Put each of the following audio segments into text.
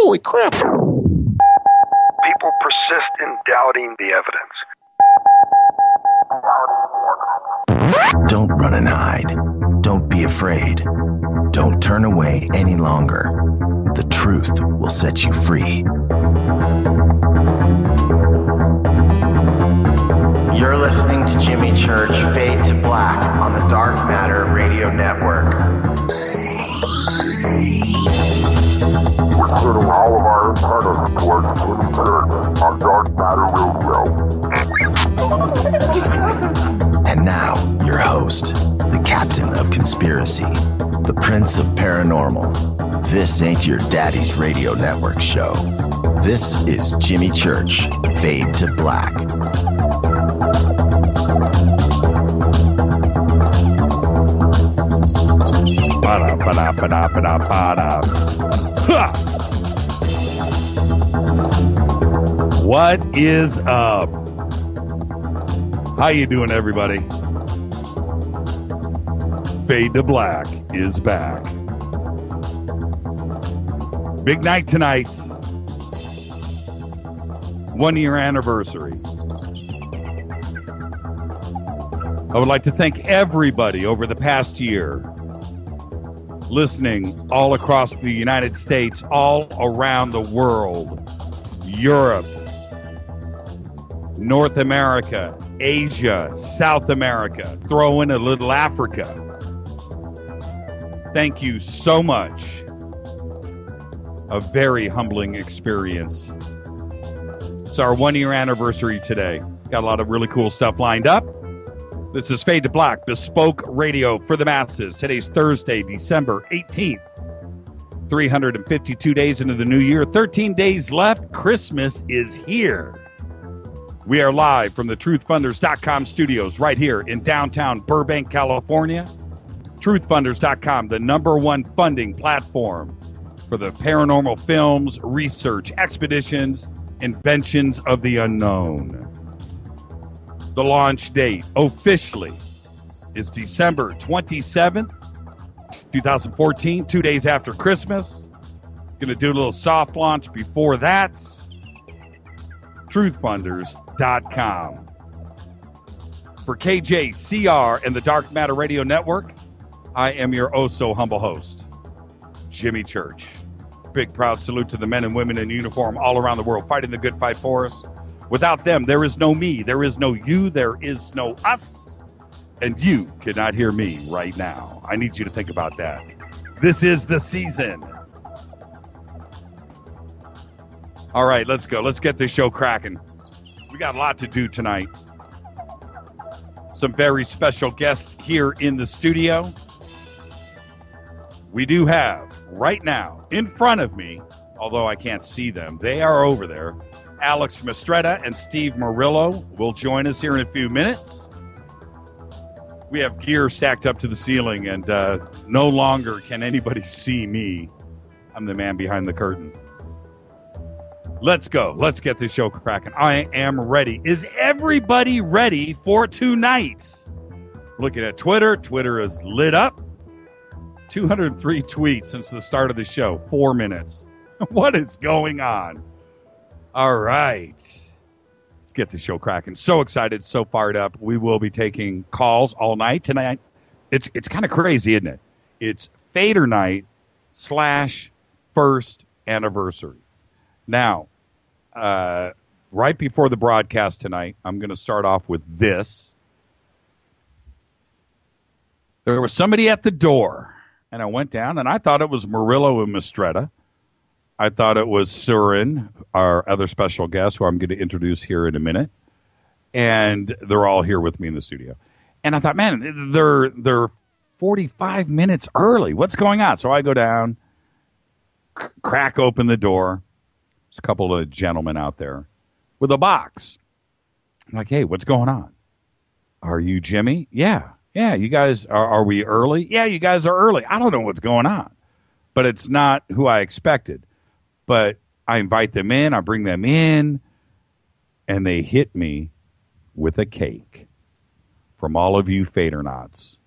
Holy crap. People persist in doubting the evidence. Don't run and hide. Don't be afraid. Don't turn away any longer. The truth will set you free. You're listening to Jimmy Church Fade to Black on the Dark Matter Radio Network. We're turning all of our antennas towards Jimmy Church on Dark Matter Radio. And now, your host, the captain of conspiracy, the prince of paranormal. This ain't your daddy's radio network show. This is Jimmy Church Fade to Black. What is up? How you doing, everybody? Fade to Black is back. Big night tonight. 1 year anniversary. I would like to thank everybody over the past year listening all across the United States, all around the world, Europe, North America, Asia, South America, throw in a little Africa. Thank you so much. A very humbling experience. It's our 1 year anniversary today. Got a lot of really cool stuff lined up. This is Fade to Black, bespoke radio for the masses. Today's Thursday, December 18th. 352 days into the new year, 13 days left. Christmas is here. We are live from the truthfunders.com studios right here in downtown Burbank, California. Truthfunders.com, the #1 funding platform for the paranormal films, research, expeditions, inventions of the unknown. The launch date officially is December 27th, 2014, 2 days after Christmas. Going to do a little soft launch before that. Truthfunders.com. For KJCR and the Dark Matter Radio Network, I am your oh-so-humble host, Jimmy Church. Big proud salute to the men and women in uniform all around the world fighting the good fight for us. Without them, there is no me, there is no you, there is no us, and you cannot hear me right now. I need you to think about that. This is the season. All right, let's go. Let's get this show cracking. We got a lot to do tonight. Some very special guests here in the studio. We do have, right now, in front of me, although I can't see them, they are over there, Alex Mistretta and Steve Murillo will join us here in a few minutes. We have gear stacked up to the ceiling, and no longer can anybody see me. I'm the man behind the curtain. Let's go. Let's get this show cracking. I am ready. Is everybody ready for tonight? Looking at Twitter. Twitter is lit up. 203 tweets since the start of the show. 4 minutes. What is going on? All right. Let's get the show cracking. So excited, so fired up. We will be taking calls all night tonight. It's kind of crazy, isn't it? It's Fader Night / first anniversary. Now, right before the broadcast tonight, I'm going to start off with this. There was somebody at the door, and I went down, and I thought it was Murillo and Mistretta. I thought it was Suren, our other special guest, who I'm going to introduce here in a minute. And they're all here with me in the studio. And I thought, man, they're 45 minutes early. What's going on? So I go down, crack open the door. There's a couple of gentlemen out there with a box. I'm like, hey, what's going on? Are you Jimmy? Yeah, you guys, are we early? Yeah, you guys are early. I don't know what's going on. But it's not who I expected. But I invite them in, I bring them in, and they hit me with a cake from all of you FADERNAUTS.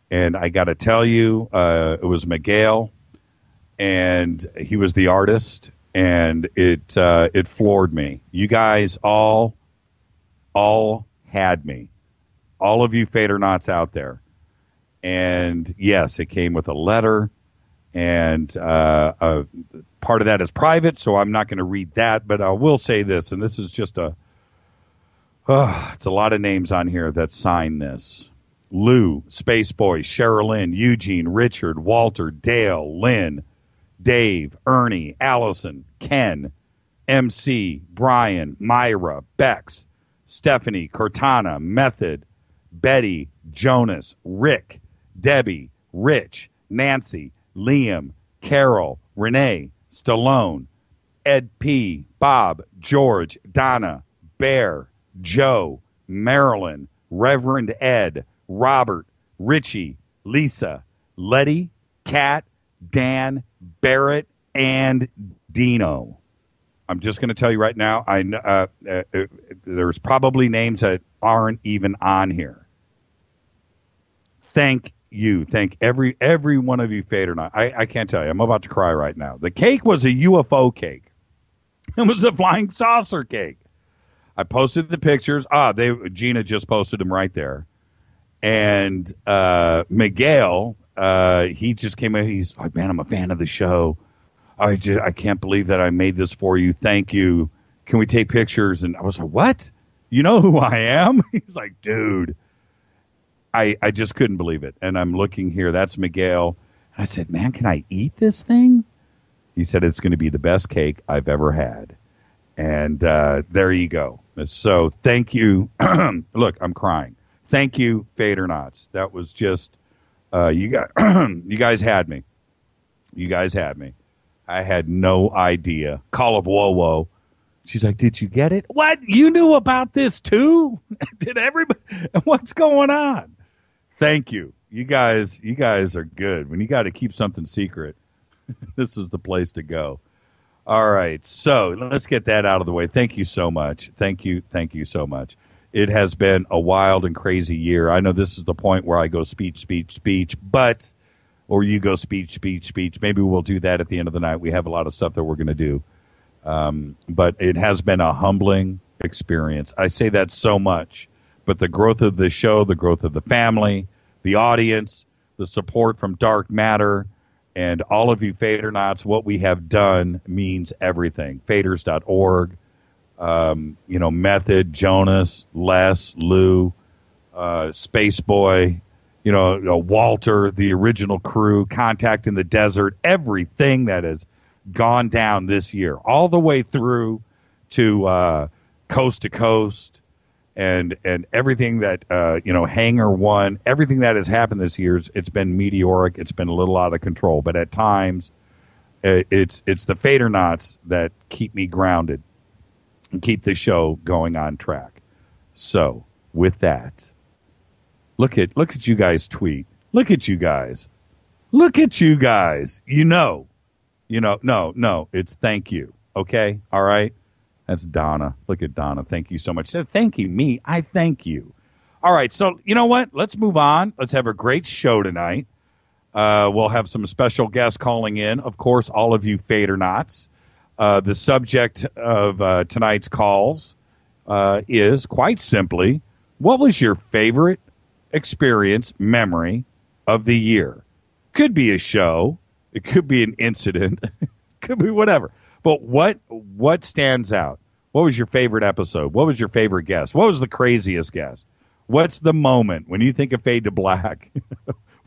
And I got to tell you, it was Miguel, and he was the artist. and it floored me. You guys all had me. All of you FADERNAUTS out there. And yes, it came with a letter, and part of that is private, so I'm not going to read that, but I will say this, and this is just it's a lot of names on here that sign this. Lou, Spaceboy, Sherilyn, Eugene, Richard, Walter, Dale, Lynn, Dave, Ernie, Allison, Ken, MC, Brian, Myra, Bex, Stephanie, Cortana, Method, Betty, Jonas, Rick, Debbie, Rich, Nancy, Liam, Carol, Renee, Stallone, Ed P., Bob, George, Donna, Bear, Joe, Marilyn, Reverend Ed, Robert, Richie, Lisa, Letty, Kat, Dan, Barrett, and Dino. I'm just going to tell you right now, there's probably names that aren't even on here. Thank you. Thank every one of you FADERNAUTS. I can't tell you. I'm about to cry right now. The cake was a UFO cake. It was a flying saucer cake. I posted the pictures. Gina just posted them right there. And Miguel, he just came in. He's like, man, I'm a fan of the show. I can't believe that I made this for you. Thank you. Can we take pictures? And I was like, what? You know who I am? He's like, dude. I just couldn't believe it. And I'm looking here. That's Miguel. And I said, man, can I eat this thing? He said, it's going to be the best cake I've ever had. And there you go. So thank you. Look, I'm crying. Thank you, FADERNAUTS. That was just, you guys had me. You guys had me. I had no idea. Call up Whoa. She's like, did you get it? What? You knew about this too? Did everybody? What's going on? Thank you. You guys are good. When you got to keep something secret, this is the place to go. All right. So let's get that out of the way. Thank you so much. Thank you so much. It has been a wild and crazy year. I know this is the point where I go speech, or you go speech. Maybe we'll do that at the end of the night. We have a lot of stuff that we're going to do. But it has been a humbling experience. I say that so much, but the growth of the show, the growth of the family, the audience, the support from Dark Matter, and all of you FADERNAUTS, what we have done means everything. Faders.org, Method, Jonas, Les, Lou, Spaceboy, Walter, the original crew, Contact in the Desert, everything that has gone down this year, all the way through to Coast to Coast, and everything that Hangar One, everything that has happened this year, it's been meteoric. It's been a little out of control, but at times, it's the FADERNAUTS that keep me grounded and keep the show going on track. So with that, look at you guys tweet. Look at you guys. No, it's thank you. Okay? All right? That's Donna. Look at Donna. Thank you so much. Thank you, me. I thank you. All right, so you know what? Let's move on. Let's have a great show tonight. We'll have some special guests calling in. Of course, all of you FADERNAUTS. The subject of tonight's calls is quite simply, what was your favorite experience, memory of the year? Could be a show. It could be an incident. Could be whatever. But what stands out? What was your favorite episode? What was your favorite guest? What was the craziest guest? What's the moment when you think of Fade to Black?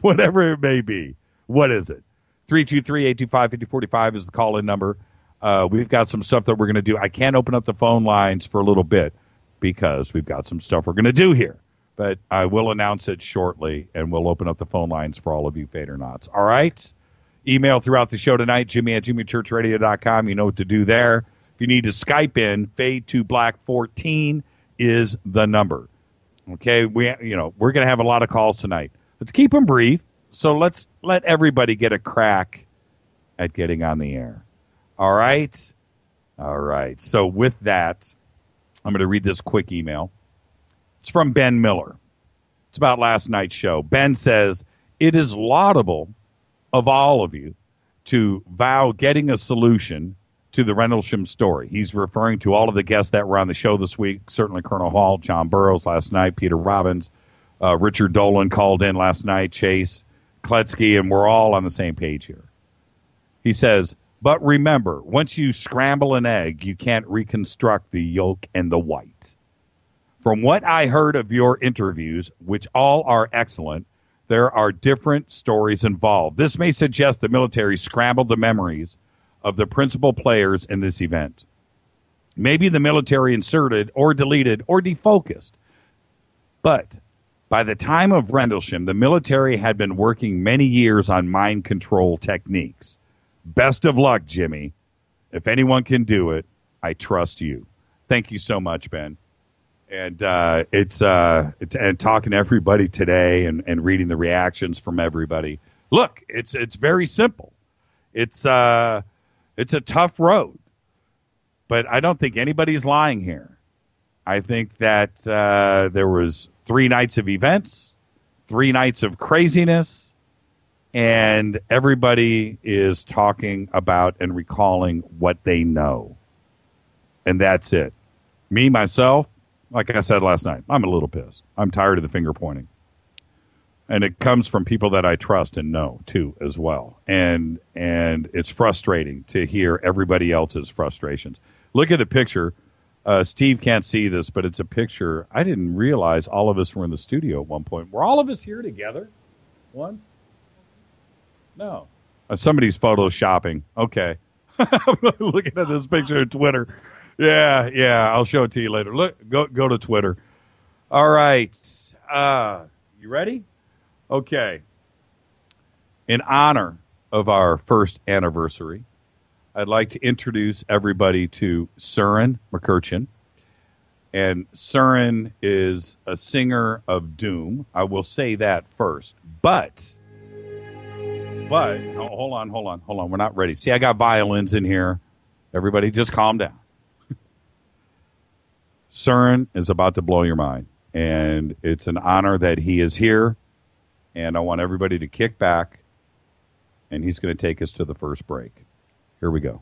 Whatever it may be. What is it? 323-825-5045 is the call-in number. We've got some stuff that we're going to do. I can't open up the phone lines for a little bit because we've got some stuff we're going to do here. But I will announce it shortly, and we'll open up the phone lines for all of you FADERNAUTS. All right? Email throughout the show tonight, Jimmy@jimmychurchradio.com. You know what to do there. If you need to Skype in, Fade2Black14 is the number. Okay? We're going to have a lot of calls tonight. Let's keep them brief, so let's let everybody get a crack at getting on the air. All right? All right. So with that, I'm going to read this quick email. It's from Ben Miller. It's about last night's show. Ben says, it is laudable of all of you to vow getting a solution to the Rendlesham story. He's referring to all of the guests that were on the show this week, certainly Colonel Hall, John Burroughs last night, Peter Robbins, Richard Dolan called in last night, Chase, Kletsky, and we're all on the same page here. He says, but remember, once you scramble an egg, you can't reconstruct the yolk and the white. From what I heard of your interviews, which all are excellent, there are different stories involved. This may suggest the military scrambled the memories of the principal players in this event. Maybe the military inserted or deleted or defocused. But by the time of Rendlesham, the military had been working many years on mind control techniques. Best of luck, Jimmy. If anyone can do it, I trust you. Thank you so much, Ben. And it's talking to everybody today and reading the reactions from everybody. Look, it's very simple. It's a tough road, but I don't think anybody's lying here. I think that there was 3 nights of events, 3 nights of craziness, and everybody is talking about and recalling what they know. And that's it. Me, myself, like I said last night, I'm a little pissed. I'm tired of the finger pointing. And it comes from people that I trust and know, too, as well. And it's frustrating to hear everybody else's frustrations. Look at the picture. Steve can't see this, but it's a picture. I didn't realize all of us were in the studio at one point. Were all of us here together once? No. Somebody's photoshopping. Okay. I'm looking at this picture on Twitter. Yeah. I'll show it to you later. Look, go to Twitter. All right. You ready? Okay. In honor of our first anniversary, I'd like to introduce everybody to Suren Mkrtchyan. And Suren is a singer of doom. I will say that first. But hold on. We're not ready. See, I got violins in here. Everybody just calm down. Suren is about to blow your mind. And it's an honor that he is here. And I want everybody to kick back. And he's going to take us to the first break. Here we go.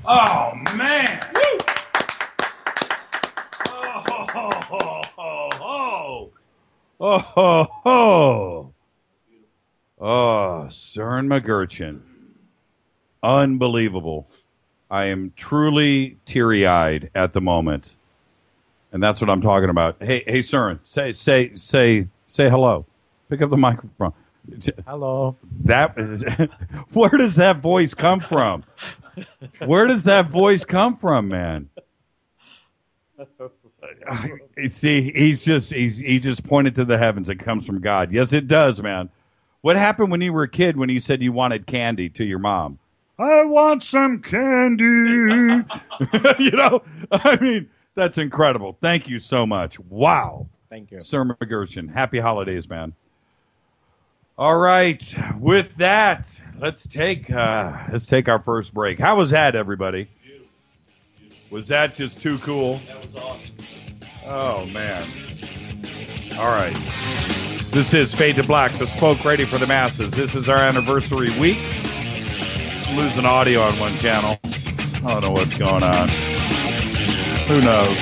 Oh, man. Woo! Oh, Suren Mkrtchyan. Unbelievable. I am truly teary-eyed at the moment. And that's what I'm talking about. Hey, Suren, say hello. Pick up the microphone. Hello. Where does that voice come from? Where does that voice come from, man? See, he just pointed to the heavens. It comes from God. Yes, it does, man. What happened when you were a kid when you said you wanted candy to your mom? I want some candy. You know, I mean, that's incredible. Thank you so much. Wow. Thank you. Suren Mkrtchyan. Happy holidays, man. All right. With that, let's take our first break. How was that, everybody? Was that just too cool? That was awesome. Oh, man. All right. This is Fade to Black, bespoke radio for the masses. This is our anniversary week. Losing audio on one channel. I don't know what's going on. Who knows?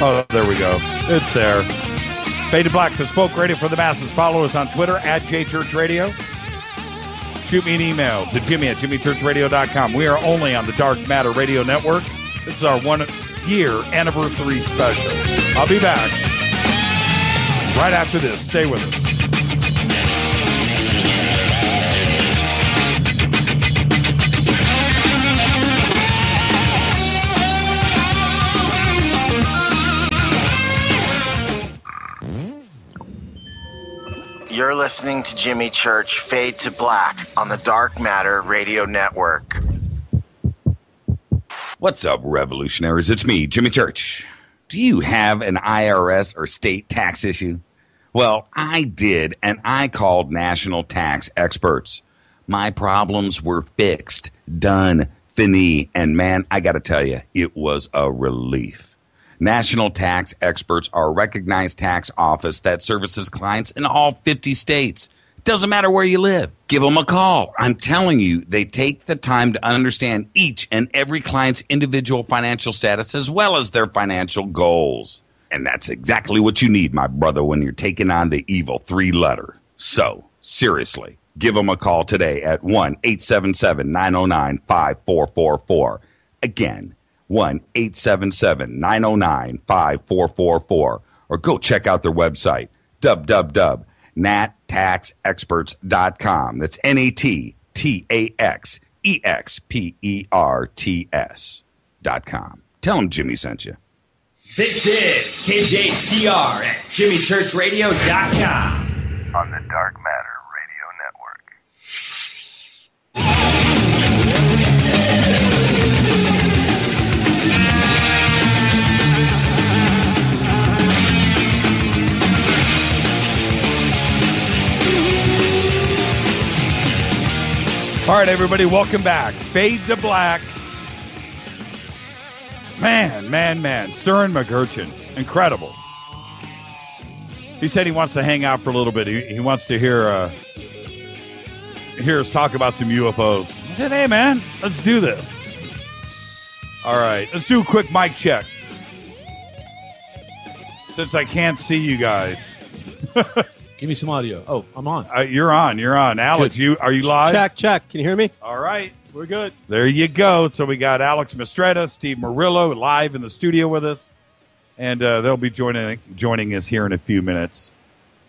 Oh, there we go. It's there. Fade to Black, bespoke radio for the masses. Follow us on Twitter at JChurchRadio. Shoot me an email to Jimmy@JimmyChurchRadio.com. We are only on the Dark Matter Radio Network. This is our 1-year anniversary special. I'll be back right after this. Stay with us. You're listening to Jimmy Church Fade to Black on the Dark Matter Radio Network. What's up, revolutionaries? It's me, Jimmy Church. Do you have an IRS or state tax issue? Well, I did, and I called national tax experts. My problems were fixed, done, fini, and man, I got to tell you, it was a relief. National Tax Experts are a recognized tax office that services clients in all 50 states. Doesn't matter where you live. Give them a call. I'm telling you, they take the time to understand each and every client's individual financial status as well as their financial goals. And that's exactly what you need, my brother, when you're taking on the evil 3-letter. So, seriously, give them a call today at 1-877-909-5444. Again, 1-877-909-5444. Or go check out their website, www.nattaxexperts.com. That's NATTAXEXPERTS.com. Tell them Jimmy sent you. This is KJCR at JimmyChurchRadio.com. On the Dark Matter Radio Network. All right, everybody, welcome back. Fade to Black. Man. Suren Mkrtchyan. Incredible. He said he wants to hang out for a little bit. He wants to hear us talk about some UFOs. I said, hey, man, let's do this. All right, let's do a quick mic check. Since I can't see you guys. Give me some audio. Oh, I'm on. You're on. Alex, are you live? Check. Can you hear me? All right. We're good. There you go. So we got Alex Mistretta, Steve Murillo live in the studio with us. And they'll be joining us here in a few minutes.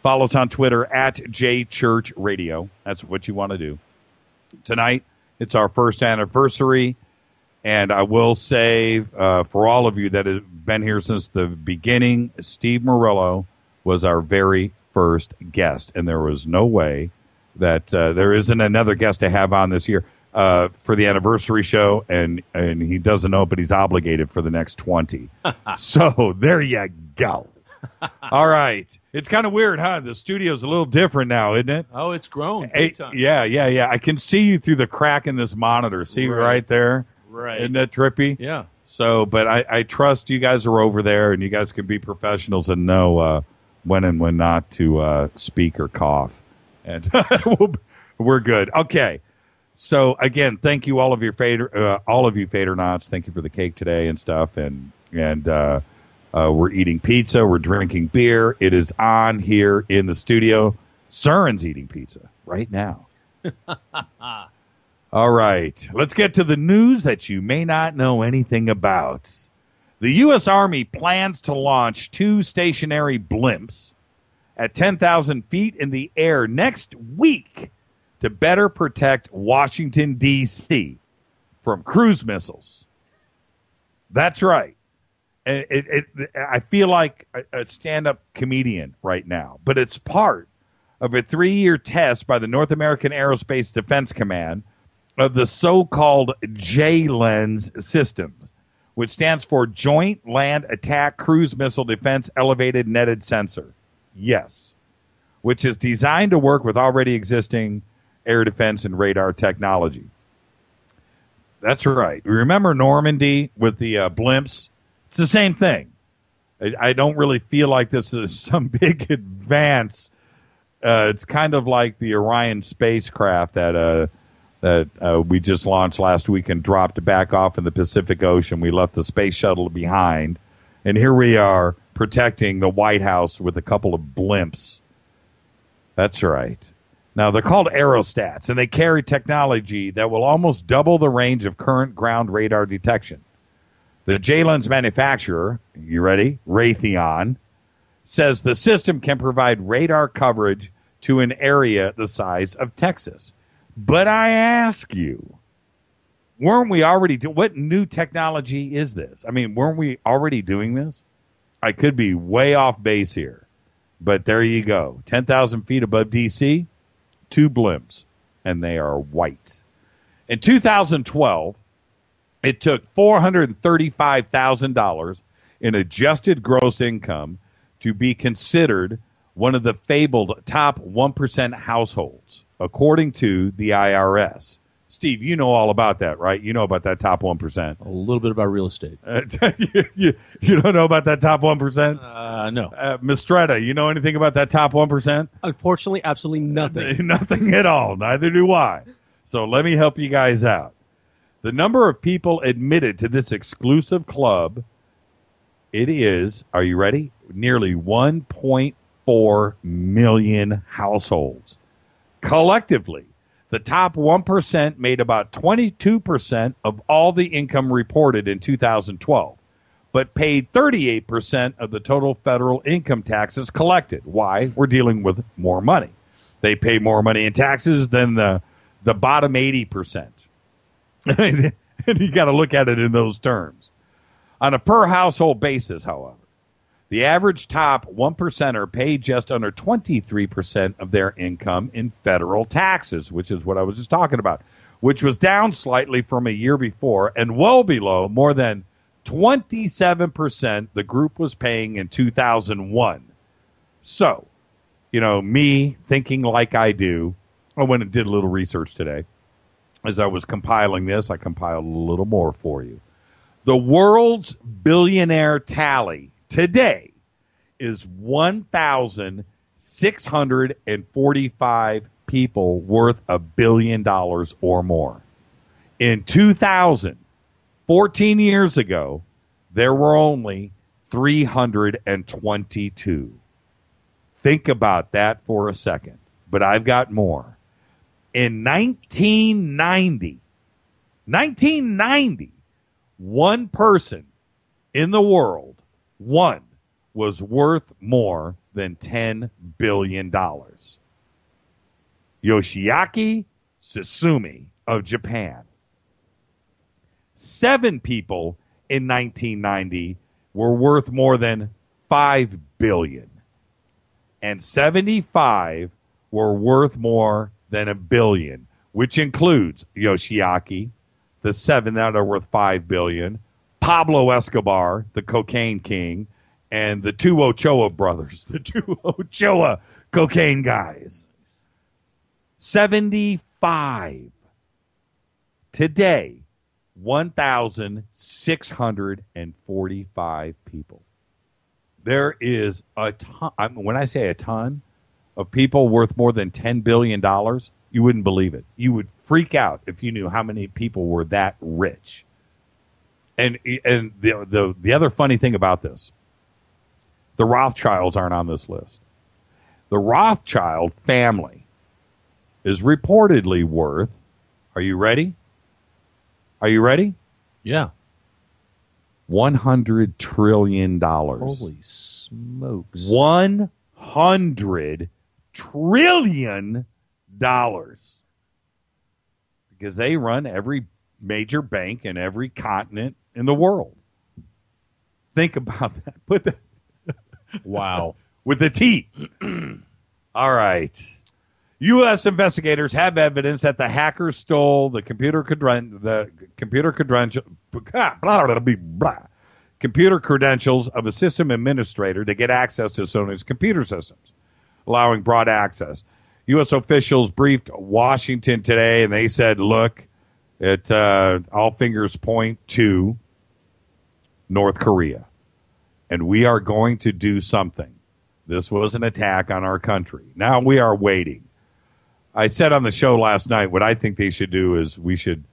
Follow us on Twitter at JChurchRadio. That's what you want to do. Tonight, it's our first anniversary. And I will say, for all of you that have been here since the beginning, Steve Murillo was our very first guest, and there was no way that there isn't another guest to have on this year for the anniversary show, and he doesn't know, but he's obligated for the next 20. So there you go. All right. It's kind of weird, huh? The studio's a little different now, isn't it? Oh, it's grown. Big time. Yeah. I can see you through the crack in this monitor. See right there? Right. Isn't that trippy? Yeah. So, but I trust you guys are over there, and you guys can be professionals and know when and when not to speak or cough. And we're good. Okay. So, again, thank you, all of you FADERNAUTS. Thank you for the cake today and stuff. And we're eating pizza. We're drinking beer. It is on here in the studio. Suren's eating pizza right now. All right. Let's get to the news that you may not know anything about. The U.S. Army plans to launch 2 stationary blimps at 10,000 feet in the air next week to better protect Washington, D.C. from cruise missiles. That's right. I feel like a stand-up comedian right now, but it's part of a 3-year test by the North American Aerospace Defense Command of the so-called JLENS system, which stands for Joint Land Attack Cruise Missile Defense Elevated Netted Sensor. Yes. Which is designed to work with already existing air defense and radar technology. That's right. Remember Normandy with the blimps? It's the same thing. I don't really feel like this is some big advance. It's kind of like the Orion spacecraft that we just launched last week and dropped back off in the Pacific Ocean. We left the space shuttle behind, and here we are protecting the White House with a couple of blimps. That's right. Now, they're called aerostats, and they carry technology that will almost double the range of current ground radar detection. The JLENS manufacturer, you ready? Raytheon, says the system can provide radar coverage to an area the size of Texas. But I ask you, weren't we already what new technology is this? I mean, weren't we already doing this? I could be way off base here, but there you go. 10,000 feet above D.C., 2 blimps, and they are white. In 2012, it took $435,000 in adjusted gross income to be considered one of the fabled top 1% households, according to the IRS. Steve, you know all about that, right? You know about that top 1%. A little bit about real estate. You don't know about that top 1%? No. Mistretta, you know anything about that top 1%? Unfortunately, absolutely nothing. Nothing at all. Neither do I. So let me help you guys out. The number of people admitted to this exclusive club, it is, are you ready? Nearly 1.4 million households. Collectively, the top 1% made about 22% of all the income reported in 2012, but paid 38% of the total federal income taxes collected. Why? We're dealing with more money. They pay more money in taxes than the bottom 80%. And you got to look at it in those terms. On a per household basis, however, the average top 1%er paid just under 23% of their income in federal taxes, which is what I was just talking about, which was down slightly from a year before and well below more than 27% the group was paying in 2001. So, me thinking like I do, I went and did a little research today. As I was compiling this, I compiled a little more for you. The world's billionaire tally today is 1,645 people worth $1 billion or more. In 2000, 14 years ago, there were only 322. Think about that for a second, but I've got more. In 1990, one person in the world, one, was worth more than $10 billion. Yoshiaki Suzume of Japan. 7 people in 1990 were worth more than $5 billion. And 75 were worth more than $1 billion, which includes Yoshiaki, the 7 that are worth $5 billion, Pablo Escobar, the cocaine king, and the 2 Ochoa brothers, the 2 Ochoa cocaine guys. 75. Today, 1,645 people. There is a ton. When I say a ton of people worth more than $10 billion, you wouldn't believe it. You would freak out if you knew how many people were that rich. And the other funny thing about this, the Rothschilds aren't on this list. The Rothschild family is reportedly worth, are you ready? Are you ready? Yeah. $100 trillion. Holy smokes. $100 trillion. Because they run every major bank in every continent in the world. Think about that. Put the Wow. with the T. All right. U.S. investigators have evidence that the hackers stole the computer credentials of a system administrator to get access to Sony's computer systems, allowing broad access. U.S. officials briefed Washington today, and they said, look, all fingers point to North Korea, and we are going to do something. This was an attack on our country. Now we are waiting. I said on the show last night, what I think they should do is we should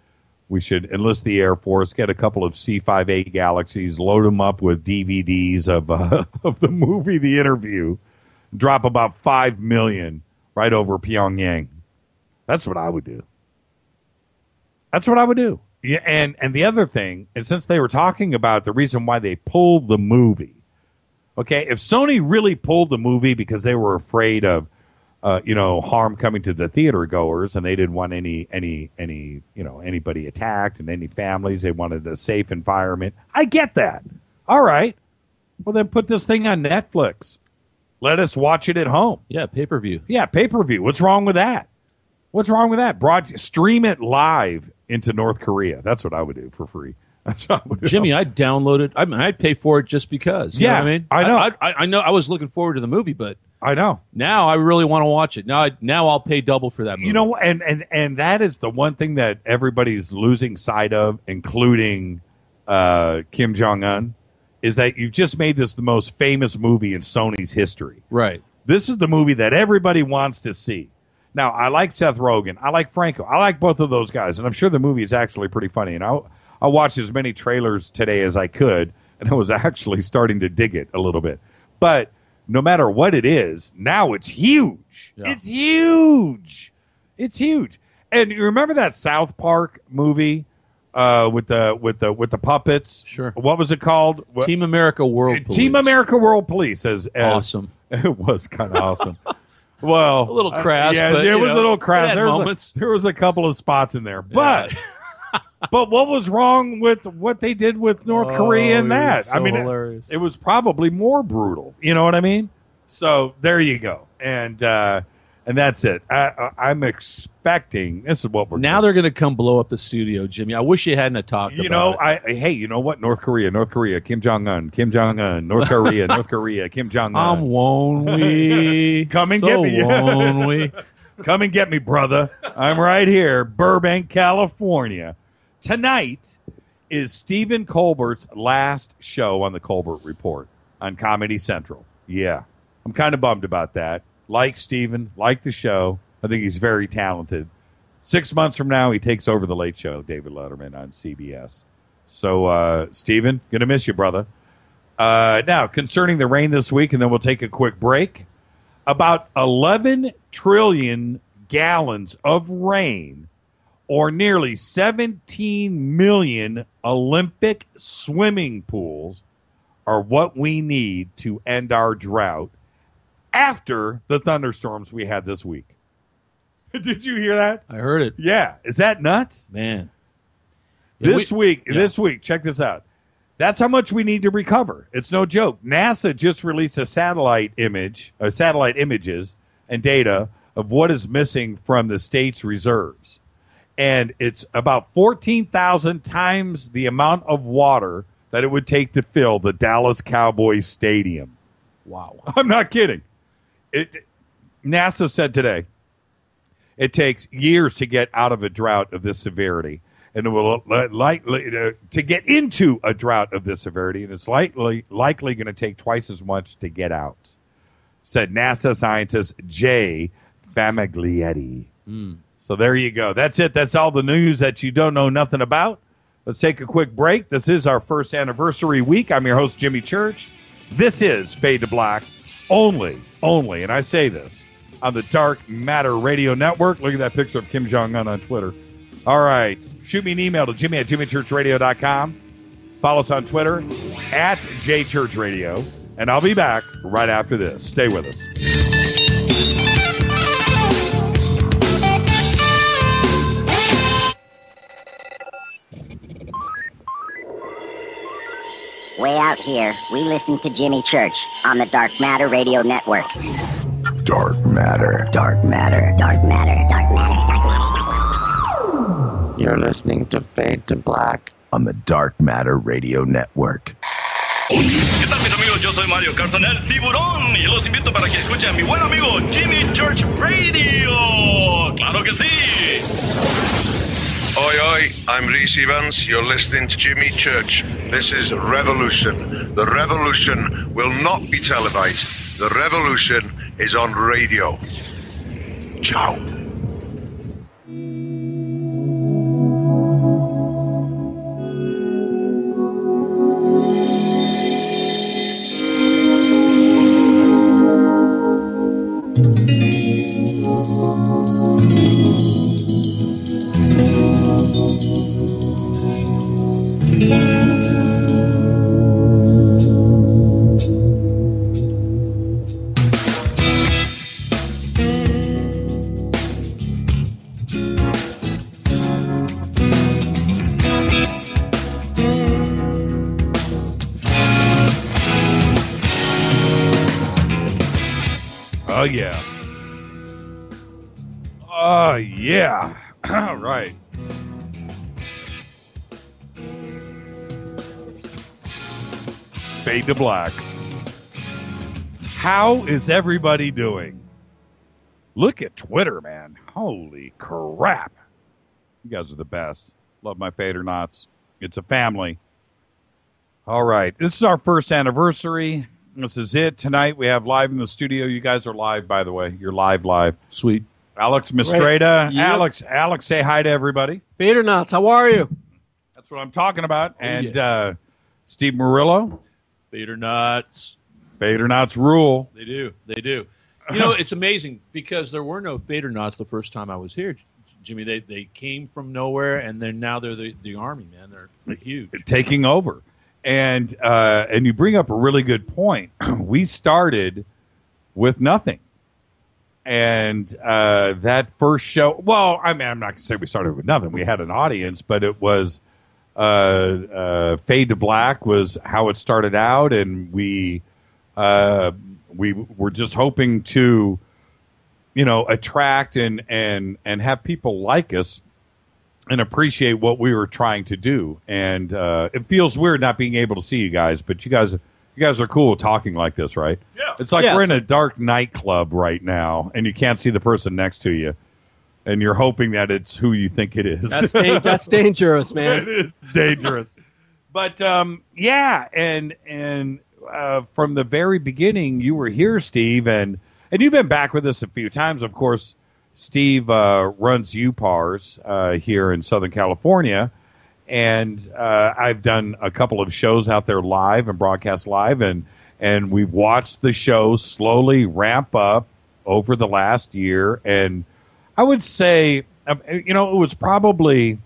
enlist the Air Force, get a couple of C-5A Galaxies, load them up with DVDs of the movie The Interview, drop about $5 million right over Pyongyang. That's what I would do. That's what I would do. Yeah, and the other thing, and since they were talking about the reason why they pulled the movie, okay, if Sony really pulled the movie because they were afraid of harm coming to the theater goers, and they didn't want anybody attacked and any families. They wanted a safe environment. I get that. All right. Well, then put this thing on Netflix. Let us watch it at home. Yeah, pay-per-view. Yeah, pay-per-view. What's wrong with that? What's wrong with that? Stream it live into North Korea. That's what I would do for free. That's what I would do. Jimmy, I'd download it. I'd pay for it just because. You know what I mean? I know. I know. I was looking forward to the movie, but I know. Now I really want to watch it. Now I'll pay double for that movie. You know, and that is the one thing that everybody's losing sight of, including Kim Jong-un, is that you've just made this the most famous movie in Sony's history. Right. This is the movie that everybody wants to see. Now, I like Seth Rogen. I like Franco. I like both of those guys, and I'm sure the movie is actually pretty funny. And I watched as many trailers today as I could, and I was actually starting to dig it a little bit. But no matter what it is, now it's huge. Yeah. It's huge. It's huge. And you remember that South Park movie with the puppets? Sure. What was it called? Team America World Police. Team America World Police. As awesome. It was kind of awesome. Well, a little crass. Yeah, but, it was a little crass. There was a couple of spots in there, but. Yeah. But what was wrong with what they did with North Korea and that? So hilarious. It was probably more brutal. You know what I mean? So there you go, and that's it. I'm expecting this is what we're now. doing. They're going to come blow up the studio, Jimmy. I wish you hadn't have talked. You about know, hey, you know what? North Korea, Kim Jong-un, North Korea, Kim Jong-un. Won't we? Come and so get me. Won't we? Come and get me, brother. I'm right here, Burbank, California. Tonight is Stephen Colbert's last show on the Colbert Report on Comedy Central. Yeah, I'm kind of bummed about that. Like Stephen, like the show. I think he's very talented. 6 months from now, he takes over the Late Show, David Letterman on CBS. So, Stephen, going to miss you, brother. Now, concerning the rain this week, and then we'll take a quick break. About 11 trillion gallons of rain, or nearly 17 million Olympic swimming pools, are what we need to end our drought after the thunderstorms we had this week. Did you hear that? I heard it. Yeah. Is that nuts? Man. This week, check this out. That's how much we need to recover. It's no joke. NASA just released a satellite images and data of what is missing from the state's reserves. And it's about 14,000 times the amount of water that it would take to fill the Dallas Cowboys stadium. Wow. I'm not kidding. NASA said today it takes years to get out of a drought of this severity. And it will likely to get into a drought of this severity, and it's likely going to take twice as much to get out, said NASA scientist Jay Famiglietti. So there you go. That's it. That's all the news that you don't know nothing about. Let's take a quick break. This is our first anniversary week. I'm your host, Jimmy Church. This is Fade to Black only, and I say this, on the Dark Matter Radio Network. Look at that picture of Kim Jong-un on Twitter. All right. Shoot me an email to jimmy@jimmychurchradio.com. Follow us on Twitter @jchurchradio. And I'll be back right after this. Stay with us. Way out here, we listen to Jimmy Church on the Dark Matter Radio Network. Dark Matter. Dark Matter. Dark Matter. Dark Matter. Dark Matter. You're listening to Fade to Black on the Dark Matter Radio Network. ¿Qué tal, mis amigos? Yo soy Mario Carson, el tiburón, y los invito para que escuchen a mi buen amigo Jimmy Church Radio. ¡Claro que sí! Oi, I'm Reese Evans. You're listening to Jimmy Church. This is Revolution. The revolution will not be televised. The revolution is on radio. Ciao. Yeah. Oh, yeah. All right. Fade to Black. How is everybody doing? Look at Twitter, man. Holy crap. You guys are the best. Love my FADERNAUTS. It's a family. All right. This is our first anniversary. This is it. Tonight we have live in the studio. You guys are live, by the way. You're live. Sweet. Alex Mistretta. Right. Yep. Alex, say hi to everybody. FADERNAUTS, how are you? That's what I'm talking about. And Steve Murillo. FADERNAUTS. FADERNAUTS rule. They do. You know, it's amazing because there were no FADERNAUTS the first time I was here, Jimmy. They came from nowhere, and now they're the Army, man. They're huge. Taking over. And you bring up a really good point. We started with nothing. And that first show, well, I mean, I'm not going to say we started with nothing. We had an audience, but it was Fade to Black was how it started out. And we were just hoping to, attract and have people like us and appreciate what we were trying to do. And it feels weird not being able to see you guys, but you guys are cool talking like this, right? Yeah. It's like we're in a dark nightclub right now, and you can't see the person next to you, and you're hoping that it's who you think it is. That's dangerous, man. It is dangerous. But, and from the very beginning, you were here, Steve, and you've been back with us a few times, of course. Steve runs UPARS here in Southern California, and I've done a couple of shows out there live and broadcast live, and we've watched the show slowly ramp up over the last year. And I would say, it was probably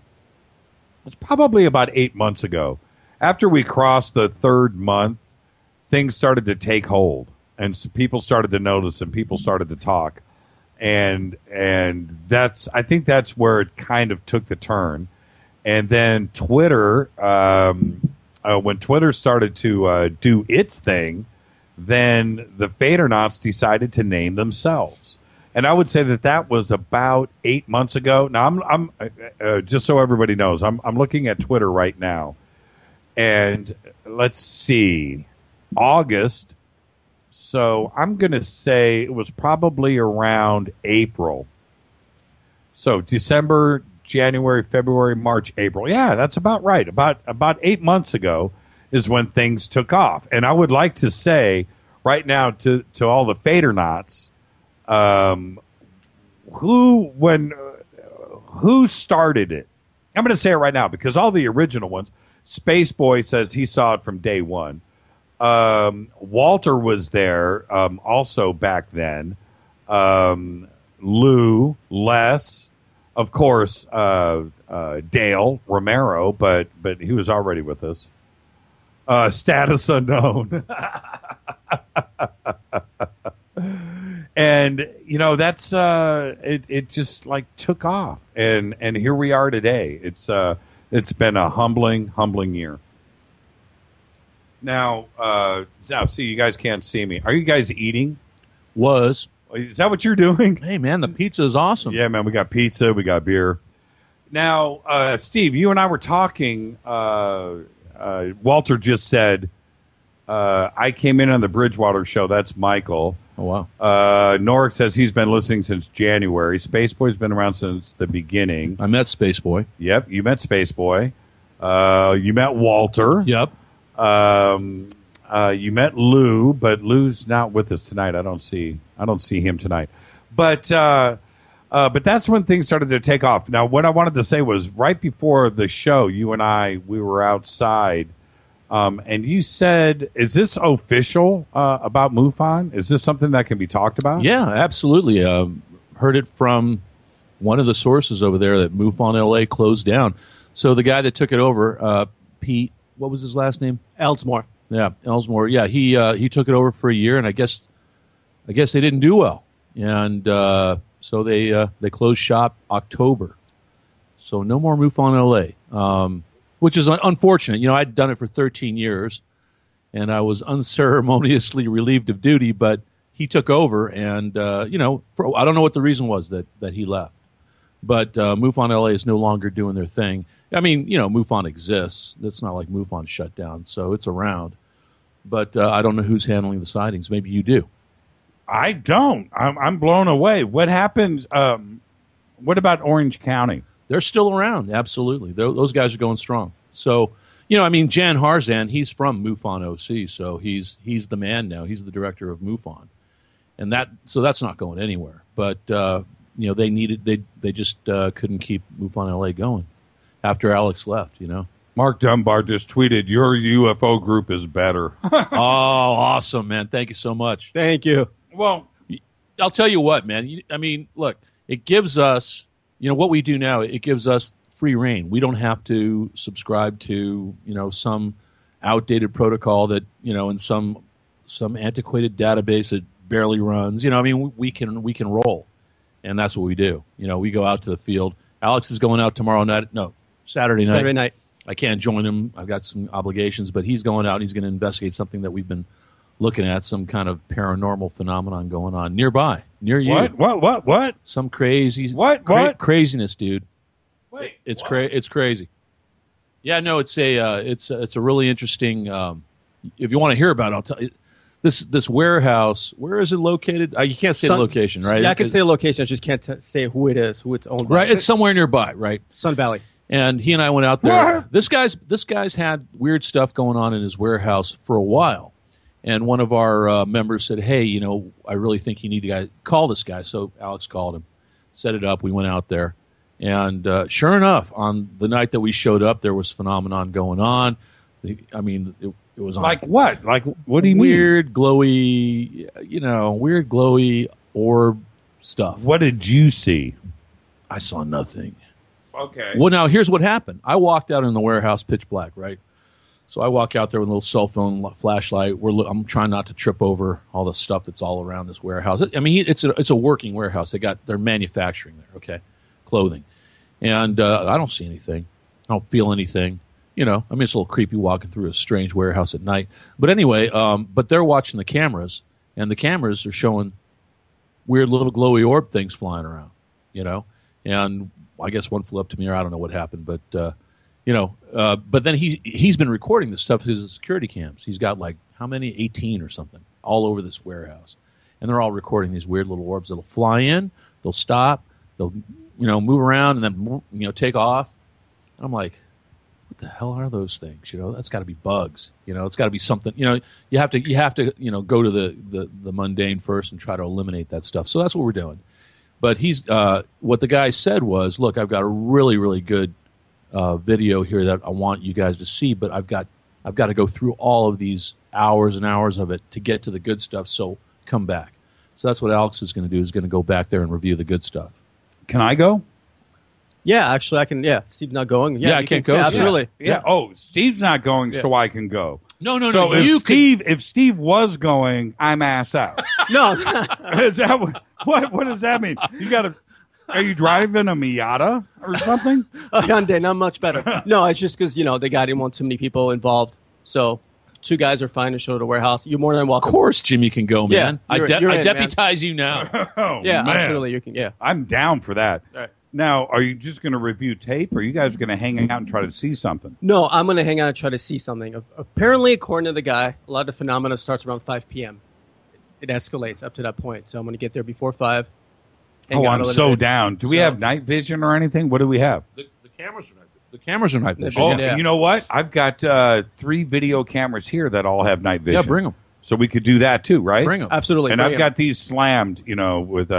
about 8 months ago. After we crossed the third month, things started to take hold, and so people started to notice, and people started to talk. And I think that's where it kind of took the turn. And then Twitter, when Twitter started to do its thing, then the FADERNAUTS decided to name themselves. And I would say that was about 8 months ago. Now, I'm just so everybody knows, I'm looking at Twitter right now. And let's see, August. So I'm going to say it was probably around April. So December, January, February, March, April. Yeah, that's about right. About 8 months ago is when things took off. And I would like to say right now to all the FADERNAUTS, who started it? I'm going to say it right now because all the original ones, Space Boy says he saw it from day one. Walter was there also back then. Lou, Les, of course, Dale Romero, but he was already with us. Status unknown. And that's it just like took off, and here we are today. It's been a humbling year. Now, see, you guys can't see me. Are you guys eating? Is that what you're doing? Hey, man, the pizza is awesome. Yeah, man, we got pizza, we got beer. Now, Steve, you and I were talking. Walter just said, I came in on the Bridgewater show. That's Michael. Oh, wow. Norick says he's been listening since January. Space Boy's been around since the beginning. I met Space Boy. Yep, you met Space Boy. You met Walter. Yep. You met Lou, but Lou's not with us tonight. I don't see him tonight. But that's when things started to take off. Now, what I wanted to say was right before the show, you and we were outside, and you said, "Is this official about MUFON? Is this something that can be talked about?" Yeah, absolutely. Heard it from one of the sources over there that MUFON LA closed down. So the guy that took it over, Pete, what was his last name? Elsmore. Yeah, Elsmore. Yeah, he took it over for a year, and I guess they didn't do well, and so they closed shop October. So no more MUFON LA, which is unfortunate. I'd done it for 13 years, and I was unceremoniously relieved of duty. But he took over, and I don't know what the reason was that he left. But MUFON LA is no longer doing their thing. I mean, MUFON exists. It's not like MUFON shut down, so it's around. But I don't know who's handling the sightings. Maybe you do. I don't. I'm blown away. What happened? What about Orange County? They're still around. Absolutely. Those guys are going strong. So, Jan Harzan, he's from MUFON OC, so he's the man now. He's the director of MUFON. And that's not going anywhere. But, they just couldn't keep MUFON LA going after Alex left, Mark Dunbar just tweeted, "Your UFO group is better." Oh, awesome, man. Thank you so much. Thank you. Well, I'll tell you what, man. Look, it gives us, what we do now, it gives us free reign. We don't have to subscribe to, some outdated protocol that, in some antiquated database that barely runs. We can roll. And that's what we do. We go out to the field. Alex is going out tomorrow night. No, Saturday night. I can't join him. I've got some obligations, but he's going out and he's going to investigate something that we've been looking at, some kind of paranormal phenomenon going on near you. What? Some crazy craziness, dude. Wait, it's crazy. Yeah, no, it's a really interesting. If you want to hear about it, I'll tell you. This warehouse, where is it located? You can't say the location, right? Yeah, I can say the location. I just can't say who it is, who it's owned by. Right, it's somewhere nearby, right? Sun Valley. And he and I went out there. This guy's had weird stuff going on in his warehouse for a while. And one of our members said, "Hey, I really think you need to call this guy." So Alex called him, set it up. We went out there, and sure enough, on the night that we showed up, there was phenomenon going on. It was on, like what? Like what do you mean? Weird glowy orb stuff. What did you see? I saw nothing. Okay. Well, now here's what happened. I walked out in the warehouse, pitch black, right? So I walk out there with a little cell phone flashlight. I'm trying not to trip over all the stuff that's all around this warehouse. I mean, it's a working warehouse. They're manufacturing there, okay, clothing, and I don't see anything. I don't feel anything. You know, I mean, it's a little creepy walking through a strange warehouse at night. But anyway, but they're watching the cameras, and the cameras are showing weird little glowy orb things flying around, you know. And I guess one flew up to me, or I don't know what happened. But, you know, but then he's been recording this stuff, his security cams. He's got like, how many? 18 or something, all over this warehouse. And they're all recording these weird little orbs that'll fly in, they'll stop, they'll, you know, move around, and then, you know, take off. And I'm like, what the hell are those things? You know, that's got to be bugs. You know, it's got to be something. You know, you have to, you know, go to the mundane first and try to eliminate that stuff. So that's what we're doing. But what the guy said was, look, I've got a really, really good video here that I want you guys to see, but I've got to go through all of these hours and hours of it to get to the good stuff. So come back. So that's what Alex is going to do. Is going to go back there and review the good stuff. Can I go? Yeah, actually, I can. Yeah, Steve's not going. Yeah, I can't go. Yeah, absolutely. Yeah. Oh, Steve's not going, so I can go. No. So if Steve was going, I'm ass out. No. Is that what does that mean? Are you driving a Miata or something? Hyundai, not much better. No, it's just because, you know, the guy didn't want too many people involved. So 2 guys are fine to show the warehouse. You're more than welcome. Of course, Jimmy can go, man. Yeah, I deputize you now. Oh, yeah, man. absolutely. You can. Yeah, I'm down for that. All right. Now, are you just going to review tape, or are you guys going to hang out and try to see something? No, I'm going to hang out and try to see something. Apparently, according to the guy, a lot of the phenomena starts around 5 p.m. It escalates up to that point. So I'm going to get there before 5. Oh, I'm so down. Do we have night vision or anything? What do we have? The cameras are night. The cameras are night vision. Oh, yeah. You know what? I've got 3 video cameras here that all have night vision. Yeah, bring them. So we could do that too, right? Bring them. Absolutely. And I've got these slammed, you know, with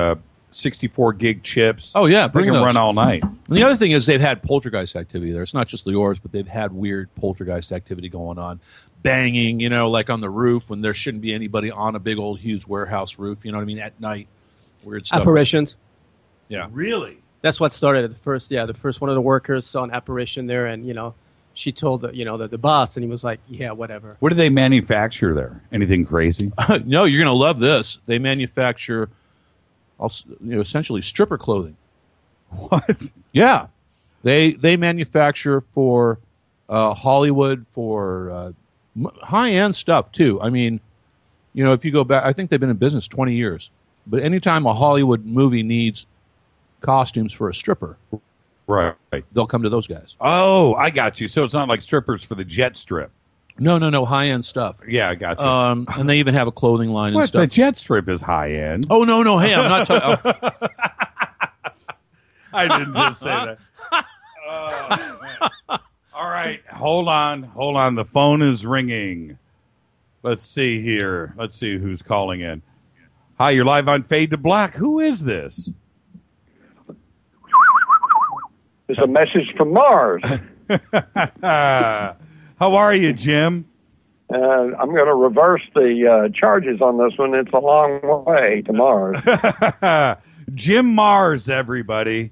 64 gig chips. Oh yeah, bring them. Run all night. And the other thing is they've had poltergeist activity there. It's not just the orbs, but they've had weird poltergeist activity going on, banging, you know, like on the roof when there shouldn't be anybody on a big old huge warehouse roof. You know what I mean? At night, weird stuff. Apparitions. Yeah, really. That's what started at first. Yeah, the first one of the workers saw an apparition there, and you know, she told the boss, and he was like, "Yeah, whatever." What do they manufacture there? Anything crazy? No, you're gonna love this. They manufacture, essentially stripper clothing. What? Yeah, they manufacture for Hollywood, for high end stuff too. I mean, you know, if you go back, I think they've been in business 20 years. But anytime a Hollywood movie needs costumes for a stripper, right, they'll come to those guys. Oh, I got you. So it's not like strippers for the jet strip. No, high end stuff. Yeah, I got you. And they even have a clothing line and stuff. The jet strip is high end. Oh no, hey, I'm not talking. I didn't just say that. Oh, man. All right, hold on. The phone is ringing. Let's see here. Let's see who's calling in. Hi, you're live on Fade to Black. Who is this? It's a message from Mars. How are you, Jim? I'm going to reverse the charges on this one. It's a long way to Mars. Jim Mars, everybody.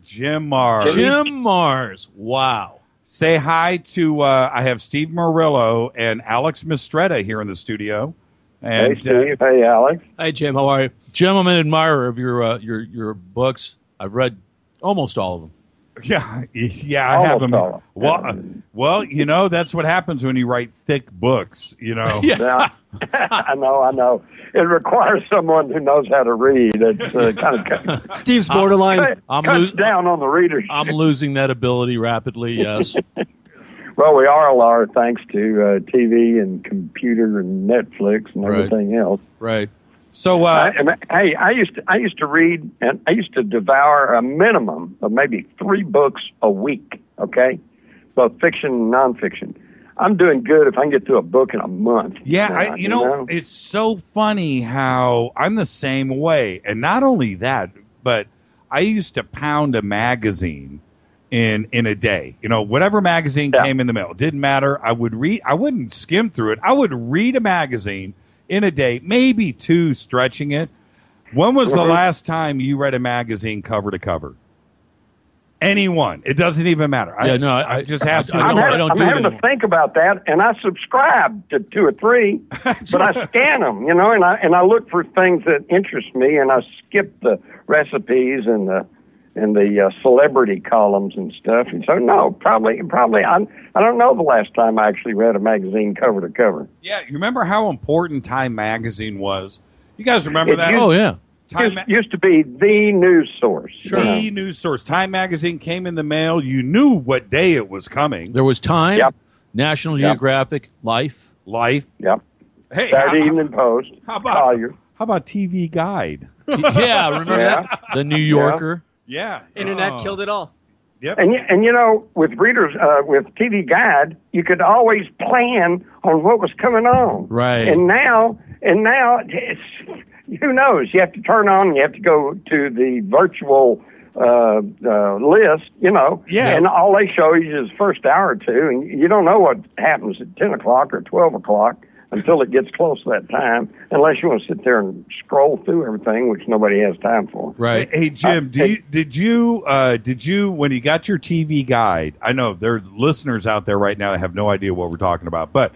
Jim Mars. Jim Mars. Wow. Say hi to, I have Steve Murillo and Alex Mistretta here in the studio. And, hey, Steve. Hey, Alex. Hi, Jim. How are you? Jim, I'm an admirer of your books. I've read almost all of them. Yeah, I have them. Well, you know, that's what happens when you write thick books, you know. Yeah. I know. It requires someone who knows how to read. It's kind of Steve's borderline. Cuts down on the readership. I'm losing that ability rapidly, yes. Well, we all are, thanks to TV and computer and Netflix and everything else. Right. So, hey, I used to read, and I used to devour a minimum of maybe 3 books a week. Okay, both fiction and nonfiction. I'm doing good if I can get through a book in a month. Yeah, you know, it's so funny how I'm the same way, and not only that, but I used to pound a magazine in a day. You know, whatever magazine came in the mail, it didn't matter. I would read. I wouldn't skim through it. I would read a magazine in a day, maybe 2, stretching it. When was the last time you read a magazine cover to cover? Anyone. It doesn't even matter. I just ask. I'm having to think about that, and I subscribe to 2 or 3, but I scan them, you know, and I look for things that interest me, and I skip the recipes and the the celebrity columns and stuff. And so, no, probably, I don't know the last time I actually read a magazine cover to cover. Yeah, you remember how important Time Magazine was? You guys remember that? Oh, yeah. Time used to be the news source. Sure. The news source. Time Magazine came in the mail. You knew what day it was coming. There was Time, Yep. National Geographic, Life. Yep. Hey, Saturday Evening Post. How Collier. about TV Guide? Yeah, remember that? The New Yorker. Yeah. Internet killed it all. Yep. And you know, with readers, with TV Guide, you could always plan on what was coming on. Right. And now it's, who knows? You have to turn on. You have to go to the virtual list. You know. Yeah. And all they show you is the first hour or two, and you don't know what happens at 10 o'clock or 12 o'clock until it gets close to that time, unless you want to sit there and scroll through everything, which nobody has time for. Right. Hey, Jim, did you when you got your TV Guide? I know there are listeners out there right now that have no idea what we're talking about, but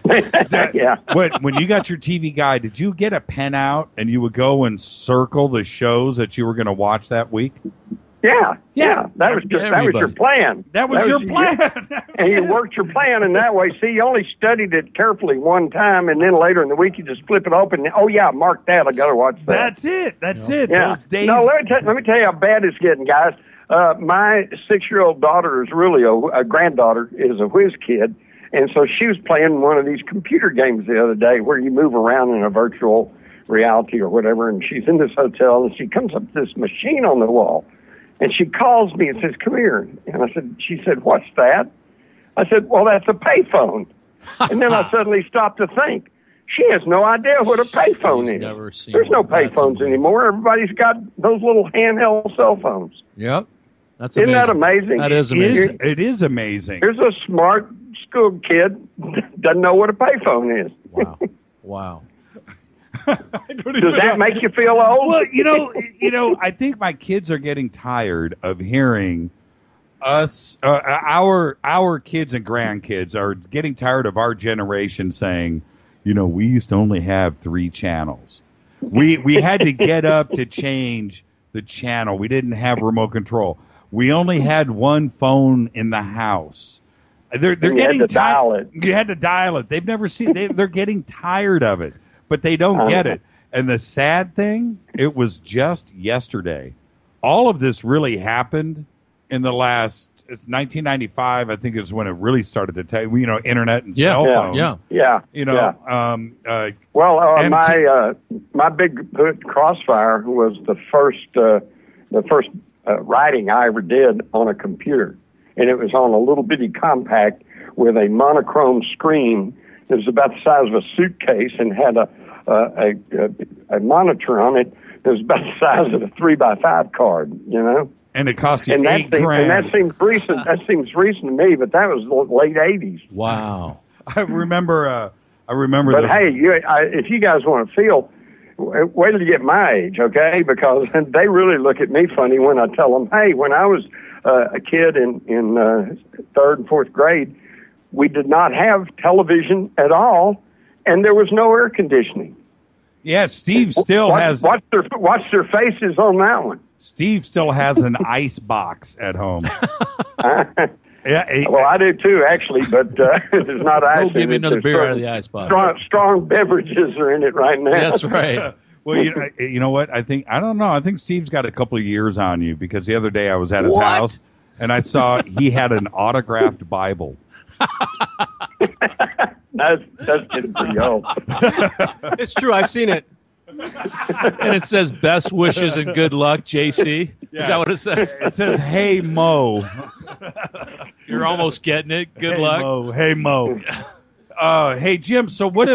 yeah. when you got your TV Guide, did you get a pen out and you would go and circle the shows that you were going to watch that week? Yeah. That was your plan. That was your plan. And you worked your plan in that way. See, you only studied it carefully one time, and then later in the week you just flip it open. And, oh yeah, mark that. I got to watch that. That's it. Yeah. Those days. No, let me tell you how bad it's getting, guys. My 6-year-old daughter is really a granddaughter is a whiz kid, and so she was playing one of these computer games the other day where you move around in a virtual reality or whatever. And she's in this hotel, and she comes up to this machine on the wall. And she calls me and says, "Come here." And she said, "What's that?" I said, "Well, that's a payphone." And then I suddenly stopped to think. She has no idea what a payphone is. Never seen There's no one. payphones anymore. Everybody's got those little handheld cell phones. Yep. That's Isn't amazing. that amazing? That is amazing. It is amazing. Here's a smart school kid doesn't know what a payphone is. Wow. Does that make you feel old? Well, you know, I think my kids are getting tired of hearing us, our kids and grandkids are getting tired of our generation saying, you know, we used to only have 3 channels. We had to get up to change the channel. We didn't have remote control. We only had one phone in the house. They're getting tired. You had to dial it. They've never seen. They're getting tired of it. But they don't get it. And the sad thing, it was just yesterday. All of this really happened in the last, it's 1995, I think is when it really started to take, you know, internet and cell phones. Yeah. You know, my Bigfoot Crossfire was the first writing I ever did on a computer. And it was on a little bitty compact with a monochrome screen. It was about the size of a suitcase and had a monitor on it that was about the size of a 3x5 card, you know. And it cost you $8,000. And that seems recent. That seems recent to me, but that was the late '80s. Wow. I remember. But hey, if you guys want to feel, wait till you get my age, okay? Because they really look at me funny when I tell them, hey, when I was a kid in 3rd and 4th grade, we did not have television at all, and there was no air conditioning. Yeah, Steve still has. Watch their faces on that one. Steve still has an ice box at home. Well, I do too, actually, but there's not ice in it. Give me another beer out of the ice box. Strong beverages are in it right now. That's right. Well, you know what? I don't know. I think Steve's got a couple of years on you because the other day I was at his house and I saw he had an autographed Bible. That's getting pretty old. It's true. I've seen it. And it says best wishes and good luck, JC. Yeah. Is that what it says? It says, hey, Mo. You're almost getting it. Good luck. Mo. Hey, Mo. Hey, Jim, so what do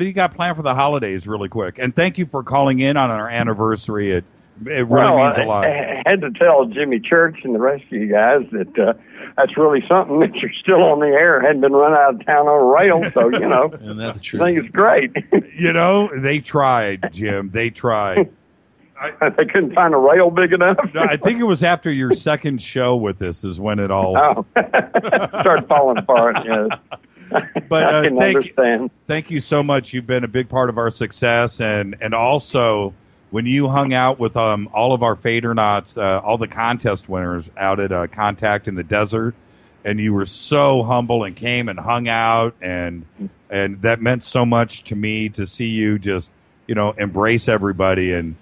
you got planned for the holidays really quick? And thank you for calling in on our anniversary. It really means a lot. I had to tell Jimmy Church and the rest of you guys that that's really something that you're still on the air. Hadn't been run out of town on a rail, so, you know, and that's the truth. I think it's great. You know, they tried, Jim. They tried. They couldn't find a rail big enough. No, I think it was after your second show with us is when it all started falling apart, yes. But I can understand. Thank you so much. You've been a big part of our success, and also when you hung out with all of our FADERNAUTS, all the contest winners out at Contact in the Desert, and you were so humble and came and hung out, and that meant so much to me to see you just, embrace everybody and,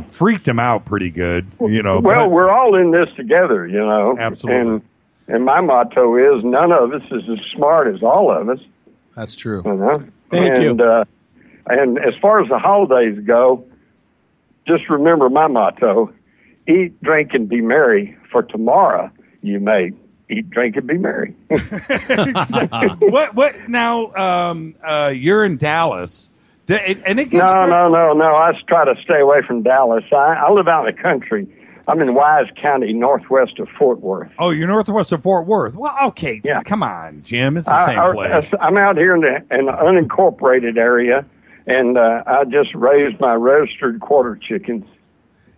freaked them out pretty good, Well, we're all in this together, Absolutely. And my motto is none of us is as smart as all of us. That's true. Thank you. And as far as the holidays go, just remember my motto: eat, drink, and be merry. For tomorrow you may eat, drink, and be merry. What now? You're in Dallas, and it gets no. I try to stay away from Dallas. I live out in the country. I'm in Wise County, northwest of Fort Worth. Oh, you're northwest of Fort Worth. Well, okay. Yeah. Come on, Jim. It's the same place. I'm out here in the unincorporated area, and I just raised my roasted quarter chickens.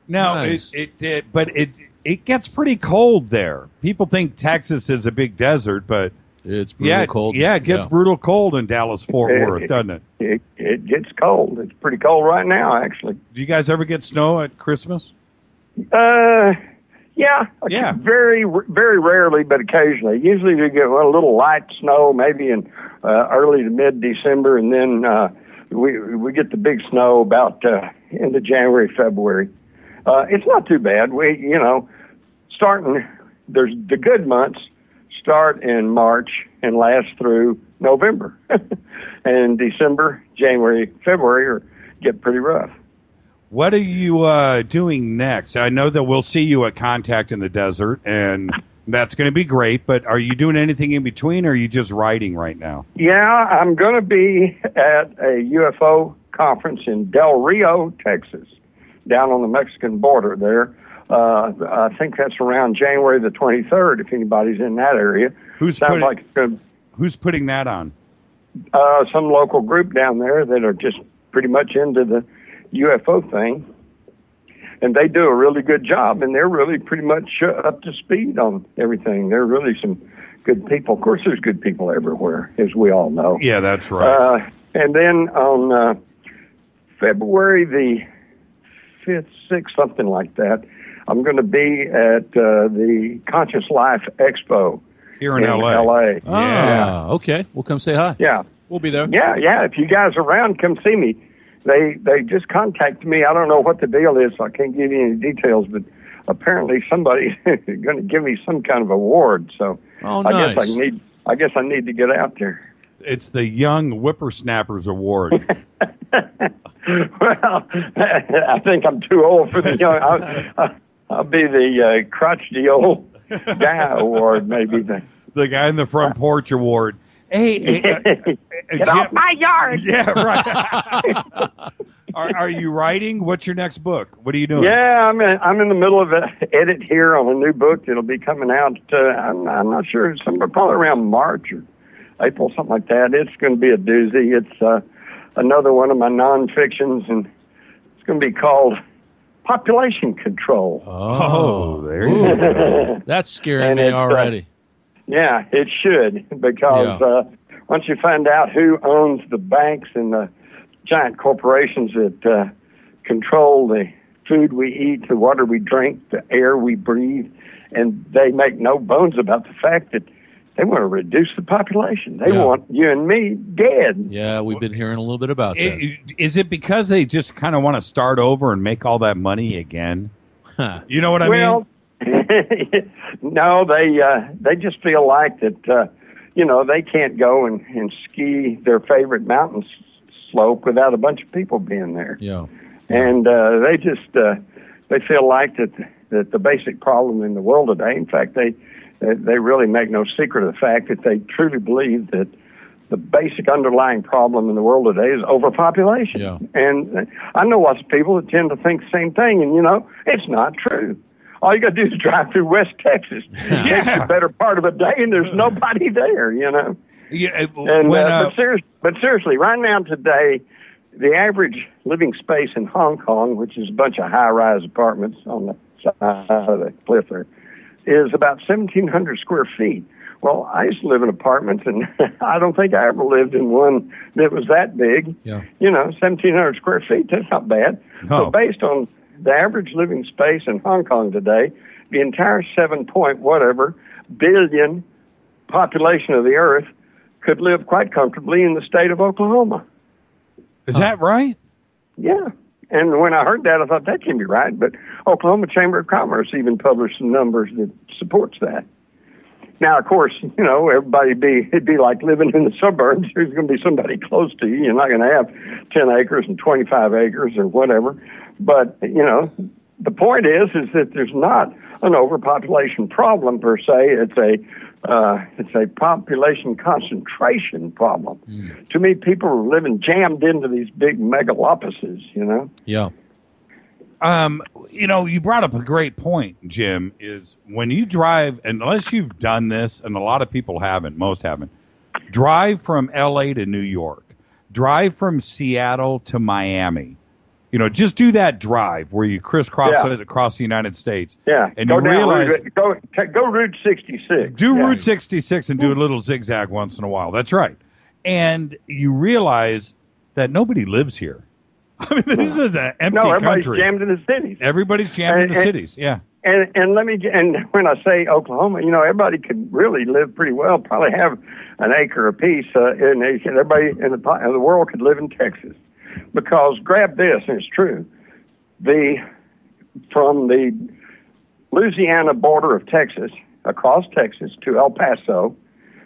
No, Nice. it gets pretty cold there. People think Texas is a big desert, but it's brutal cold. Yeah, it gets brutal cold in Dallas, Fort Worth, doesn't it? It gets cold. It's pretty cold right now, actually. Do you guys ever get snow at Christmas? Yeah. Very, very rarely, but occasionally. Usually we get a little light snow, maybe in early to mid-December, and then we get the big snow about into January, February. It's not too bad. There's the good months start in March and last through November, and December, January, February get pretty rough. What are you doing next? I know that we'll see you at Contact in the Desert, and that's going to be great, but are you doing anything in between, or are you just writing right now? Yeah, I'm going to be at a UFO conference in Del Rio, Texas, down on the Mexican border there. I think that's around January the 23rd, if anybody's in that area. Who's putting that on? Some local group down there that are just pretty much into the UFO thing, and they do a really good job, and they're really pretty much up to speed on everything. They're really some good people. Of course, there's good people everywhere, as we all know. Yeah, that's right. And then on February the 5th, 6th, something like that, I'm going to be at the Conscious Life Expo here in LA. Okay. We'll come say hi. Yeah. We'll be there. Yeah. If you guys are around, come see me. They just contacted me. I don't know what the deal is, so I can't give you any details, but apparently somebody's going to give me some kind of award. So nice. I guess I need to get out there. It's the Young Whippersnappers Award. Well, I think I'm too old for the young. I'll be the crotchety old guy award, maybe. The guy in the front porch award. Hey, get off my yard! Yeah, right. Are you writing? What's your next book? What are you doing? Yeah, I'm in the middle of an edit here on a new book that'll be coming out. I'm not sure, probably around March or April, something like that. It's going to be a doozy. It's another one of my non-fictions, and it's going to be called Population Control. Oh, there you go. That's scaring me already. Yeah, it should, because once you find out who owns the banks and the giant corporations that control the food we eat, the water we drink, the air we breathe, and they make no bones about the fact that they want to reduce the population. They want you and me dead. Yeah, we've been hearing a little bit about that. Is it because they just kind of want to start over and make all that money again? You know what I mean? No, they just feel like that, they can't go and ski their favorite mountain slope without a bunch of people being there. Yeah. And they feel like that the basic problem in the world today, in fact, they really make no secret of the fact that they truly believe that the basic underlying problem in the world today is overpopulation. Yeah. And I know lots of people that tend to think the same thing, and, it's not true. All you got to do is drive through West Texas. It's the better part of a day, and there's nobody there, Yeah. And, but seriously, right now today, the average living space in Hong Kong, which is a bunch of high-rise apartments on the side of the cliff there, is about 1,700 square feet. Well, I used to live in apartments, and I don't think I ever lived in one that was that big. Yeah. 1,700 square feet, that's not bad. No. So based on the average living space in Hong Kong today, the entire 7-point-whatever billion population of the earth could live quite comfortably in the state of Oklahoma. Is that right? Yeah. And when I heard that, I thought that can't be right. But Oklahoma Chamber of Commerce even published some numbers that supports that. Now, of course, it'd be like living in the suburbs. There's going to be somebody close to you. You're not going to have 10 acres and 25 acres or whatever. But, the point is that there's not an overpopulation problem per se. It's a population concentration problem. To me, people are living jammed into these big megalopolises, Yeah. You brought up a great point, Jim, is when you drive, unless you've done this, and a lot of people haven't, most haven't, drive from L.A. to New York, drive from Seattle to Miami. Just do that drive where you crisscross it across the United States. Yeah, and go you realize go Route 66. Do Route 66 and do a little zigzag once in a while. That's right. And you realize that nobody lives here. I mean, this is an empty everybody's country. jammed in the cities. Everybody's jammed in the cities. Yeah. And when I say Oklahoma, everybody could really live pretty well. Probably have an acre apiece, and everybody in the world could live in Texas. Because grab this, and it's true. From the Louisiana border of Texas across Texas to El Paso,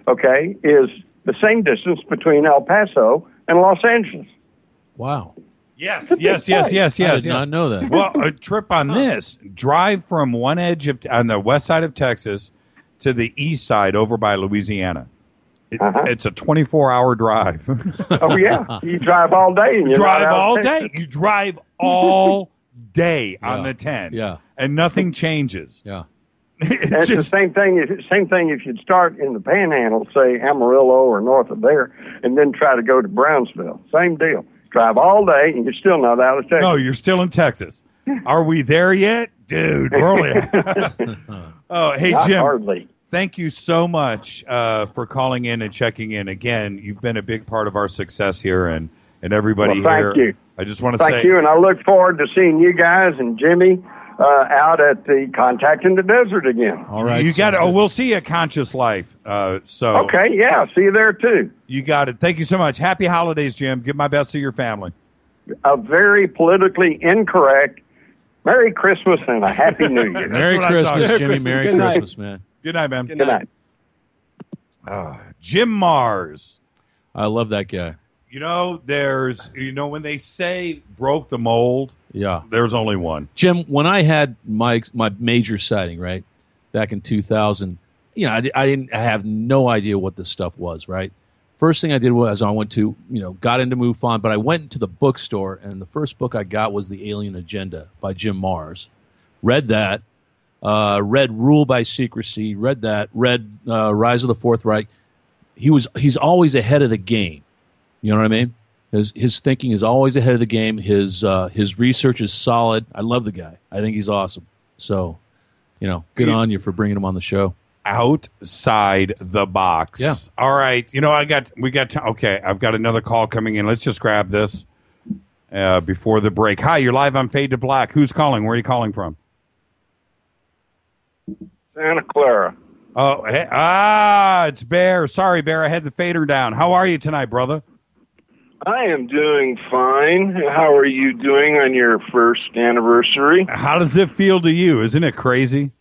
is the same distance between El Paso and Los Angeles. Wow. Yes. I did not know that. Well, a trip on this, drive from one edge on the west side of Texas to the east side over by Louisiana. It's a 24-hour drive. Oh, yeah. You drive all day. And You drive all day on the 10. Yeah. And nothing changes. Yeah. It's the same thing if you'd start in the Panhandle, say Amarillo or north of there, and then try to go to Brownsville. Same deal. Drive all day, and you're still not out of Texas. No, you're still in Texas. Are we there yet? Dude, we're only... Oh, hey, Not Jim. hardly. Thank you so much for calling in and checking in. Again, you've been a big part of our success here, and everybody thank here. you. I just want to say thank you, and I look forward to seeing you guys and Jimmy out at the Contact in the Desert again. All right. You got it. Oh, we'll see you at Conscious Life. Okay, yeah, see you there too. You got it. Thank you so much. Happy holidays, Jim. Give my best to your family. A very politically incorrect Merry Christmas and a Happy New Year. Merry Christmas, Jimmy. Merry Christmas, man. Good night, man. Good night. Jim Mars. I love that guy. When they say broke the mold, Yeah. there's only one. Jim, when I had my major sighting, right, back in 2000, I have no idea what this stuff was, right? First thing I did was I went to, got into MUFON, but I went to the bookstore, and the first book I got was The Alien Agenda by Jim Mars. Read that. Read Rule by Secrecy. Read Rise of the Fourth Reich. He's always ahead of the game. You know what I mean? His thinking is always ahead of the game. His research is solid. I love the guy. I think he's awesome. So, good on you for bringing him on the show. Outside the box. Yeah. All right. Okay. I've got another call coming in. Let's just grab this before the break. Hi, you're live on Fade to Black. Who's calling? Where are you calling from? Santa Clara. Oh, hey, it's Bear. Sorry, Bear. I had the fader down. How are you tonight, brother? I am doing fine. How are you doing on your first anniversary? How does it feel to you? Isn't it crazy?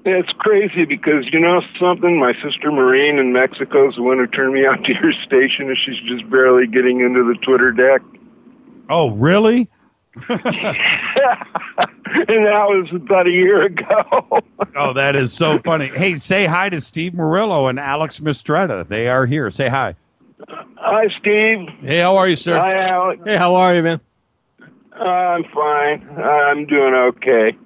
It's crazy because, you know something? My sister Maureen in Mexico is the one who turned me on to your station, and she's just barely getting into the Twitter deck. Oh, really? And that was about a year ago. Oh, that is so funny. Hey, say hi to Steve Murillo and Alex Mistretta. They are here. Say hi. Hi, Steve. Hey, how are you, sir? Hi, Alex. Hey, how are you, man? I'm fine. I'm doing okay.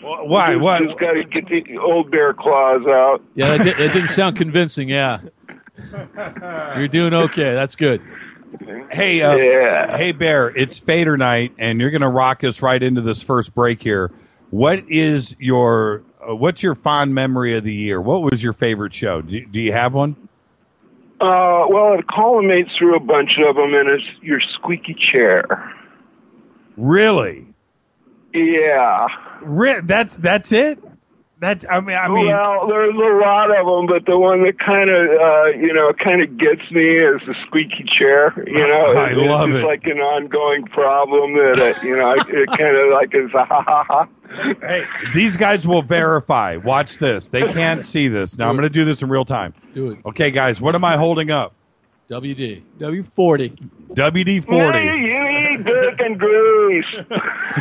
Why? What? Just got to get the old bear claws out. Yeah, it didn't sound convincing, yeah. You're doing okay. That's good. Hey, hey, Bear, it's Fader Night, and you're going to rock us right into this first break here. What is your what's your fond memory of the year? What was your favorite show? Do you have one? Well, it culminates through a bunch of them, and it's your squeaky chair. Really? Yeah. That's it? I mean. Well, there's a lot of them, but the one that kind of gets me is the squeaky chair. I love it. It's like an ongoing problem that it kind of like is a ha ha ha. Hey, these guys will verify. Watch this. They can't see this. Now I'm going to do this in real time. Do it. Okay, guys. What am I holding up? WD. W40. WD-40. You need bacon grease.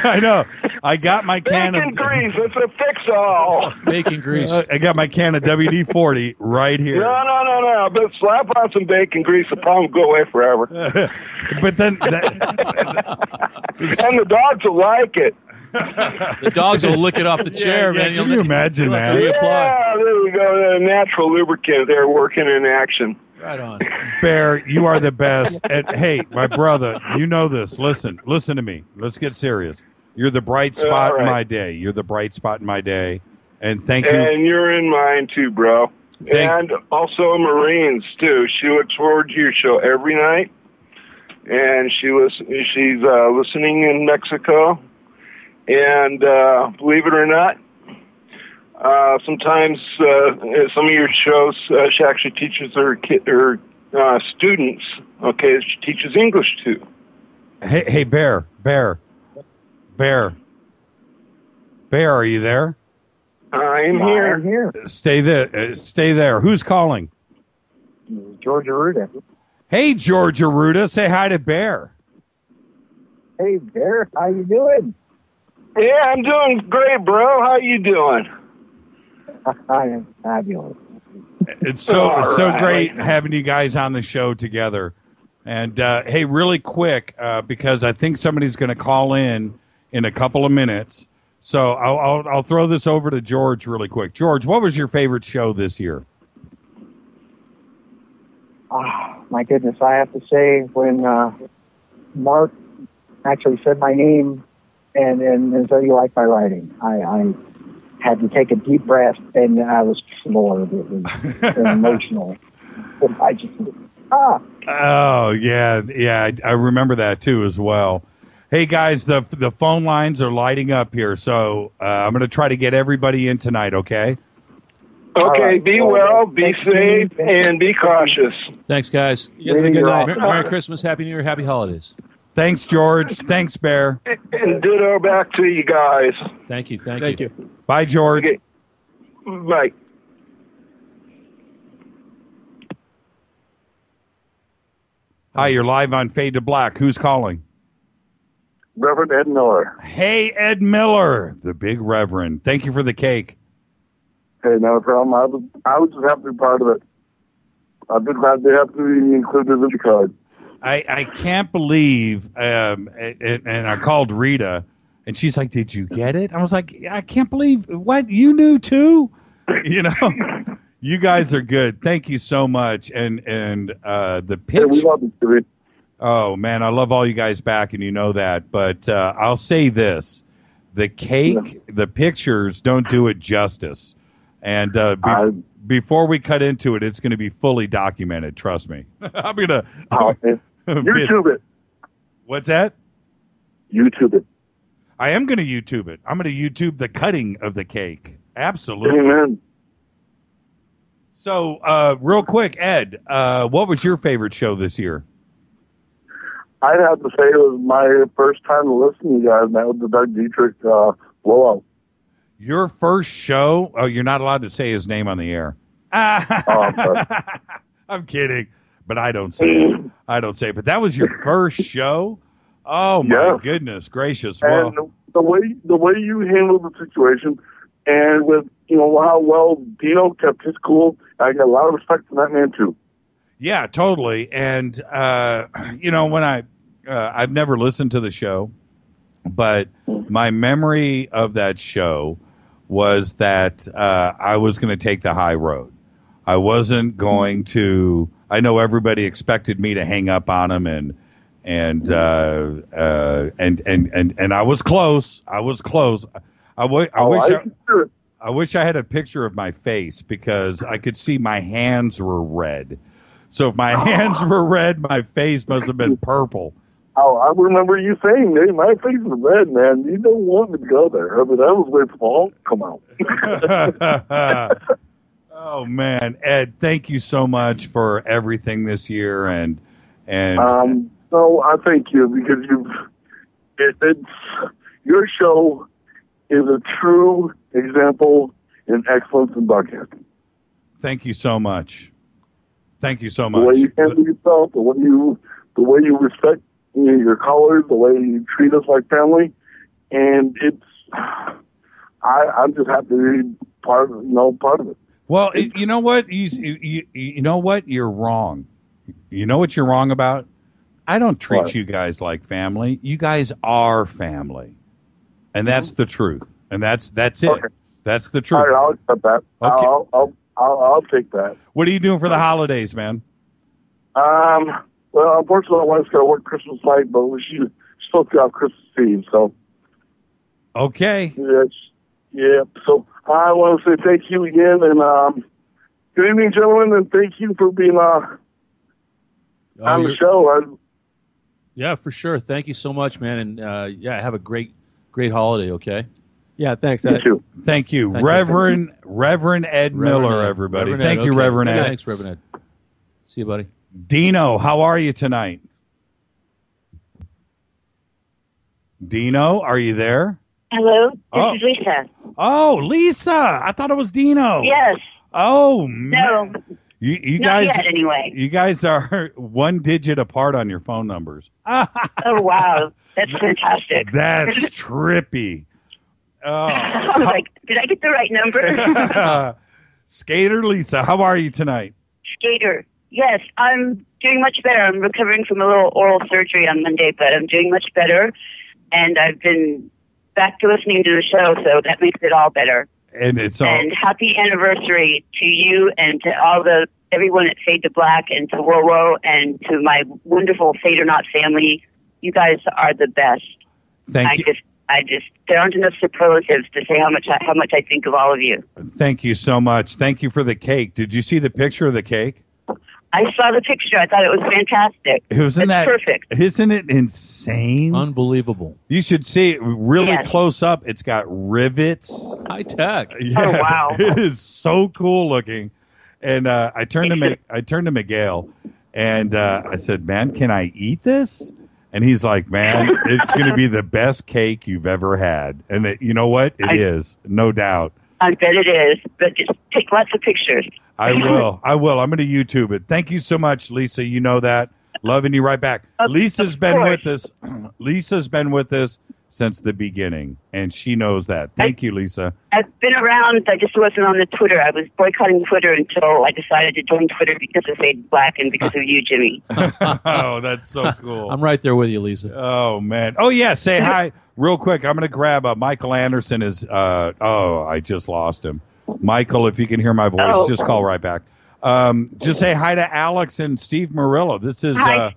I know. I got my can bacon of grease. It's a fix-all. Bacon grease. I got my can of WD-40 right here. No. But slap on some bacon grease, the problem will go away forever. But then, and the dogs will like it. The dogs will lick it off the chair, man. Can you imagine that? Yeah, there you go. The natural lubricant there working in action. Right on. Bear, you are the best. And, hey, my brother, you know this. Listen to me. Let's get serious. You're the bright spot in my day. You're the bright spot in my day. And thank you. And you're in mine too, bro. And also Marines too. She looks forward to your show every night. And she's listening in Mexico. And believe it or not, sometimes some of your shows, she actually teaches her students. Okay, she teaches English too. Hey, Bear, are you there? I'm here. Stay there. Who's calling? George Aruda. Hey, George Aruda. Say hi to Bear. Hey, Bear. How you doing? Yeah, I'm doing great, bro. How you doing? I am fabulous. It's so great having you guys on the show together. And hey, really quick, because I think somebody's going to call in a couple of minutes. So I'll throw this over to George really quick. George, what was your favorite show this year? My goodness, I have to say when Mark actually said my name and so you like my writing, I had to take a deep breath, and I was floored. It was emotional. I just, Oh, yeah, I remember that, too, as well. Hey, guys, the phone lines are lighting up here, so I'm going to try to get everybody in tonight, okay? Okay, right. Be well, be safe, and be cautious. Thanks, guys. You guys have a good night. Merry Christmas, Happy New Year, Happy Holidays. Thanks, George. Thanks, Bear. And ditto back to you guys. Thank you. Bye, George. Okay. Bye. Hi, you're live on Fade to Black. Who's calling? Reverend Ed Miller. Hey, Ed Miller, the big Reverend. Thank you for the cake. Hey, no problem. I was just happy to be part of it. I've been glad they have to be included in the card. I can't believe, and I called Rita, and she's like, "Did you get it?" I was like, "I can't believe what you knew too." You guys are good. Thank you so much. And the pitch. Hey, we love it, oh man, I love all you guys back, and you know that. But I'll say this: the cake, the pictures don't do it justice. And before we cut into it, it's going to be fully documented. Trust me. I'm gonna. YouTube it. What's that? YouTube it. I am going to YouTube it. I'm going to YouTube the cutting of the cake. Absolutely. Amen. So, real quick, Ed, what was your favorite show this year? I'd have to say it was my first time to listen to you guys, and that was the Doug Dietrich blowout. Your first show? Oh, you're not allowed to say his name on the air. I'm kidding, but I don't say it. But that was your first show? Oh, my goodness gracious. Well, and the way you handled the situation, and with how well Dino kept his cool, I got a lot of respect for that man, too. Yeah, totally. And, when I've never listened to the show, but my memory of that show was that I was going to take the high road. I wasn't going to. I know everybody expected me to hang up on him, and I was close. I I wish I had a picture of my face because I could see my hands were red. So if my hands were red, my face must have been purple. Oh, I remember you saying, hey, my face is red, man. You don't want me to go there. I mean, I was waiting for Hulk to come out. Oh, man. Ed, thank you so much for everything this year. And no, I thank you because it's your show is a true example in excellence in broadcasting. Thank you so much. Thank you so much. The way you handle yourself, the way you respect your callers, the way you treat us like family, and I'm just happy to be part of it. Well, you know what? You know what? You're wrong. You know what you're wrong about? I don't treat you guys like family. You guys are family, and that's the truth. And that's it. Okay. That's the truth. All right, I'll accept that. Okay. I'll take that. What are you doing for the holidays, man? Well, unfortunately, my wife's got to work Christmas night, but she's supposed to be off Christmas Eve, so. Okay. Yes. Yeah. So I want to say thank you again, and good evening, gentlemen, and thank you for being on the show. Yeah, for sure. Thank you so much, man, and have a great holiday. Okay. Yeah, thanks, Ed. You Thank you. Reverend Ed Miller, everybody. Thank you, Reverend Ed. Thanks, Reverend Ed. See you, buddy. Dino, how are you tonight? Dino, are you there? Hello, this is Lisa. Oh, Lisa. I thought it was Dino. Yes. Oh, man. No. You Not guys, yet, anyway. You guys are 1 digit apart on your phone numbers. Oh, wow. That's fantastic. That's trippy. Oh. I was like, did I get the right number? Skater Lisa, how are you tonight? Skater. Yes, I'm doing much better. I'm recovering from a little oral surgery on Monday, but I'm doing much better. And I've been back to listening to the show, so that makes it all better. And and happy anniversary to you and to everyone at Fade to Black and to Wowo and to my wonderful Fadernaut family. You guys are the best. Thank you. There aren't enough superlatives to say how much I think of all of you. Thank you so much. Thank you for the cake. Did you see the picture of the cake? I saw the picture. I thought it was fantastic. Perfect. Isn't it insane? Unbelievable. You should see it really close up. It's got rivets. High tech. Yeah, oh, wow. It is so cool looking. And I turned to Miguel and I said, man, can I eat this? And he's like, man, it's going to be the best cake you've ever had. And you know what? It is, no doubt. I bet it is. But just take lots of pictures. I will. I'm going to YouTube it. Thank you so much, Lisa. You know that. Loving you right back. Lisa's been with us. Lisa's been with us since the beginning, and she knows that. Thank you, Lisa. I've been around. I just wasn't on the Twitter. I was boycotting Twitter until I decided to join Twitter because of Fade Black and because of you, Jimmy. Oh, that's so cool. I'm right there with you, Lisa. Oh, man. Oh, yeah. Say hi real quick. I'm going to grab Michael Anderson. I just lost him. Michael, if you can hear my voice, just call right back. Just say hi to Alex and Steve Murillo. This is hi,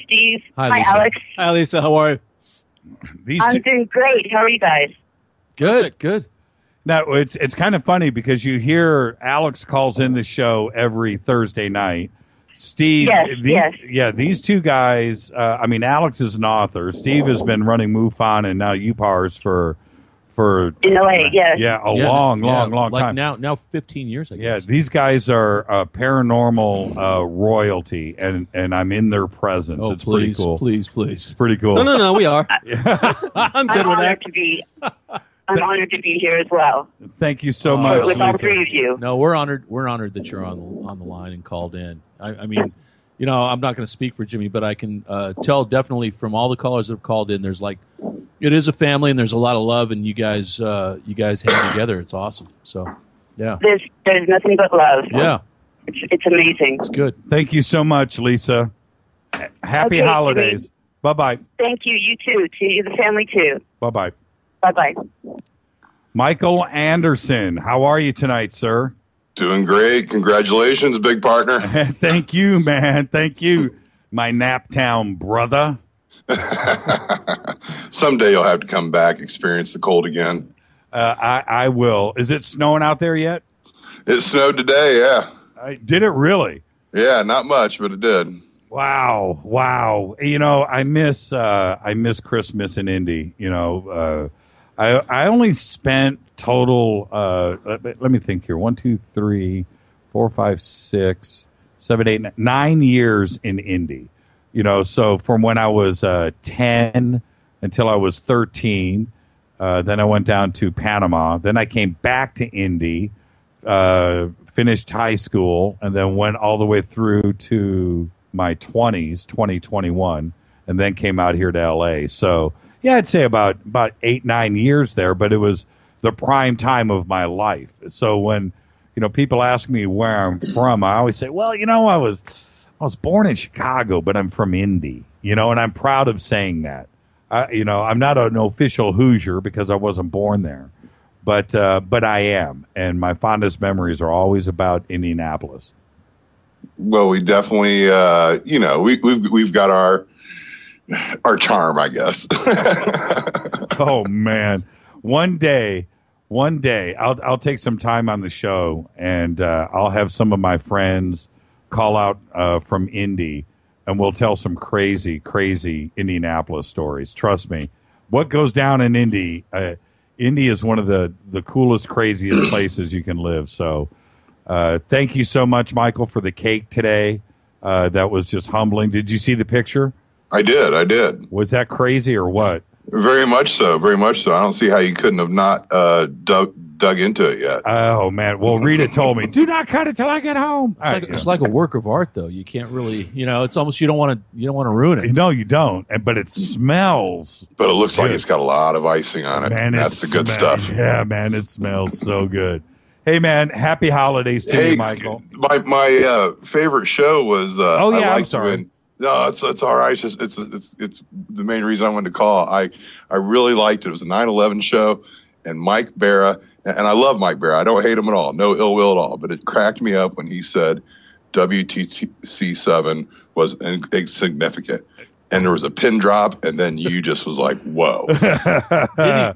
Steve. Hi, Lisa. Alex. Hi, Lisa. How are you? I'm doing great. How are you guys? Good. Now, it's kind of funny because you hear Alex calls in the show every Thursday night. Steve, these two guys, Alex is an author. Steve has been running MUFON and now UPARS for in LA, long time. Now 15 years, I guess. Yeah, these guys are paranormal royalty, and I'm in their presence. Oh, it's please, pretty cool. Please. It's pretty cool. No, we are. I'm good with that. I'm honored to be here as well. Thank you so much, with Lisa. all three of you. No, we're honored. We're honored that you're on the line and called in. I mean, I'm not going to speak for Jimmy, but I can tell definitely from all the callers that have called in, it is a family and there's a lot of love, and you guys hang together. It's awesome. So, yeah. There's nothing but love. Yeah. It's amazing. It's good. Thank you so much, Lisa. Happy holidays. Bye-bye. Thank you. You too. To you, the family too. Bye-bye. Bye-bye. Michael Anderson, how are you tonight, sir? Doing great. Congratulations, big partner. Thank you, man. Thank you, my Naptown brother. Someday you'll have to come back, experience the cold again. I will. Is it snowing out there yet? It snowed today, yeah. Did it really? Yeah, not much, but it did. Wow. You know, I miss Christmas in Indy. You know, I only spent total. Let me think here. 1, 2, 3, 4, 5, 6, 7, 8, 9 years in Indy. You know, so from when I was 10 until I was 13, then I went down to Panama. Then I came back to Indy, finished high school, and then went all the way through to my 20s, 2021, and then came out here to L.A. So, yeah, I'd say about 8, 9 years there, but it was the prime time of my life. So when, you know, people ask me where I'm from, I always say, well, you know, I was born in Chicago, but I'm from Indy, you know, and I'm proud of saying that. You know, I'm not an official Hoosier because I wasn't born there, but I am, and my fondest memories are always about Indianapolis. Well, we definitely, you know, we've got our charm, I guess. Oh man, one day, I'll take some time on the show, and I'll have some of my friends call out from Indy, and we'll tell some crazy Indianapolis stories. Trust me, what goes down in Indy, Indy is one of the coolest, craziest places you can live. So. Thank you so much, Michael, for the cake today. That was just humbling. Did you see the picture? I did. Was that crazy or what? Very much so. I don't see how you couldn't have not dug into it yet. Oh, man. Well, Rita told me, do not cut it till I get home. It's like a work of art, though. You can't really, you know, it's almost you don't want to ruin it. No, you don't. But it smells. But it looks like it's got a lot of icing on it. Man, that's the good stuff. Yeah, man, it smells so good. Hey, man, happy holidays to you, Michael. My favorite show was. I'm sorry. No, it's all right. It's the main reason I wanted to call. I really liked it. It was a 9/11 show, and Mike Barra, and I love Mike Barra. I don't hate him at all. No ill will at all. But it cracked me up when he said WTC7 was insignificant. And there was a pin drop, and then you just was like, "Whoa!"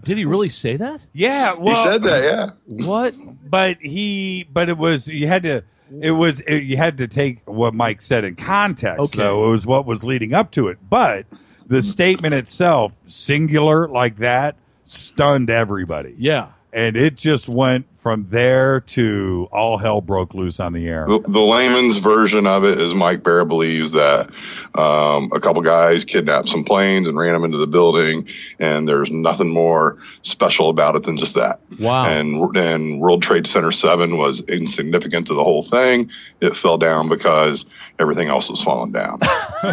Did he really say that? Yeah, well, he said that. Yeah. What? But it was you had to take what Mike said in context. Okay. Though it was what was leading up to it. But the statement itself, singular like that, stunned everybody. Yeah. And it just went from there to all hell broke loose on the air. The layman's version of it is Mike Barra believes that a couple guys kidnapped some planes and ran them into the building, and there's nothing more special about it than just that. Wow. And World Trade Center 7 was insignificant to the whole thing. It fell down because everything else was falling down.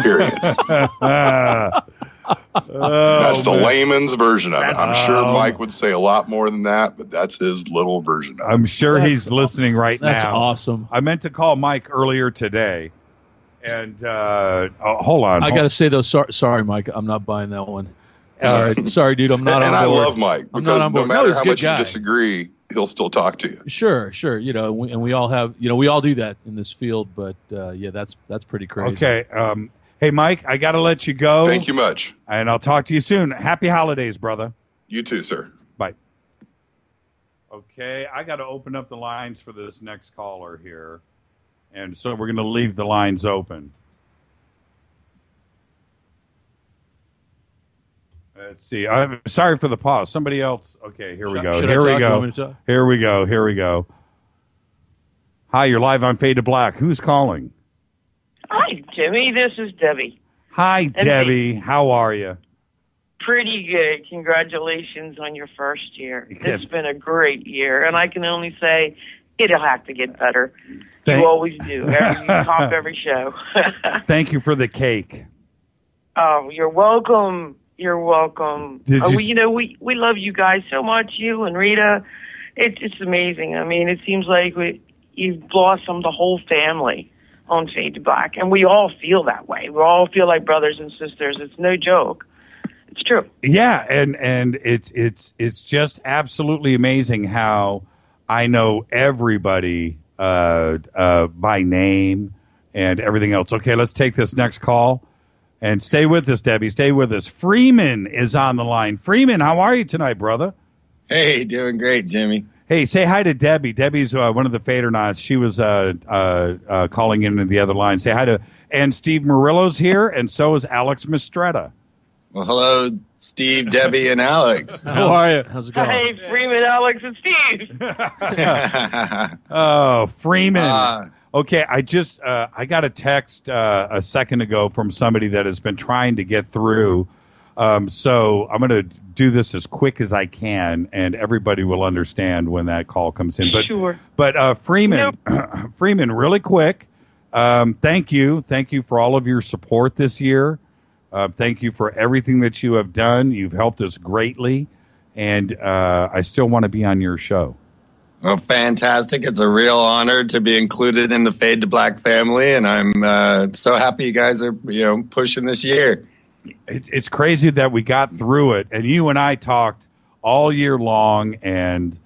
Period. That's the layman's version of it. I'm sure Mike would say a lot more than that, but that's his little version of it. I'm sure he's listening right now. That's awesome. I meant to call Mike earlier today, and hold on. I got to say, though, sorry, Mike, I'm not buying that one. All right, sorry, dude, I'm not on board. And I love Mike, because no matter how much you disagree, he'll still talk to you. Sure. You know, we all have, you know, we all do that in this field, but yeah, that's pretty crazy. Okay. Hey, Mike, I got to let you go. Thank you much. And I'll talk to you soon. Happy holidays, brother. You too, sir. Bye. Okay, I got to open up the lines for this next caller here. And so we're going to leave the lines open. Let's see. I'm sorry for the pause. Somebody else. Okay, here we go. Here we go. Hi, you're live on Fade to Black. Who's calling? Hi, Jimmy. This is Debbie. Hi, Debbie. How are you? Pretty good. Congratulations on your first year. It's been a great year, and I can only say it'll have to get better. You always do. You top every show. Thank you for the cake. Oh, you're welcome. You're welcome. We love you guys so much, you and Rita. It's amazing. I mean, it seems like you've blossomed the whole family on Fade to Black, and we all feel that way. We all feel like brothers and sisters. It's no joke. It's true. Yeah, and it's just absolutely amazing how I know everybody by name and everything else. Okay, let's take this next call. And stay with us, Debbie. Stay with us. Freeman is on the line. Freeman, how are you tonight, brother? Hey, doing great, Jimmy. Hey, say hi to Debbie. Debbie's one of the FADERNAUTS. She was calling into the other line. Say hi to, and Steve Murillo's here, and so is Alex Mistretta. Well, hello, Steve, Debbie, and Alex. How are you? How's it Hey, Freeman, Alex, and Steve. Oh, Freeman. Okay, I just I got a text a second ago from somebody that has been trying to get through. So I'm going to do this as quick as I can, and everybody will understand when that call comes in. But, Sure. But Freeman, Freeman, really quick. Thank you for all of your support this year. Thank you for everything that you have done. You've helped us greatly, and I still want to be on your show. Well, fantastic. It's a real honor to be included in the Fade to Black family, and I'm so happy you guys are pushing this year. It's crazy that we got through it, and you and I talked all year long, and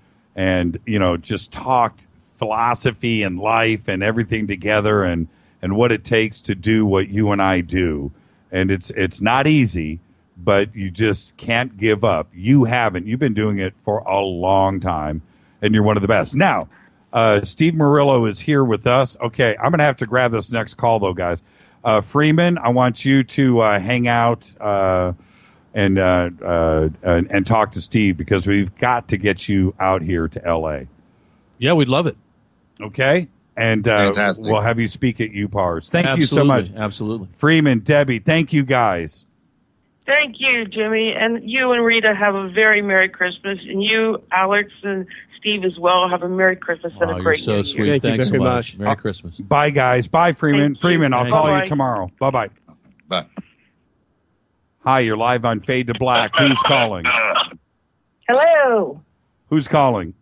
just talked philosophy and life and everything together, and what it takes to do what you and I do. And it's not easy, but you just can't give up. You haven't. You've been doing it for a long time, and you're one of the best. Now, Steve Murillo is here with us. Okay, I'm going to have to grab this next call, though, guys. Freeman, I want you to hang out and talk to Steve, because we've got to get you out here to L.A. Yeah, we'd love it. Okay? And we'll have you speak at UPARS. Thank you so much. Absolutely. Freeman, Debbie, thank you, guys. Thank you, Jimmy. And you and Rita have a very Merry Christmas. And you, Alex, and Steve as well have a Merry Christmas and a You're great so New sweet. Year. Thanks so much. Merry Christmas. Bye, guys. Bye, Freeman. Thank you. Freeman, I'll Thank call you. you tomorrow. Bye-bye. Bye. Hi, you're live on Fade to Black. Who's calling? Hello. Who's calling?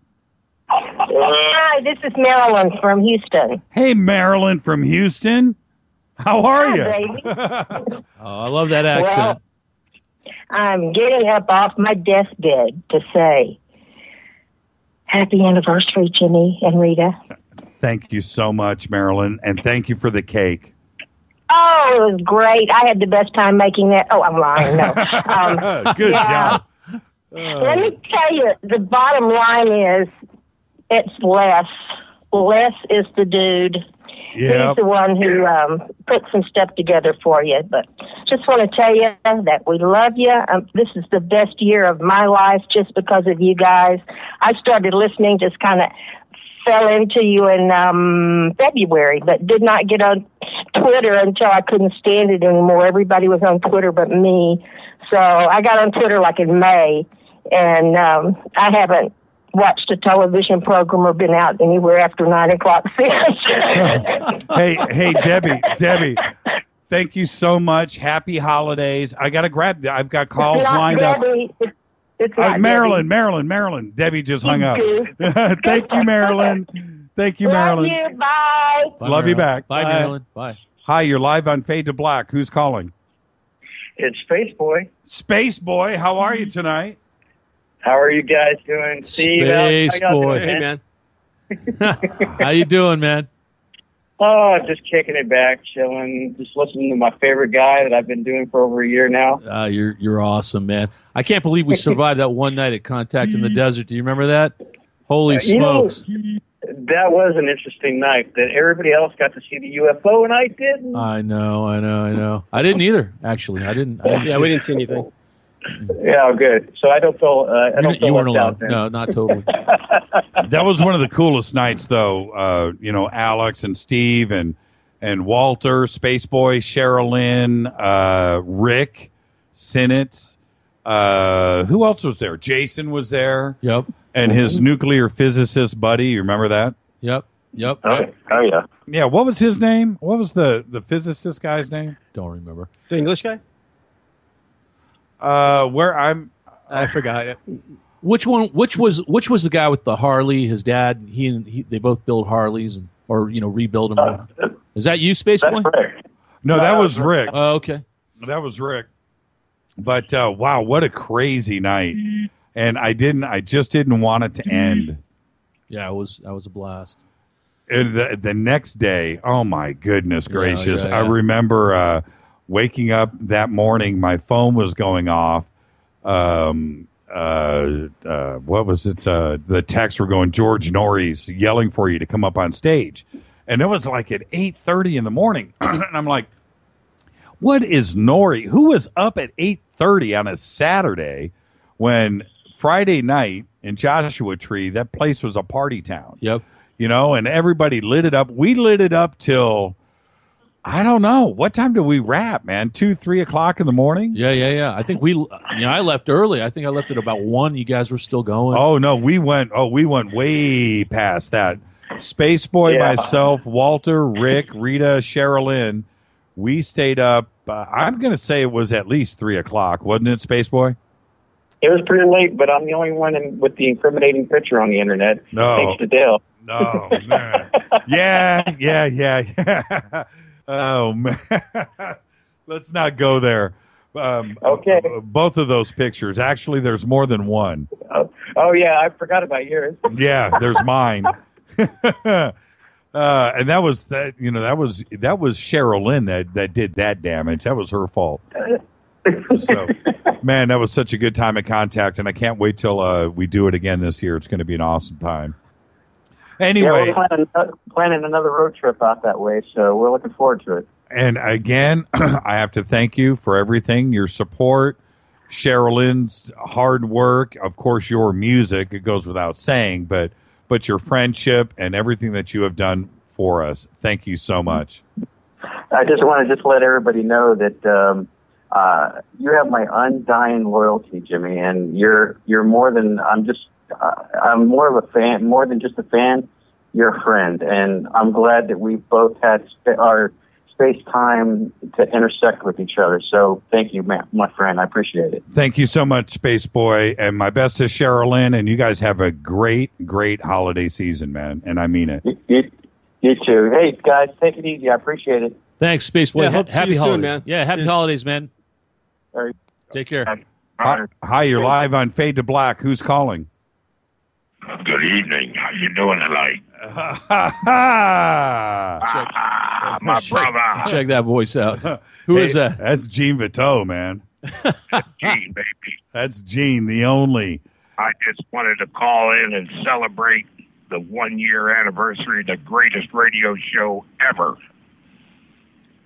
Hi, this is Marilyn from Houston. Hey, Marilyn from Houston. How are you? Baby. Oh, I love that accent. Well, I'm getting up off my deathbed to say happy anniversary, Jimmy and Rita. Thank you so much, Marilyn, and thank you for the cake. Oh, it was great. I had the best time making that. Oh, I'm lying. No. Good job. Let me tell you, the bottom line is it's Les. Les is the dude. Yep. He's the one who put some stuff together for you. But just want to tell you that we love you. This is the best year of my life just because of you guys. I started listening, just kind of fell into you in February, but did not get on Twitter until I couldn't stand it anymore. Everybody was on Twitter but me. So I got on Twitter like in May, and I haven't watched a television program or been out anywhere after 9 o'clock since. Hey, Debbie, thank you so much. Happy holidays. I got to grab that. I've got calls lined Debbie. up. It's not Marilyn. Debbie just hung up. Thank you, Marilyn. Thank you, Marilyn. Love you. Bye. Love you back. Bye, Marilyn. Bye. Hi, you're live on Fade to Black. Who's calling? It's Space Boy. Space Boy, how are you tonight? How are you guys doing? Steve, Space how y'all Boy. doing, Hey, man. How you doing, man? Oh, just kicking it back, chilling, just listening to my favorite guy that I've been doing for over a year now. You're awesome, man. I can't believe we survived that one night at Contact in the Desert. Do you remember that? Holy smokes. That was an interesting night. That everybody else got to see the UFO and I didn't. I know. I didn't either, actually. I didn't We didn't see anything. Yeah, good. So I don't feel You weren't left alone. out then. No, not totally. That was one of the coolest nights, though. Alex and Steve and Walter, Space Boy, Sherilyn, Rick, Sinnett. Who else was there? Jason was there. Yep. And his nuclear physicist buddy. You remember that? Yep. Oh yeah. Yeah. What was his name? What was the physicist guy's name? Don't remember. The English guy? I forgot it. Which was the guy with the Harley? His dad. They both build Harleys or rebuild them. Is that you, Space Boy? No, that was Rick. Oh, okay. That was Rick. But wow, what a crazy night! And I just didn't want it to end. Yeah, that was a blast. And the next day, oh my goodness gracious! Yeah. I remember waking up that morning. My phone was going off. what was it? The texts were going, George Noory's yelling for you to come up on stage. And it was like at 8:30 in the morning. And I'm like, what is Noory? Who was up at 8:30 on a Saturday when Friday night in Joshua Tree, that place was a party town? Yep. And everybody lit it up. We lit it up till, I don't know. What time did we wrap, man? 2, 3 o'clock in the morning? Yeah. I think I left early. I think I left at about 1. You guys were still going. Oh, no, we went way past that. Space Boy, myself, Walter, Rick, Rita, Sherilyn, we stayed up. I'm going to say it was at least 3 o'clock, wasn't it, Space Boy? It was pretty late, but I'm the only one with the incriminating picture on the internet. No. Thanks to Dale. No, man. Yeah. Oh, man. Let's not go there. Okay. Both of those pictures. Actually, there's more than one. Oh, yeah. I forgot about yours. Yeah, there's mine. And that was that. That was Sherilyn that did that damage. That was her fault. So, man, that was such a good time of contact, and I can't wait till we do it again this year. It's going to be an awesome time. Anyway, we're planning another road trip out that way, so we're looking forward to it. And again, I have to thank you for everything, your support, Sherilyn's hard work, of course, your music. It goes without saying, but your friendship and everything that you have done for us. Thank you so much. I just want to let everybody know that you have my undying loyalty, Jimmy, and you're more than I'm more of a fan, more than just a fan. You're a friend, and I'm glad that we both had our space-time to intersect with each other. So thank you, my friend. I appreciate it. Thank you so much, Space Boy, and my best to Sherilyn, and you guys have a great, great holiday season, man, and I mean it. You too. Hey, guys, take it easy. I appreciate it. Thanks, Space Boy. Yeah, hope to see happy you holidays, soon, man. Yeah, happy holidays, man. All right. Take care. Hi, you're live on Fade to Black. Who's calling? Good evening. How you doing tonight? My brother. Check that voice out. Who is that? That's Gene Vito, man. Gene, baby. That's Gene, the only. I just wanted to call in and celebrate the 1-year anniversary of the greatest radio show ever.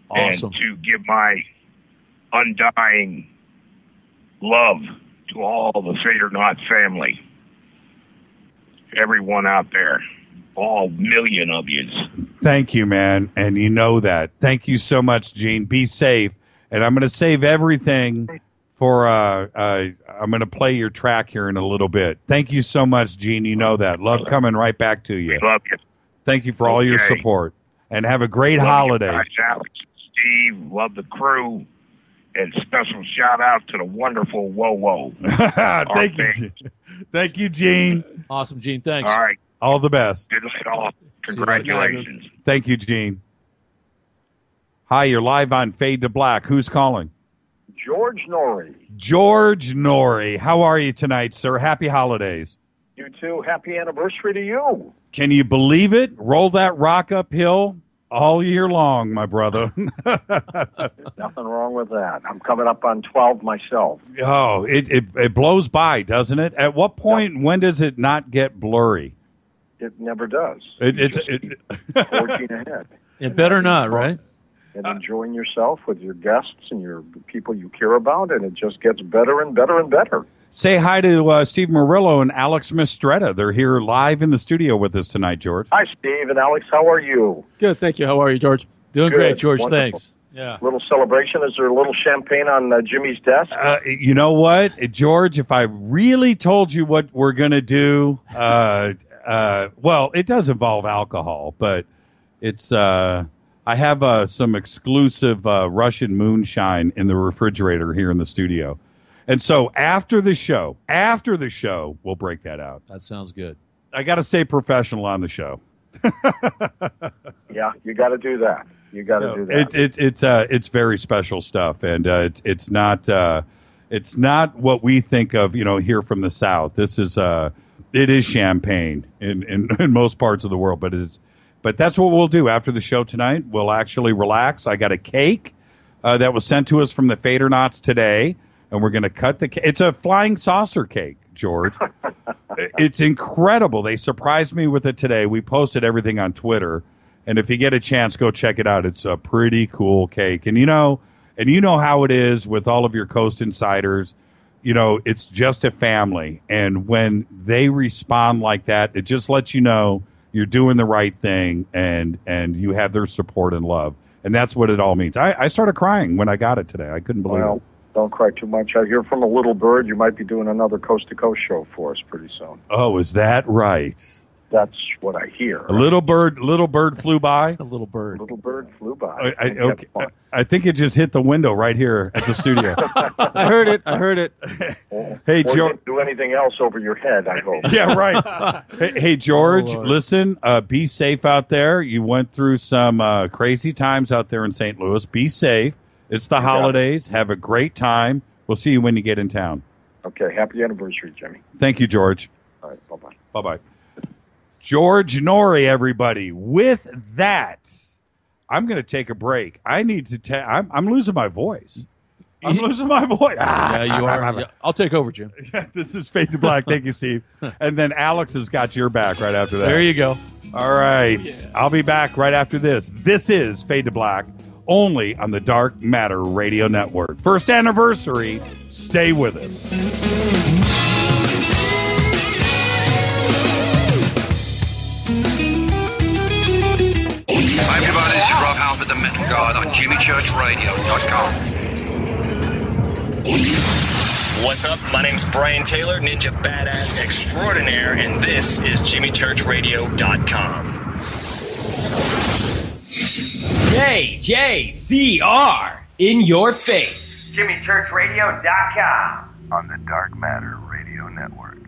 Awesome. And to give my undying love to all the FADERNIGHT family. Everyone out there, all million of you. Thank you, man. And you know that. Thank you so much, Gene. Be safe. And I'm going to save everything for, I'm going to play your track here in a little bit. Thank you so much, Gene. You know that. Love coming right back to you. Love you. Thank you for all your support. And have a great holiday. You guys, Alex and Steve, love the crew. And special shout out to the wonderful Whoa. Thank you, Gene. Thank you, Gene. Awesome, Gene. Thanks. All right. All the best. Good night, all. Congratulations. Thank you, Gene. Hi, you're live on Fade to Black. Who's calling? George Noory. George Noory. How are you tonight, sir? Happy holidays. You too. Happy anniversary to you. Can you believe it? Roll that rock uphill all year long, my brother. Nothing wrong with that. I'm coming up on 12 myself. Oh, it blows by, doesn't it? At what point, when does it not get blurry? It never does. It's forging ahead. It better not, right? And enjoying yourself with your guests and your people you care about, and it just gets better and better and better. Say hi to Steve Murillo and Alex Mistretta. They're here live in the studio with us tonight, George. Hi, Steve and Alex. How are you? Good, thank you. How are you, George? Doing Good. great, George. Wonderful. Thanks. Yeah. Little celebration. Is there a little champagne on Jimmy's desk? You know what, George? If I really told you what we're going to do, well, it does involve alcohol, but it's. I have some exclusive Russian moonshine in the refrigerator here in the studio. And so after the show, we'll break that out. That sounds good. I got to stay professional on the show. Yeah, you got to do that. You got to do that. It's very special stuff, and it's not what we think of, here from the South. This is it is champagne in most parts of the world, but that's what we'll do after the show tonight. We'll actually relax. I got a cake that was sent to us from the FADERNAUTS today. and we're going to cut the cake. It's a flying saucer cake, George. It's incredible. They surprised me with it today. We posted everything on Twitter, and if you get a chance, go check it out. It's a pretty cool cake. And you know how it is with all of your Coast Insiders. You know, it's just a family, and when they respond like that, it just lets you know you're doing the right thing, and you have their support and love. And that's what it all means. I started crying when I got it today. I couldn't believe it. Don't cry too much. I hear from a little bird you might be doing another Coast to Coast show for us pretty soon. Oh, is that right? That's what I hear. A little bird flew by. A little bird. Little bird flew by. Okay. I think it just hit the window right here at the studio. I heard it. Hey, George. George. Do anything else over your head, I hope. Yeah, right. Hey, George, listen, be safe out there. You went through some crazy times out there in St. Louis. Be safe. It's the holidays. Have a great time. We'll see you when you get in town. Okay. Happy anniversary, Jimmy. Thank you, George. All right. Bye-bye. Bye-bye. George Noory, everybody. With that, I'm going to take a break. I need to I'm losing my voice. I'm losing my voice. Yeah, you are. Yeah, I'll take over, Jim. This is Fade to Black. Thank you, Steve. And then Alex has got your back right after that. There you go. All right. Yeah. I'll be back right after this. This is Fade to Black, only on the Dark Matter Radio Network. First anniversary. Stay with us. Hi everybody, this is Rob Halford, the Metal Guard on JimmyChurchRadio.com. What's up? My name's Brian Taylor, Ninja Badass Extraordinaire, and this is JimmyChurchRadio.com. JJCR in your face. JimmyChurchRadio.com on the Dark Matter Radio Network.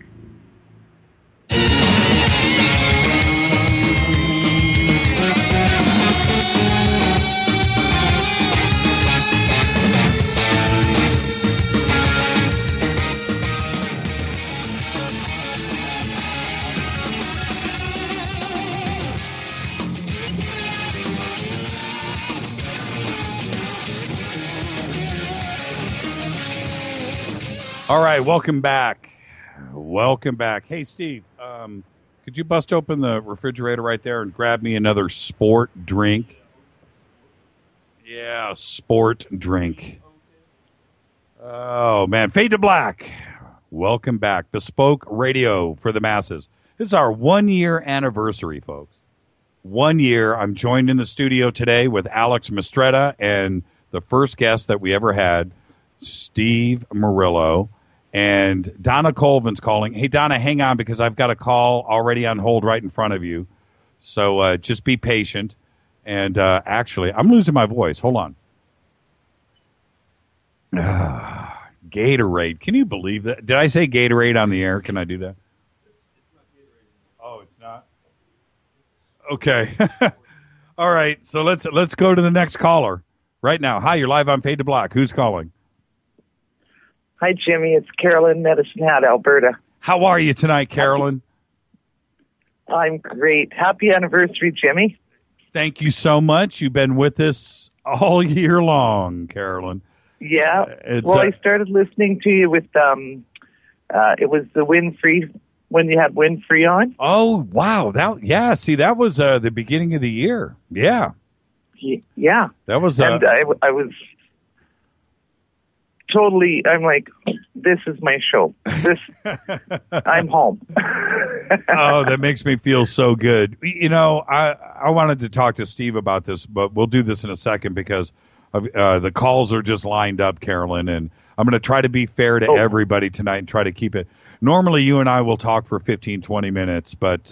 All right, welcome back. Welcome back. Hey, Steve, could you bust open the refrigerator right there and grab me another sport drink? Yeah, sport drink. Oh, man. Fade to Black. Welcome back. Bespoke radio for the masses. This is our 1-year anniversary, folks. 1 year. I'm joined in the studio today with Alex Mistretta and the first guest that we ever had, Steve Murillo. And Donna Colvin's calling. Hey, Donna, hang on because I've got a call already on hold right in front of you. So just be patient. And actually, I'm losing my voice. Hold on. Gatorade. Can you believe that? Did I say Gatorade on the air? Can I do that? Oh, it's not? Okay. All right. So let's go to the next caller right now. Hi, you're live on Fade to Black. Who's calling? Hi, Jimmy. It's Carolyn, Medicine Hat, Alberta. How are you tonight, Carolyn? I'm great. Happy anniversary, Jimmy. Thank you so much. You've been with us all year long, Carolyn. Yeah. I started listening to you with, it was the Winfrey, when you had Winfrey on. Oh, wow. See, that was the beginning of the year. Yeah. Yeah. That was... and I was... Totally, I'm like, this is my show. I'm home. Oh, that makes me feel so good. You know, I wanted to talk to Steve about this, but we'll do this in a second because the calls are just lined up, Carolyn, and I'm going to try to be fair to everybody tonight and try to keep it. Normally, you and I will talk for 15, 20 minutes, but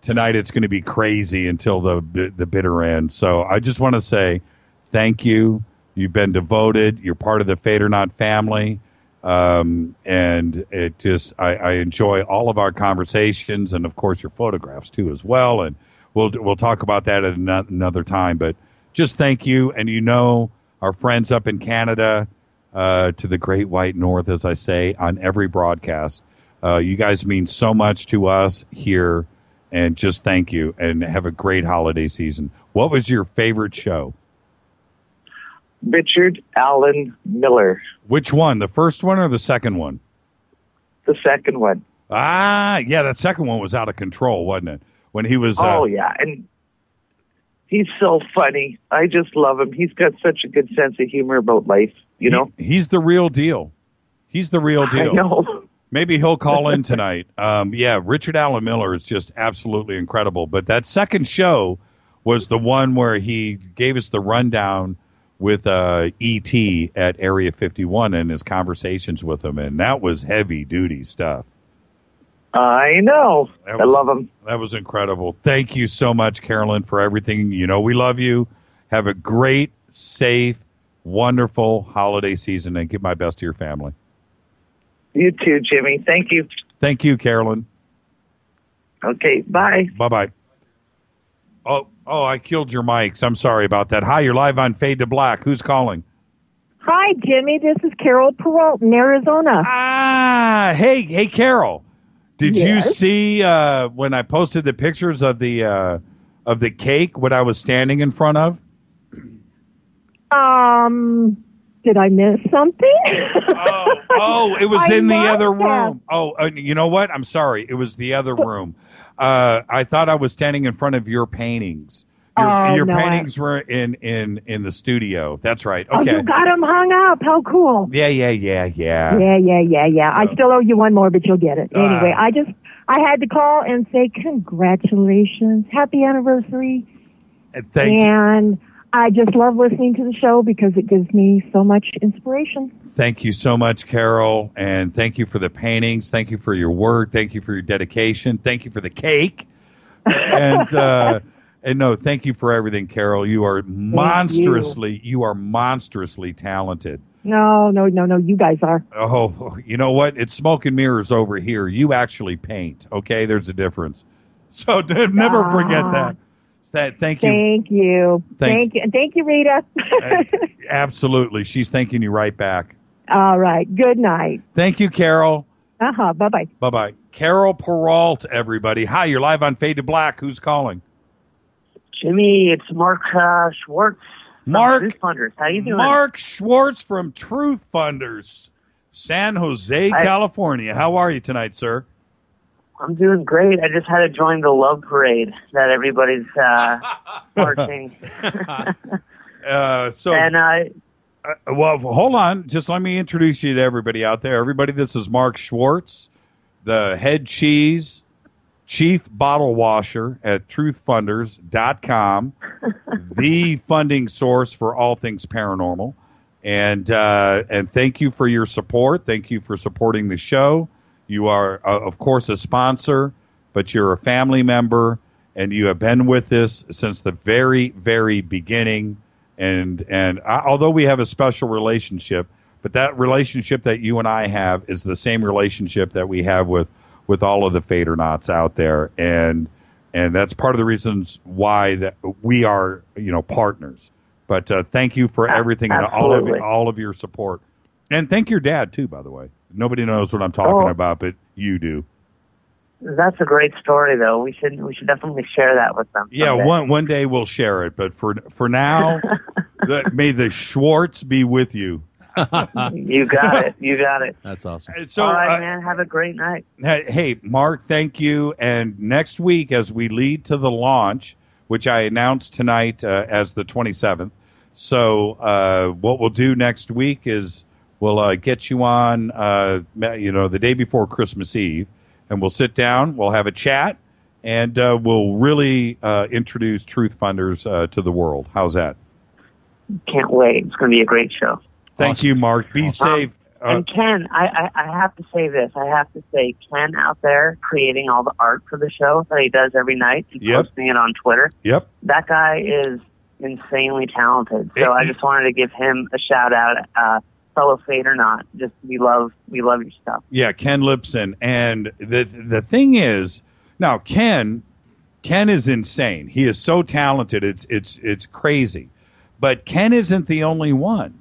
tonight it's going to be crazy until the bitter end. So I just want to say thank you. You've been devoted. You're part of the FADERNOUT family. And it just, I enjoy all of our conversations and, of course, your photographs, too, as well. And we'll talk about that at another time. But just thank you. And, you know, our friends up in Canada, to the Great White North, as I say, on every broadcast. You guys mean so much to us here. And just thank you. And have a great holiday season. What was your favorite show? Richard Allen Miller. Which one? The first one or the second one? The second one. Ah, yeah, that second one was out of control, wasn't it? When he was... Oh, yeah, and he's so funny. I just love him. He's got such a good sense of humor about life, you know? He's the real deal. He's the real deal. I know. Maybe he'll call in tonight. Yeah, Richard Allen Miller is just absolutely incredible. But that second show was the one where he gave us the rundown with E.T. at Area 51 and his conversations with him, and that was heavy-duty stuff. I know. I love him. That was incredible. Thank you so much, Carolyn, for everything. You know we love you. Have a great, safe, wonderful holiday season, and give my best to your family. You too, Jimmy. Thank you. Thank you, Carolyn. Okay, bye. Bye-bye. Oh, I killed your mics. I'm sorry about that. Hi, you're live on Fade to Black. Who's calling? Hi, Jimmy. This is Carol Peralt in Arizona. Ah, hey, Carol. Did you see when I posted the pictures of the cake, what I was standing in front of? Did I miss something? Oh, it was in the other room. Oh, you know what? I'm sorry. It was the other room. I thought I was standing in front of your paintings. Your paintings were in the studio. That's right. Okay. Oh, you got them hung up. How cool. Yeah. I still owe you one more, but you'll get it. Anyway, I had to call and say congratulations. Happy anniversary. Thank you. I just love listening to the show because it gives me so much inspiration. Thank you so much, Carol, and thank you for the paintings. Thank you for your work. Thank you for your dedication. Thank you for the cake. And no, thank you for everything, Carol. You are monstrously talented. No, you guys are. Oh, you know what? It's smoke and mirrors over here. You actually paint, okay? There's a difference. So never forget that. Thank you. Thank you. Thank you. And thank you, Rita. Absolutely. She's thanking you right back. All right. Good night. Thank you, Carol. Bye-bye. Bye-bye. Carol Peralt, everybody. Hi, you're live on Fade to Black. Who's calling? Jimmy, it's Mark Schwartz from Truth Funders. How you doing? Mark Schwartz from Truth Funders, San Jose, California. How are you tonight, sir? I'm doing great. I just had to join the love parade that everybody's marching. Well, hold on. Just let me introduce you to everybody out there. Everybody, this is Mark Schwartz, the head chief bottle washer at truthfunders.com, the funding source for all things paranormal. And thank you for your support. Thank you for supporting the show. You are, of course, a sponsor, but you're a family member, and you have been with us since the very, very beginning. And although we have a special relationship, but that relationship that you and I have is the same relationship that we have with all of the FADERNAUTS out there, and that's part of the reasons why that we are, partners. But thank you for everything and all of your support, and thank your dad too. By the way, nobody knows what I'm talking about, but you do. That's a great story, though. We should definitely share that with them. Yeah, one day we'll share it, but for now, may the Schwartz be with you. You got it. That's awesome. So, all right, man. Have a great night. Hey, Mark, thank you. And next week, as we lead to the launch, which I announced tonight as the 27th. So what we'll do next week is we'll get you on, the day before Christmas Eve, and we'll sit down, we'll have a chat, and we'll really introduce Truth Funders to the world. How's that? Can't wait. It's going to be a great show. Thank you, Mark. Be safe. And Ken, I have to say this. I have to say, Ken out there creating all the art for the show that he does every night and posting it on Twitter. Yep. That guy is insanely talented. So I just wanted to give him a shout out, fellow FADERNAUT. Just we love your stuff. Yeah, Ken Lipson. And the thing is, now Ken is insane. He is so talented. It's crazy. But Ken isn't the only one.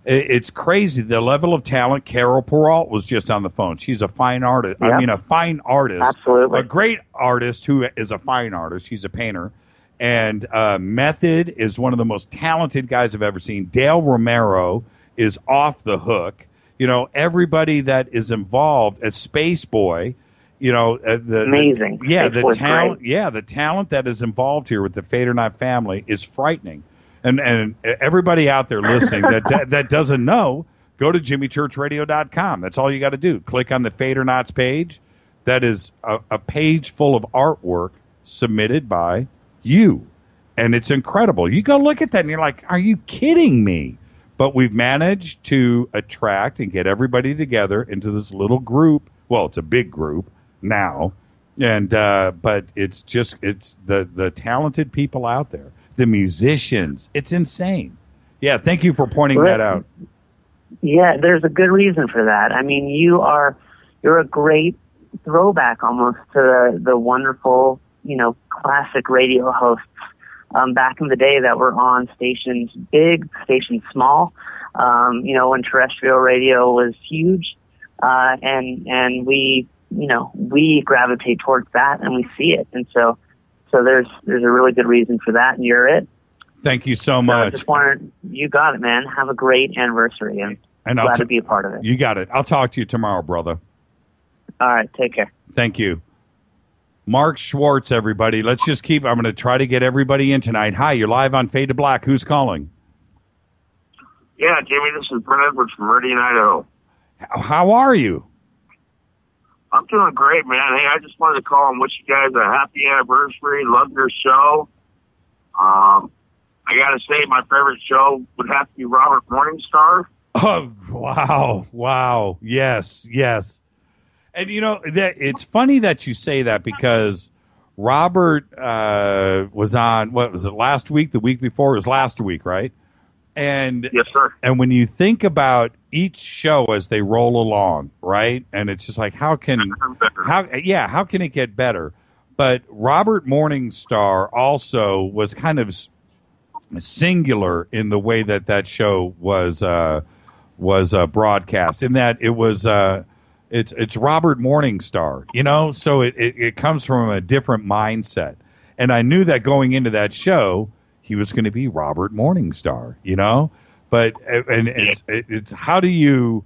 It's crazy. The level of talent. Carol Peralt was just on the phone. She's a fine artist. Yep. I mean, a fine artist. Absolutely. A great artist who is a fine artist. She's a painter. And Method is one of the most talented guys I've ever seen. Dale Romero is off the hook. You know, everybody that is involved, as Space Boy, you know, amazing. The talent, the talent that is involved here with the Fader Night family is frightening. And everybody out there listening that doesn't know, go to jimmychurchradio.com. That's all you got to do. Click on the FADERNOTS page. That is a page full of artwork submitted by you. And it's incredible. You go look at that and you're like, are you kidding me? But we've managed to attract and get everybody together into this little group. Well, it's a big group now. And but it's the talented people out there, the musicians. It's insane. Yeah, thank you for pointing that out. Yeah, there's a good reason for that. I mean, you're a great throwback almost to the wonderful, you know, classic radio hosts back in the day that were on stations big, stations small, you know, when terrestrial radio was huge, and we, you know, we gravitate towards that and we see it. And so there's a really good reason for that, and you're it. Thank you so much. Just wanted, you got it, man. Have a great anniversary, and glad to be a part of it. You got it. I'll talk to you tomorrow, brother. All right, take care. Thank you. Mark Schwartz, everybody. Let's just I'm going to try to get everybody in tonight. Hi, you're live on Fade to Black. Who's calling? Yeah, Jimmy, this is Brent Edwards from Meridian, Idaho. How are you? I'm doing great, man. Hey, I just wanted to call and wish you guys a happy anniversary. Love your show. I got to say, my favorite show would have to be Robert Morningstar. Oh, wow. Yes. And, you know, it's funny that you say that because Robert was on, what was it, last week? The week before? It was last week, right? And yes, sir. And when you think about each show as they roll along, right? And it's just like, how can it get better? But Robert Morningstar also was kind of singular in the way that show was broadcast, in that it was it's Robert Morningstar, you know, so it comes from a different mindset. And I knew that going into that show, he was going to be Robert Morningstar, you know. But it's how do you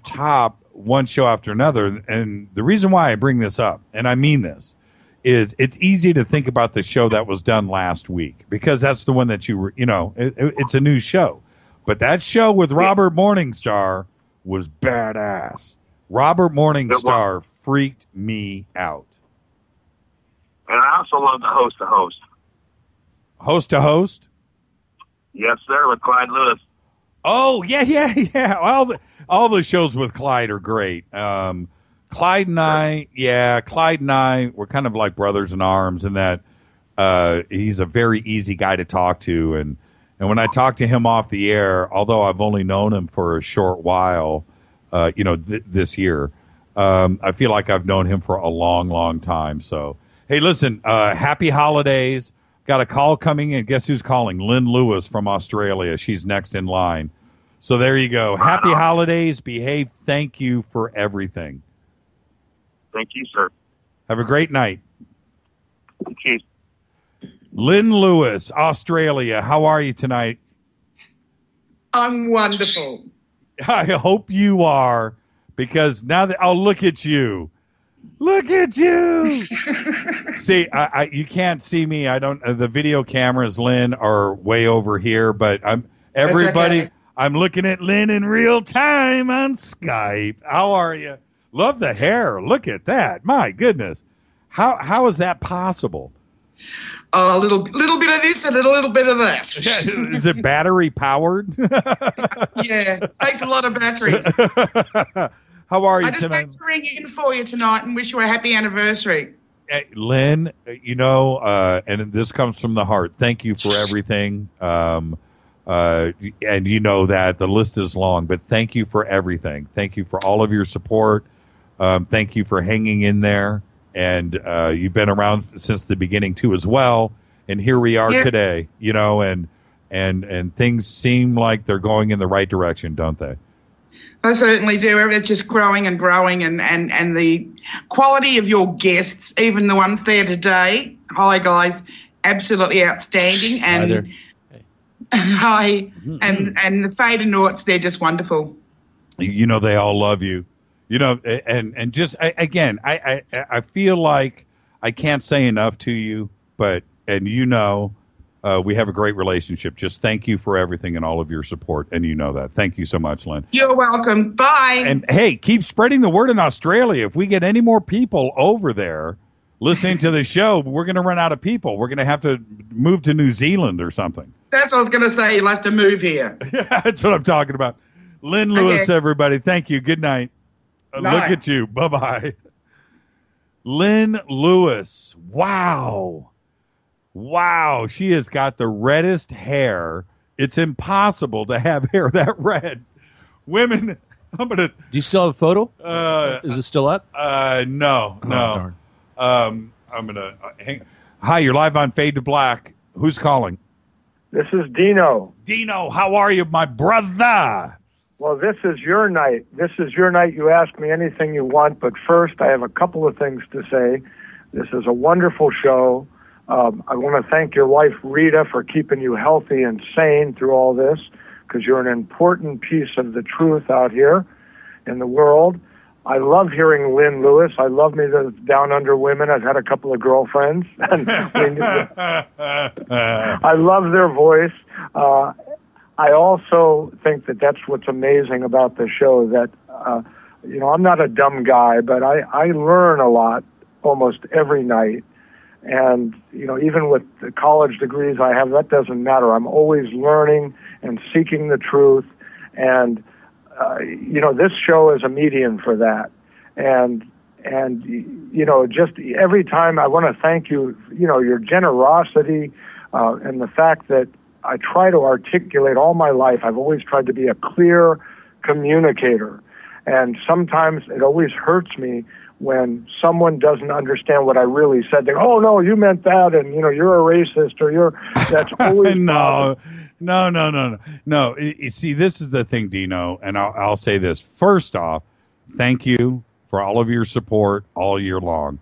top one show after another? And the reason why I bring this up, and I mean this, is it's easy to think about the show that was done last week because that's the one that it's a new show. But that show with Robert Morningstar was badass. Robert Morningstar freaked me out. And I also love the host to host. Host to host? Yes, sir, with Clyde Lewis. Oh, yeah. All the shows with Clyde are great. Clyde and I, we're kind of like brothers in arms in that he's a very easy guy to talk to. And when I talk to him off the air, although I've only known him for a short while, this year, I feel like I've known him for a long, long time. So, hey, listen, happy holidays. Got a call coming in. Guess who's calling? Lynn Lewis from Australia. She's next in line. So there you go. Happy holidays. Behave. Thank you for everything. Thank you, sir. Have a great night. Thank you. Lynn Lewis, Australia. How are you tonight? I'm wonderful. I hope you are, because now that look at you. Look at you. See, you can't see me. I don't. The video cameras, Lynn, are way over here, but everybody. Okay. I'm looking at Lynn in real time on Skype. How are you? Love the hair. Look at that. My goodness. How is that possible? A little bit of this and a little bit of that. Is it battery powered? Yeah, takes a lot of batteries. How are you I just tonight? like to ring in for you tonight and wish you a happy anniversary. Hey, Lynn, and this comes from the heart. Thank you for everything. And you know that the list is long, but thank you for everything. Thank you for all of your support. Thank you for hanging in there. And you've been around since the beginning too, as well. And here we are today, and things seem like they're going in the right direction, don't they? I certainly do. It's just growing and growing, and the quality of your guests, even the ones there today. Hi guys, absolutely outstanding. And hi, and the FADERNAUTS, they're just wonderful. You know, they all love you. You know, and just again, I feel like I can't say enough to you, but you know, we have a great relationship. Just thank you for everything and all of your support, and you know that. Thank you so much, Lynn. You're welcome. Bye. And hey, keep spreading the word in Australia. If we get any more people over there listening to the show, we're going to run out of people. We're going to have to move to New Zealand or something. That's what I was going to say. You'll have to move here. That's what I'm talking about. Lynn Lewis, everybody. Thank you. Good night. Look at you. Bye-bye. Lynn Lewis. Wow. Wow. She has got the reddest hair. It's impossible to have hair that red. Women, I'm going to... Do you still have a photo? Is it still up? No. Oh, darn. I'm going to... Hi, you're live on Fade to Black. Who's calling? This is Dino. Dino, how are you, my brother? Well, this is your night. This is your night. You ask me anything you want, but first I have a couple of things to say. This is a wonderful show. I want to thank your wife, Rita, for keeping you healthy and sane through all this, because you're an important piece of the truth out here in the world. I love hearing Lynn Lewis. I love me the down under women. I've had a couple of girlfriends. And I love their voice. I also think that that's what's amazing about the show, that, you know, I'm not a dumb guy, but I learn a lot almost every night. And, you know, even with the college degrees I have, that doesn't matter. I'm always learning and seeking the truth. And, you know, this show is a medium for that. And, you know, just every time I want to thank you, you know, your generosity and the fact that I try to articulate all my life. I've always tried to be a clear communicator. And sometimes it always hurts me when someone doesn't understand what I really said. They go, oh, no, you meant that, and, you know, you're a racist, or that's always... No. You see, this is the thing, Dino, and I'll say this. First off, thank you for all of your support all year long.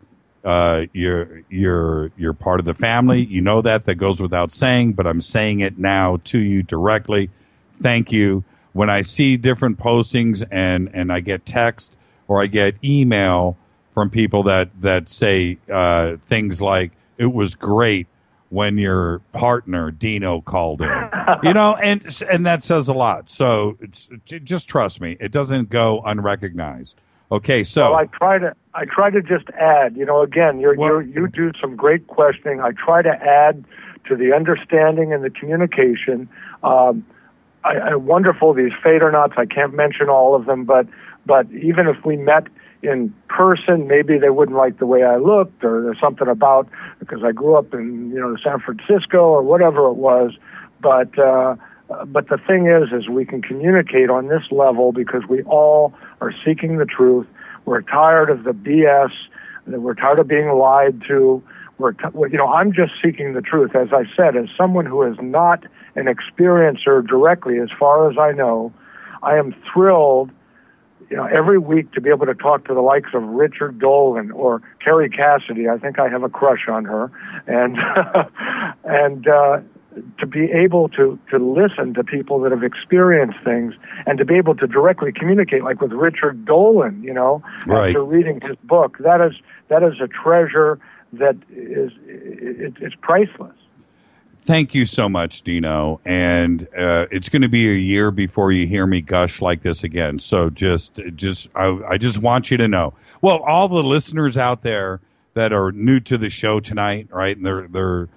You're part of the family. You know that goes without saying, but I'm saying it now to you directly. Thank you. When I see different postings and I get text or I get email from people that say things like, it was great when your partner Dino called in, you know, and that says a lot. So just trust me, it doesn't go unrecognized. Okay, so well, I try to just add, you know, again, you do some great questioning. I try to add to the understanding and the communication. Wonderful, these FADERNAUTS. I can't mention all of them, but even if we met in person, maybe they wouldn't like the way I looked, or there's something about, because I grew up in, you know, San Francisco or whatever it was. But the thing is we can communicate on this level because we all are seeking the truth. We're tired of the BS. We're tired of being lied to. You know, I'm just seeking the truth. As I said, as someone who is not an experiencer directly, as far as I know, I am thrilled, you know, every week to be able to talk to the likes of Richard Dolan or Carrie Cassidy. I think I have a crush on her. And to be able to listen to people that have experienced things and to be able to directly communicate, like with Richard Dolan, you know, right. After reading his book, that is a treasure that it's priceless. Thank you so much, Dino. And it's going to be a year before you hear me gush like this again. So I just want you to know. Well, all the listeners out there that are new to the show tonight, right? And they're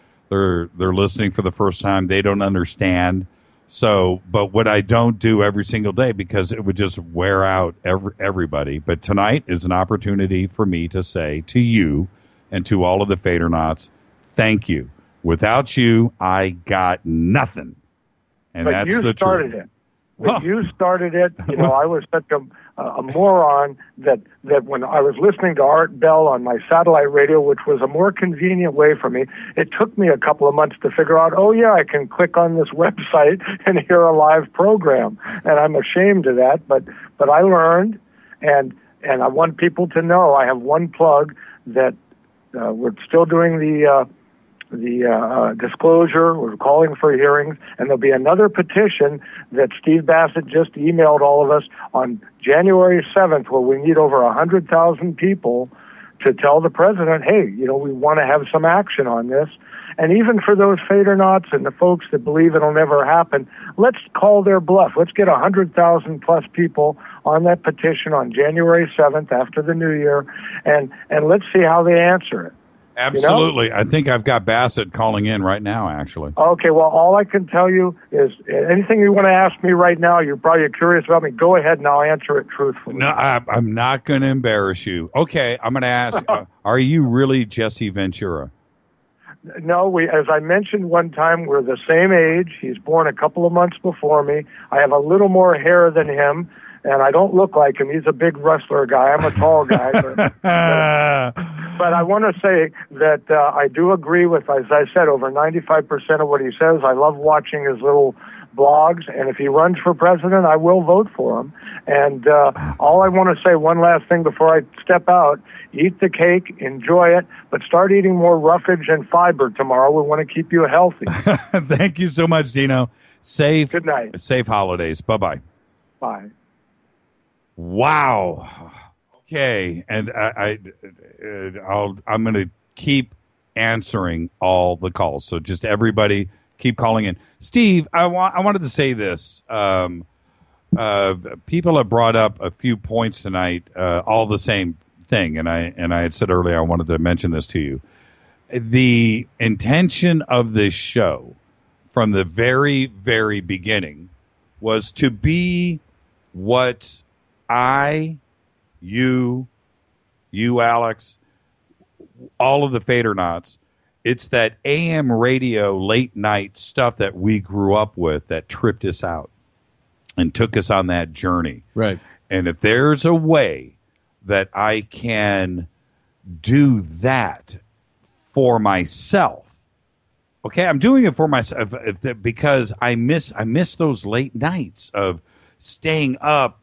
listening for the first time. They don't understand. So, but what I don't do every single day, because it would just wear out everybody. But tonight is an opportunity for me to say to you and to all of the FADERNAUTS, thank you. Without you, I got nothing. And but that's you the started truth. it. When you started it, you know, I was such a moron that when I was listening to Art Bell on my satellite radio, which was a more convenient way for me, it took me a couple of months to figure out, oh, yeah, I can click on this website and hear a live program. And I'm ashamed of that, but I learned, and I want people to know I have one plug that we're still doing the disclosure. We're calling for hearings, and there'll be another petition that Steve Bassett just emailed all of us on January 7th, where we need over 100,000 people to tell the president, hey, we want to have some action on this. And even for those FADERNAUTS and the folks that believe it'll never happen, let's call their bluff. Let's get 100,000 plus people on that petition on January 7th after the New Year, and let's see how they answer it. Absolutely. I think I've got Bassett calling in right now, actually. Okay, well, all I can tell you is anything you want to ask me right now, you're probably curious about me, go ahead and I'll answer it truthfully. No, I'm not going to embarrass you. Okay, I'm going to ask, are you really Jesse Ventura? No, as I mentioned one time, we're the same age. He's born a couple of months before me. I have a little more hair than him, and I don't look like him. He's a big wrestler guy. I'm a tall guy. But I want to say that I do agree with, as I said, over 95% of what he says. I love watching his little blogs, and if he runs for president, I will vote for him. And all I want to say, one last thing before I step out, eat the cake, enjoy it, but start eating more roughage and fiber tomorrow. We want to keep you healthy. Thank you so much, Dino. Good night. Safe holidays. Bye-bye. Bye. Wow. Okay, and I'm going to keep answering all the calls. So just everybody keep calling in. Steve, I wanted to say this. People have brought up a few points tonight, all the same thing, and I had said earlier I wanted to mention this to you. The intention of this show from the very, very beginning was to be what you, Alex, all of the FADERNAUTS, it's that AM radio late night stuff that we grew up with that tripped us out and took us on that journey. Right. And if there's a way that I can do that for myself, okay, I'm doing it for myself because I miss those late nights of staying up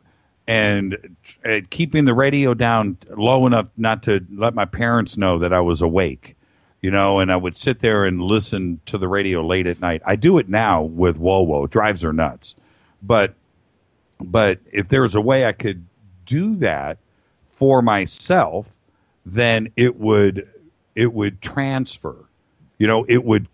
and keeping the radio down low enough not to let my parents know that I was awake, and I would sit there and listen to the radio late at night. I do it now with Wowo. It drives her nuts. But if there was a way I could do that for myself, then it would transfer. It would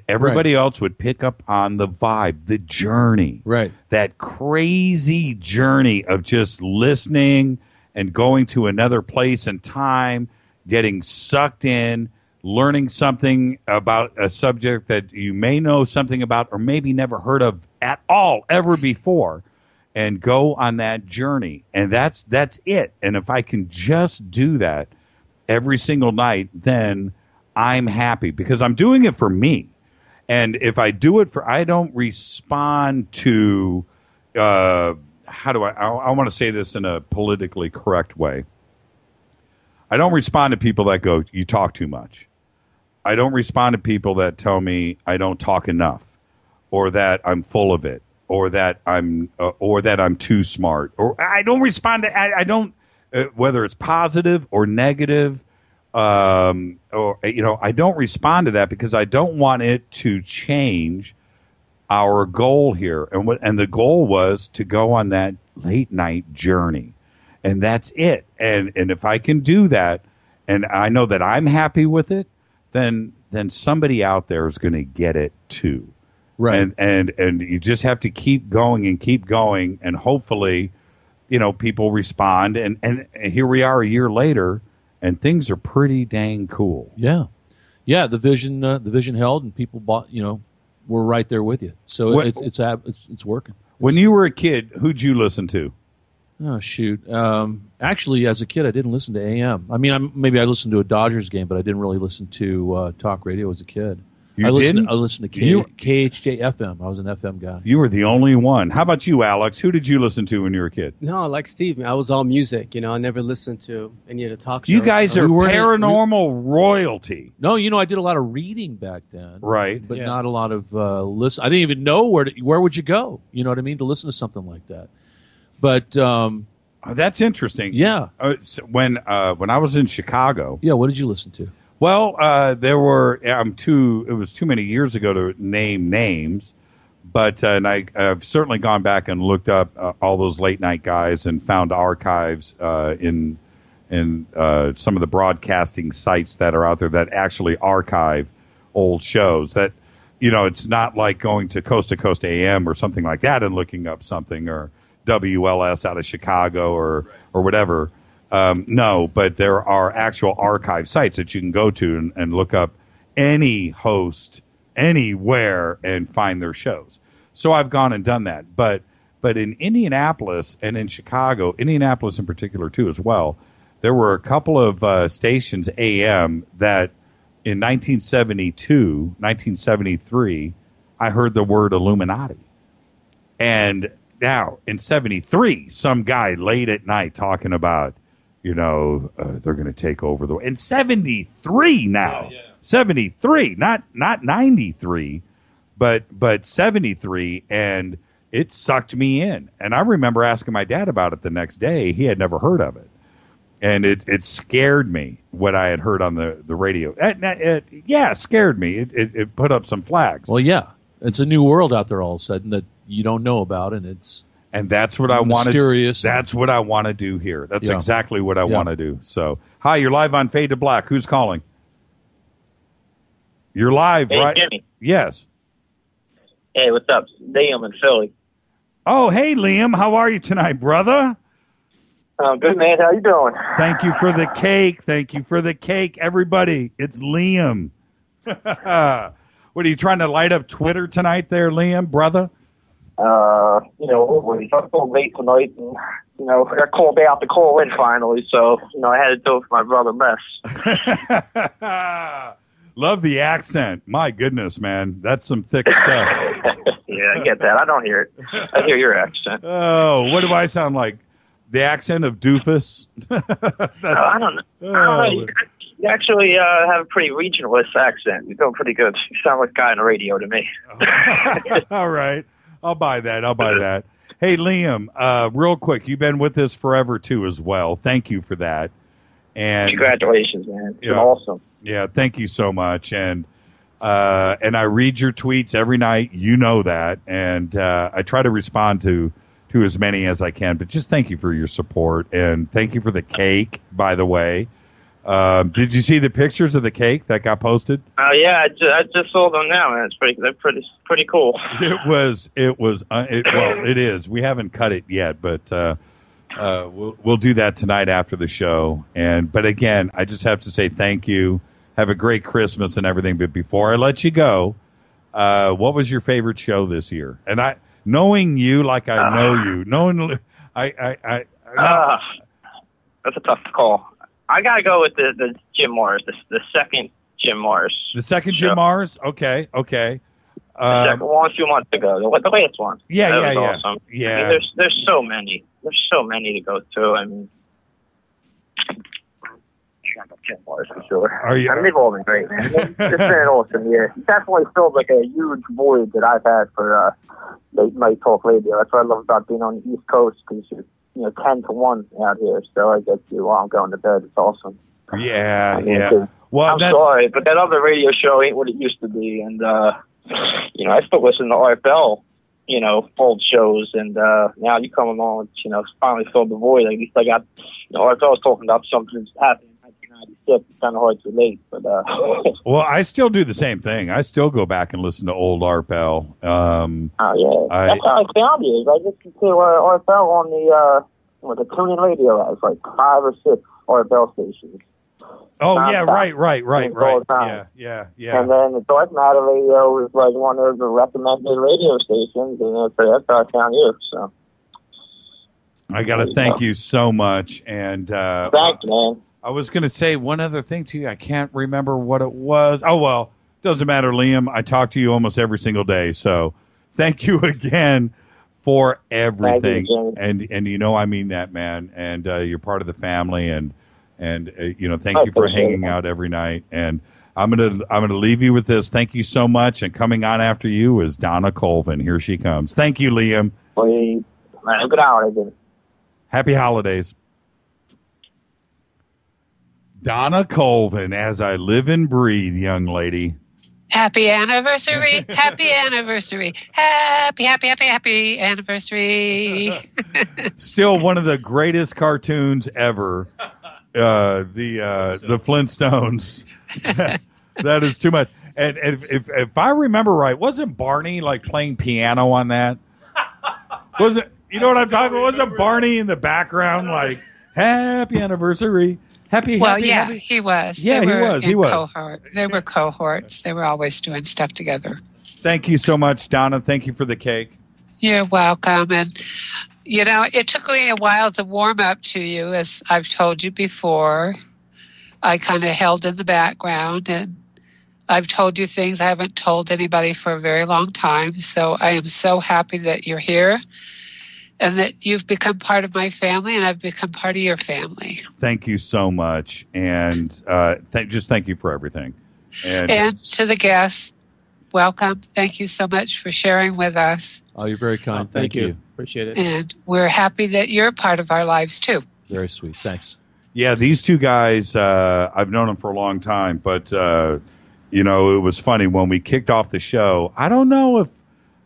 everybody else would pick up on the vibe, the journey, right? That crazy journey of just listening and going to another place and time, getting sucked in, learning something about a subject that you may know something about or maybe never heard of at all ever before, and go on that journey. And that's it. And if I can just do that every single night, then I'm happy because I'm doing it for me. And if I do it I don't respond to, I want to say this in a politically correct way. I don't respond to people that go, you talk too much. I don't respond to people that tell me I don't talk enough, or that I'm full of it, or that I'm too smart. Or I don't respond to, I don't, whether it's positive or negative, I don't respond to that because I don't want it to change our goal here. And the goal was to go on that late night journey, and that's it. And if I can do that, and I know that I'm happy with it, then somebody out there is going to get it too. Right. And you just have to keep going, and hopefully, people respond. And here we are a year later, and things are pretty dang cool. Yeah. Yeah, the vision held, and people bought, we're right there with you. So it's working. When you were a kid, who'd you listen to? Oh, shoot. Actually, as a kid, I didn't listen to AM. I mean, maybe I listened to a Dodgers game, but I didn't really listen to talk radio as a kid. I listened to KHJ FM. I was an FM guy. You were the only one. How about you, Alex? Who did you listen to when you were a kid? No, like Steve, I was all music. I never listened to any of the talk shows. You guys are paranormal royalty. No, I did a lot of reading back then. Right. But not a lot of listen. I didn't even know where would you go, you know what I mean, to listen to something like that. But that's interesting. Yeah. When I was in Chicago. Yeah, what did you listen to? Well, there were. It was too many years ago to name names, but and I've certainly gone back and looked up all those late night guys and found archives in some of the broadcasting sites that are out there that actually archive old shows. That it's not like going to Coast AM or something like that and looking up something, or WLS out of Chicago or whatever. No, but there are actual archive sites that you can go to and look up any host anywhere and find their shows. So I've gone and done that. But in Indianapolis and in Chicago, Indianapolis in particular too as well, there were a couple of stations AM that in 1972, 1973, I heard the word Illuminati. And now in 73, some guy late at night talking about, they're going to take over the... In 73 now. Yeah. 73, not 93, but 73, and it sucked me in. And I remember asking my dad about it the next day. He had never heard of it. And it scared me what I had heard on the radio. It scared me. It put up some flags. Well, yeah. It's a new world out there all of a sudden that you don't know about, and it's... And that's what I want to. That's what I want to do here. That's exactly what I want to do. So, hi, you're live on Fade to Black. Who's calling? You're live, right? Jimmy. Yes. Hey, what's up? Liam in Philly. Oh, hey, Liam. How are you tonight, brother? Good, man. How you doing? Thank you for the cake. Thank you for the cake, everybody. It's Liam. What are you trying to light up Twitter tonight, there, Liam, brother? It's so late tonight, and I got called out to call in finally, so I had to do it for my brother Les. Love the accent. My goodness, man, that's some thick stuff. Yeah, I get that. I don't hear it. I hear your accent. Oh, what do I sound like? The accent of doofus? I don't know. You actually have a pretty regionalist accent. You're doing pretty good. You sound like a guy on the radio to me. All right. I'll buy that. Hey, Liam, real quick, you've been with us forever, too, as well. Thank you for that. And congratulations, man. It's been awesome. Yeah, thank you so much. And I read your tweets every night. You know that. And I try to respond to as many as I can. But just thank you for your support. And thank you for the cake, by the way. Did you see the pictures of the cake that got posted? Oh yeah, I just saw them now, man. They're pretty cool. It is. We haven't cut it yet, but we'll do that tonight after the show. But again, I just have to say thank you. Have a great Christmas and everything. But before I let you go, what was your favorite show this year? And knowing you like I know you, that's a tough call. I gotta go with the Jim Morris, the second Jim Morris. The second Jim Morris? Okay. The second one a few months ago. The latest one. Yeah. Awesome. Yeah. I mean, there's so many. There's so many to go to. I mean, Jim Morris for sure. I mean, they've all been great, man. It's been an awesome year. It definitely filled like a huge void that I've had for late night talk radio. That's what I love about being on the East Coast, because you're 10 to 1 out here, so I get you while I'm going to bed. It's awesome. Yeah, Well, I'm sorry, but that other radio show ain't what it used to be, and I still listen to RFL, old shows, and now you come along, finally filled the void. At least I got, RFL was talking about something that's happened in 1996. It's kind of hard to relate, but well, I still do the same thing. I still go back and listen to old RFL. That's how I found you. I listened to RFL on the tuning radio. It was like 5 or 6 RFL stations. Oh, yeah, right. Yeah. And then the Dark Matter radio was like one of the recommended radio stations, and that's how I found you. So I got to thank you so much. And thanks, man. I was going to say one other thing to you. I can't remember what it was. Oh, well, doesn't matter, Liam. I talk to you almost every single day. So thank you again for everything. And I mean that, man. And you're part of the family. And thank you for hanging out every night. And I'm gonna leave you with this. Thank you so much. And coming on after you is Donna Colvin. Here she comes. Thank you, Liam. Good holidays. Happy holidays. Donna Colvin, as I live and breathe, young lady. Happy anniversary. Happy anniversary. Happy anniversary. Still one of the greatest cartoons ever. The Flintstones. That is too much. And if I remember right, wasn't Barney like playing piano on that? Wasn't, you know what I'm talking about? Wasn't Barney in the background like, happy anniversary? Happy. He was. Yeah, he was. They were cohorts. They were always doing stuff together. Thank you so much, Donna. Thank you for the cake. You're welcome. And, it took me a while to warm up to you, as I've told you before. I kind of held in the background, and I've told you things I haven't told anybody for a very long time. So I am so happy that you're here and that you've become part of my family, and I've become part of your family. Thank you so much. And just thank you for everything. And to the guests, welcome. Thank you so much for sharing with us. Oh, you're very kind. Thank you. Appreciate it. And we're happy that you're a part of our lives, too. Very sweet. Thanks. Yeah, these two guys, I've known them for a long time. But, it was funny. When we kicked off the show, I don't know if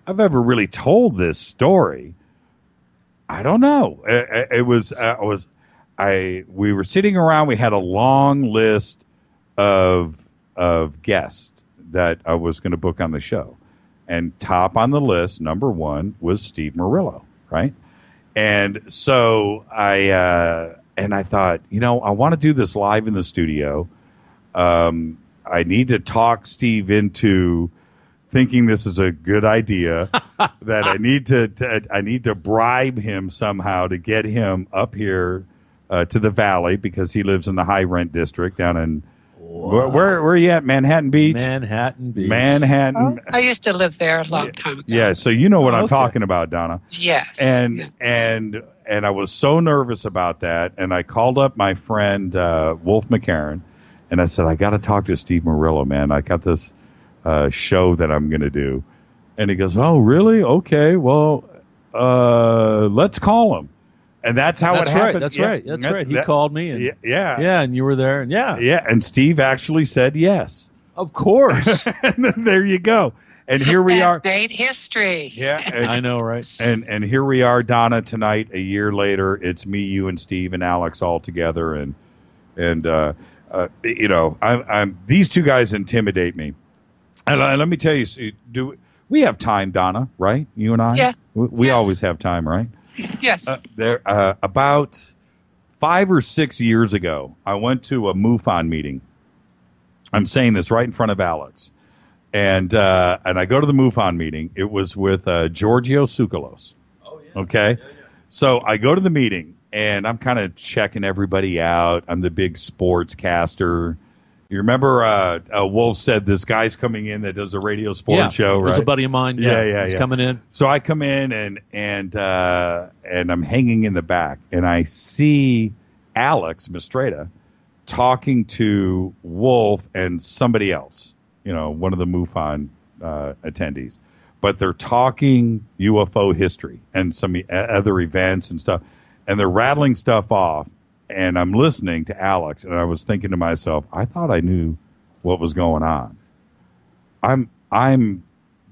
I've ever really told this story. I don't know. We were sitting around. We had a long list of guests that I was going to book on the show, and top on the list, number one, was Steve Murillo, right? And so I thought, I want to do this live in the studio. I need to talk Steve into thinking this is a good idea, that I need to bribe him somehow to get him up here to the Valley, because he lives in the high rent district down in where are you at? Manhattan Beach. Manhattan. Oh, I used to live there a long time ago. Yeah, so you know what I'm talking about, Donna. Yes. And I was so nervous about that, and I called up my friend Wolf McCarran, and I said, I got to talk to Steve Murillo, man. I got this show that I'm going to do. And he goes, oh, really? Okay, well, let's call him. And that's how it happened. That's right. He called me. And, yeah, and you were there. And yeah, and Steve actually said yes. Of course. And then there you go. And here we are. Made history. Yeah, I know, right? And here we are, Donna, tonight. A year later, it's me, you, and Steve and Alex all together. And these two guys intimidate me. And let me tell you, we have time, Donna, right? You and I? Yeah. We always have time, right? Yes. About 5 or 6 years ago, I went to a MUFON meeting. I'm saying this right in front of Alex. And I go to the MUFON meeting. It was with Giorgio Tsoukalos. Oh, yeah. Okay? Yeah. So I go to the meeting, and I'm kind of checking everybody out. I'm the big sportscaster. You remember Wolf said this guy's coming in that does a radio sports show, right? There's a buddy of mine. Yeah. He's coming in. So I come in and I'm hanging in the back, and I see Alex Mistretta talking to Wolf and somebody else, one of the MUFON attendees. But they're talking UFO history and some other events and stuff, and they're rattling stuff off. And I'm listening to Alex, and I was thinking to myself, I thought I knew what was going on. I'm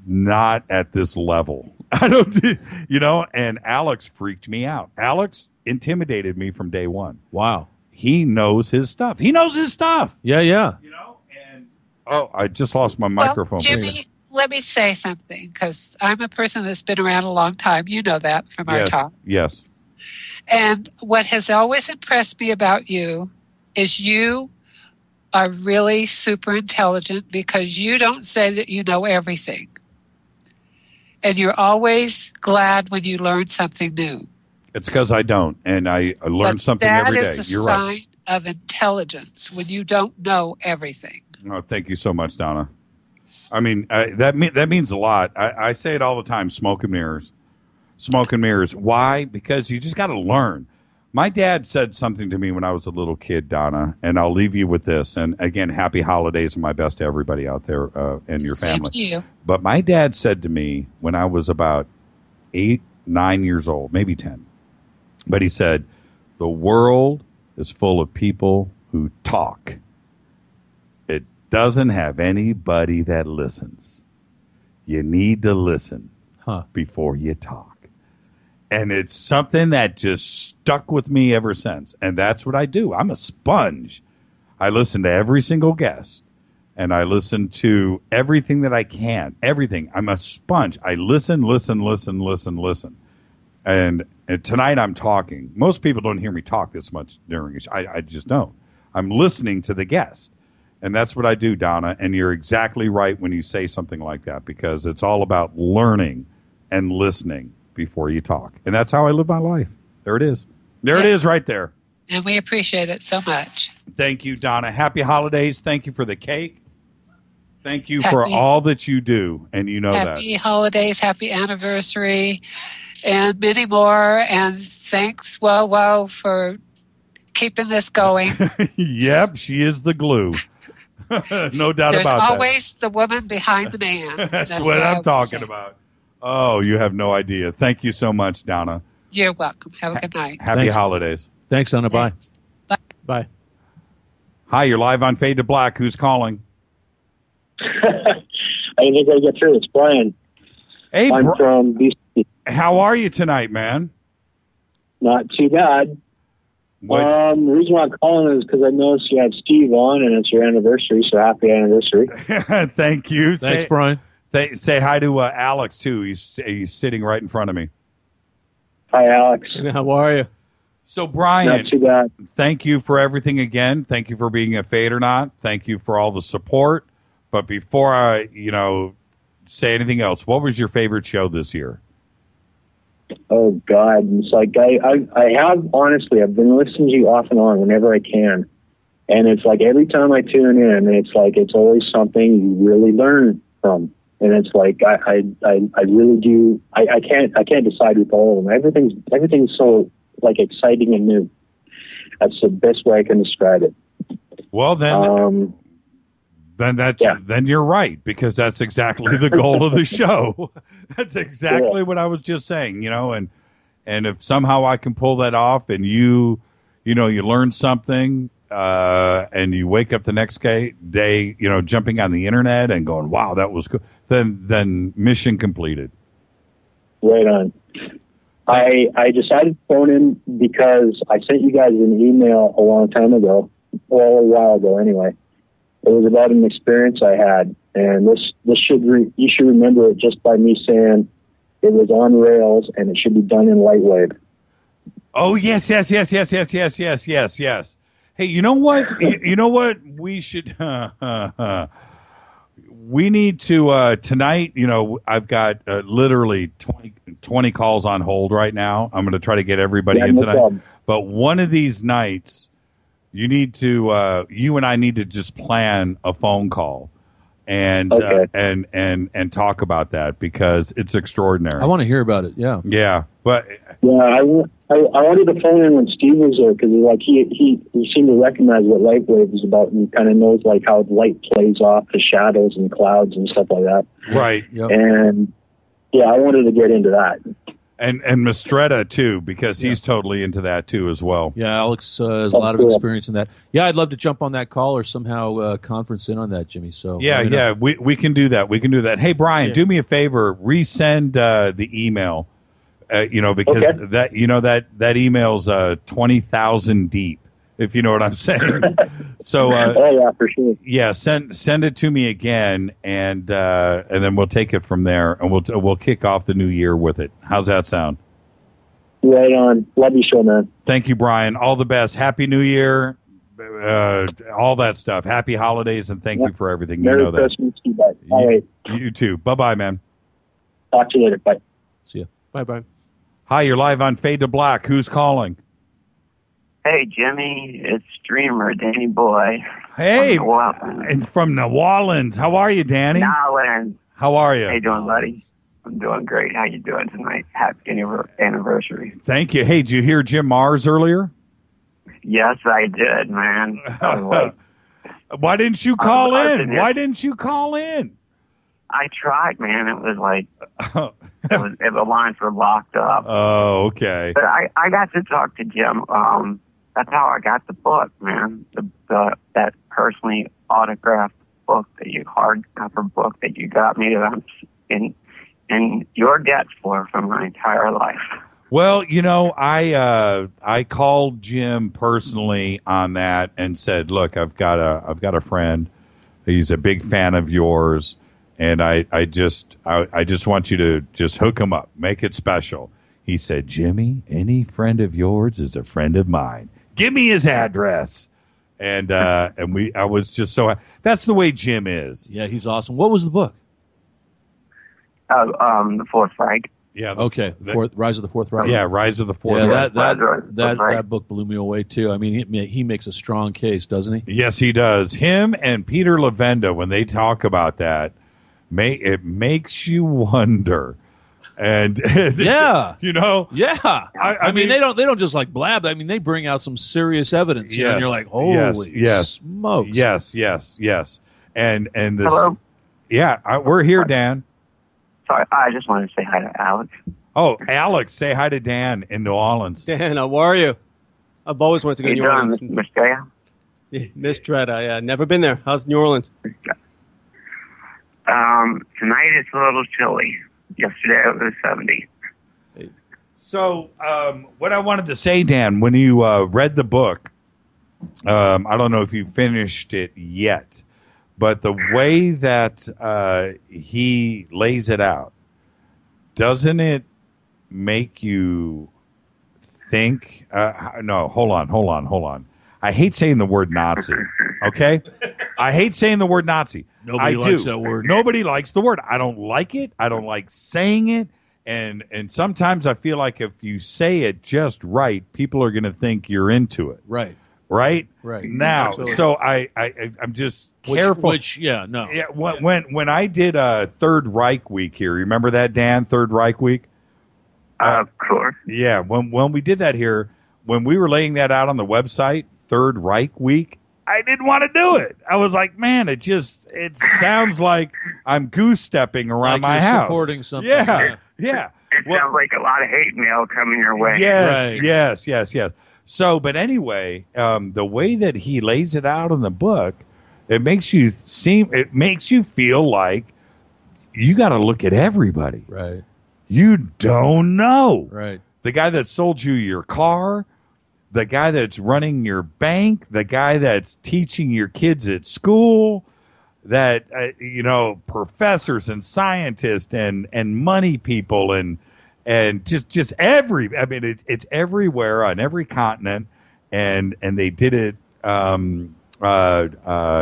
not at this level. I don't, and Alex freaked me out. Alex intimidated me from day one. Wow. He knows his stuff. Yeah. I just lost my microphone. Jimmy, let me say something, because I'm a person that's been around a long time. You know that from our talk. Yes. And what has always impressed me about you is you are really super intelligent, because you don't say that you know everything. And you're always glad when you learn something new. It's because I don't, and I learn something every day. That is a sign of intelligence, when you don't know everything. Oh, thank you so much, Donna. I mean, that means a lot. I say it all the time, smoke and mirrors. Smoke and mirrors. Why? Because you just got to learn. My dad said something to me when I was a little kid, Donna, and I'll leave you with this. And again, happy holidays and my best to everybody out there and your family. Same to you. But my dad said to me when I was about 8, 9 years old, maybe 10, but he said, the world is full of people who who talk. It doesn't have anybody that listens. You need to listen before you talk. And it's something that just stuck with me ever since. And that's what I do. I'm a sponge. I listen to every single guest. And I listen to everything that I can. Everything. I'm a sponge. I listen. And tonight I'm talking. Most people don't hear me talk this much during it. I just don't. I'm listening to the guest. And that's what I do, Donna. And you're exactly right when you say something like that, because it's all about learning and listening before you talk. And that's how I live my life. There it is. There it is right there. And we appreciate it so much. Thank you, Donna. Happy holidays. Thank you for the cake. Thank you for all that you do. And you know that. Happy holidays, happy anniversary, and many more. And thanks, Well, for keeping this going. Yep, she is the glue. No doubt There's about that. There's always the woman behind the man. That's what I'm talking about. Oh, you have no idea. Thank you so much, Donna. You're welcome. Have a good night. Happy holidays. Thanks, Donna. Bye. Bye. Hi, you're live on Fade to Black. Who's calling? I think I get through. It's Brian. Hey, I'm from BC. How are you tonight, man? Not too bad. The reason why I'm calling is because I noticed you had Steve on, and it's your anniversary, so happy anniversary. Thank you. Thanks, Brian. Say hi to Alex, too. He's sitting right in front of me. Hi, Alex. How are you? So, Brian, not too bad. Thank you for everything again. Thank you for being a FADERNAUT. Thank you for all the support. But before I, say anything else, what was your favorite show this year? Oh, God. It's like I have, honestly, I've been listening to you off and on whenever I can. And it's like every time I tune in, it's like it's always something you really learn from. And it's like I really do. I can't decide with all of them. Everything's so like exciting and new. That's the best way I can describe it. Well, then you're right, because that's exactly the goal of the show. That's exactly what I was just saying, and if somehow I can pull that off, and you learn something, and you wake up the next day, jumping on the internet and going, wow, that was cool, then mission completed. Right on. I decided to phone in because I sent you guys an email a long time ago, well, a while ago anyway. It was about an experience I had, and you should remember it just by me saying it was on rails and it should be done in Lightwave. Oh, yes. Hey, you know what? We should. We need to tonight. I've got literally 20 calls on hold right now. I'm going to try to get everybody in tonight. Problem. But one of these nights, you and I need to just plan a phone call and talk about that, because it's extraordinary. I want to hear about it. Yeah. Yeah. But I wanted to phone in when Steve was there, because he seemed to recognize what Lightwave is about, and he kind of knows like how light plays off the shadows and clouds and stuff like that. Right. Yep. And I wanted to get into that. And Mistretta too, because he's totally into that too as well. Yeah, Alex has a lot of experience in that. Yeah, I'd love to jump on that call or somehow conference in on that, Jimmy. So we can do that. We can do that. Hey, Brian, do me a favor, resend the email. Because that email's 20,000 deep, if you know what I'm saying. So for sure. Yeah, send it to me again, and then we'll take it from there, and we'll kick off the new year with it. How's that sound? Right on. Love your show, man. Thank you, Brian. All the best. Happy New Year. All that stuff. Happy holidays, and thank you for everything. Merry Christmas to you guys. All right. You too. Bye-bye, man. Talk to you later. Bye. See ya. Bye-bye. Hi, you're live on Fade to Black. Who's calling? Hey, Jimmy. It's Streamer, Danny Boy. Hey, from New Orleans. How are you, Danny? New Orleans. How are you? How you doing, buddy? I'm doing great. How you doing tonight? Happy anniversary. Thank you. Hey, did you hear Jim Mars earlier? Yes, I did, man. I was like, why didn't you call in? Why didn't you call in? I tried, man. It was like the lines were locked up. Oh, okay. But I got to talk to Jim. That's how I got the book, man. that personally autographed book, hardcover book that you got me, that I'm in your debt for my entire life. Well, I called Jim personally on that and said, "Look, I've got a friend. He's a big fan of yours, and I just want you to just hook him up, make it special." He said, "Jimmy, any friend of yours is a friend of mine. Give me his address." And I was just so that's the way Jim is. Yeah, he's awesome. What was the book? The Fourth Reich. Yeah. Okay. Rise of the Fourth Reich. Yeah, Rise of the Fourth Reich. Reich. That book blew me away too. I mean, he makes a strong case, doesn't he? Yes, he does. Him and Peter Levenda, when they talk about that, it makes you wonder. And yeah, yeah. I mean, they don't just like blab. I mean, they bring out some serious evidence. Yes, and you're like, holy smokes. Yes. And this. Hello? Yeah, we're here, Dan. Sorry, I just wanted to say hi to Alex. Oh, Alex, say hi to Dan in New Orleans. Dan, how are you? I've always wanted to go to New Orleans. Mistretta? Mistretta, yeah. Never been there. How's New Orleans? Tonight it's a little chilly. Yesterday it was 70. So, what I wanted to say, Dan, when you read the book, I don't know if you finished it yet, but the way that he lays it out, doesn't it make you think? No, hold on. I hate saying the word Nazi. Okay, I hate saying the word Nazi. Nobody likes that word. Nobody likes the word. I don't like it. I don't like saying it. And sometimes I feel like if you say it just right, people are going to think you're into it. Right. Now, absolutely. So I'm just careful. Yeah. When I did Third Reich Week here, remember that, Dan? Third Reich Week. Of course. Yeah. When we did that here, when we were laying that out on the website, Third Reich Week, I didn't want to do it. I was like, man, it sounds like I'm goose stepping around my house. Supporting something. Yeah. It sounds like a lot of hate mail coming your way. Yes. So, but anyway, the way that he lays it out in the book, it makes you feel like you got to look at everybody. Right. You don't know. Right. The guy that sold you your car, the guy that's running your bank, the guy that's teaching your kids at school, that professors and scientists and money people and just it's everywhere on every continent, and they did it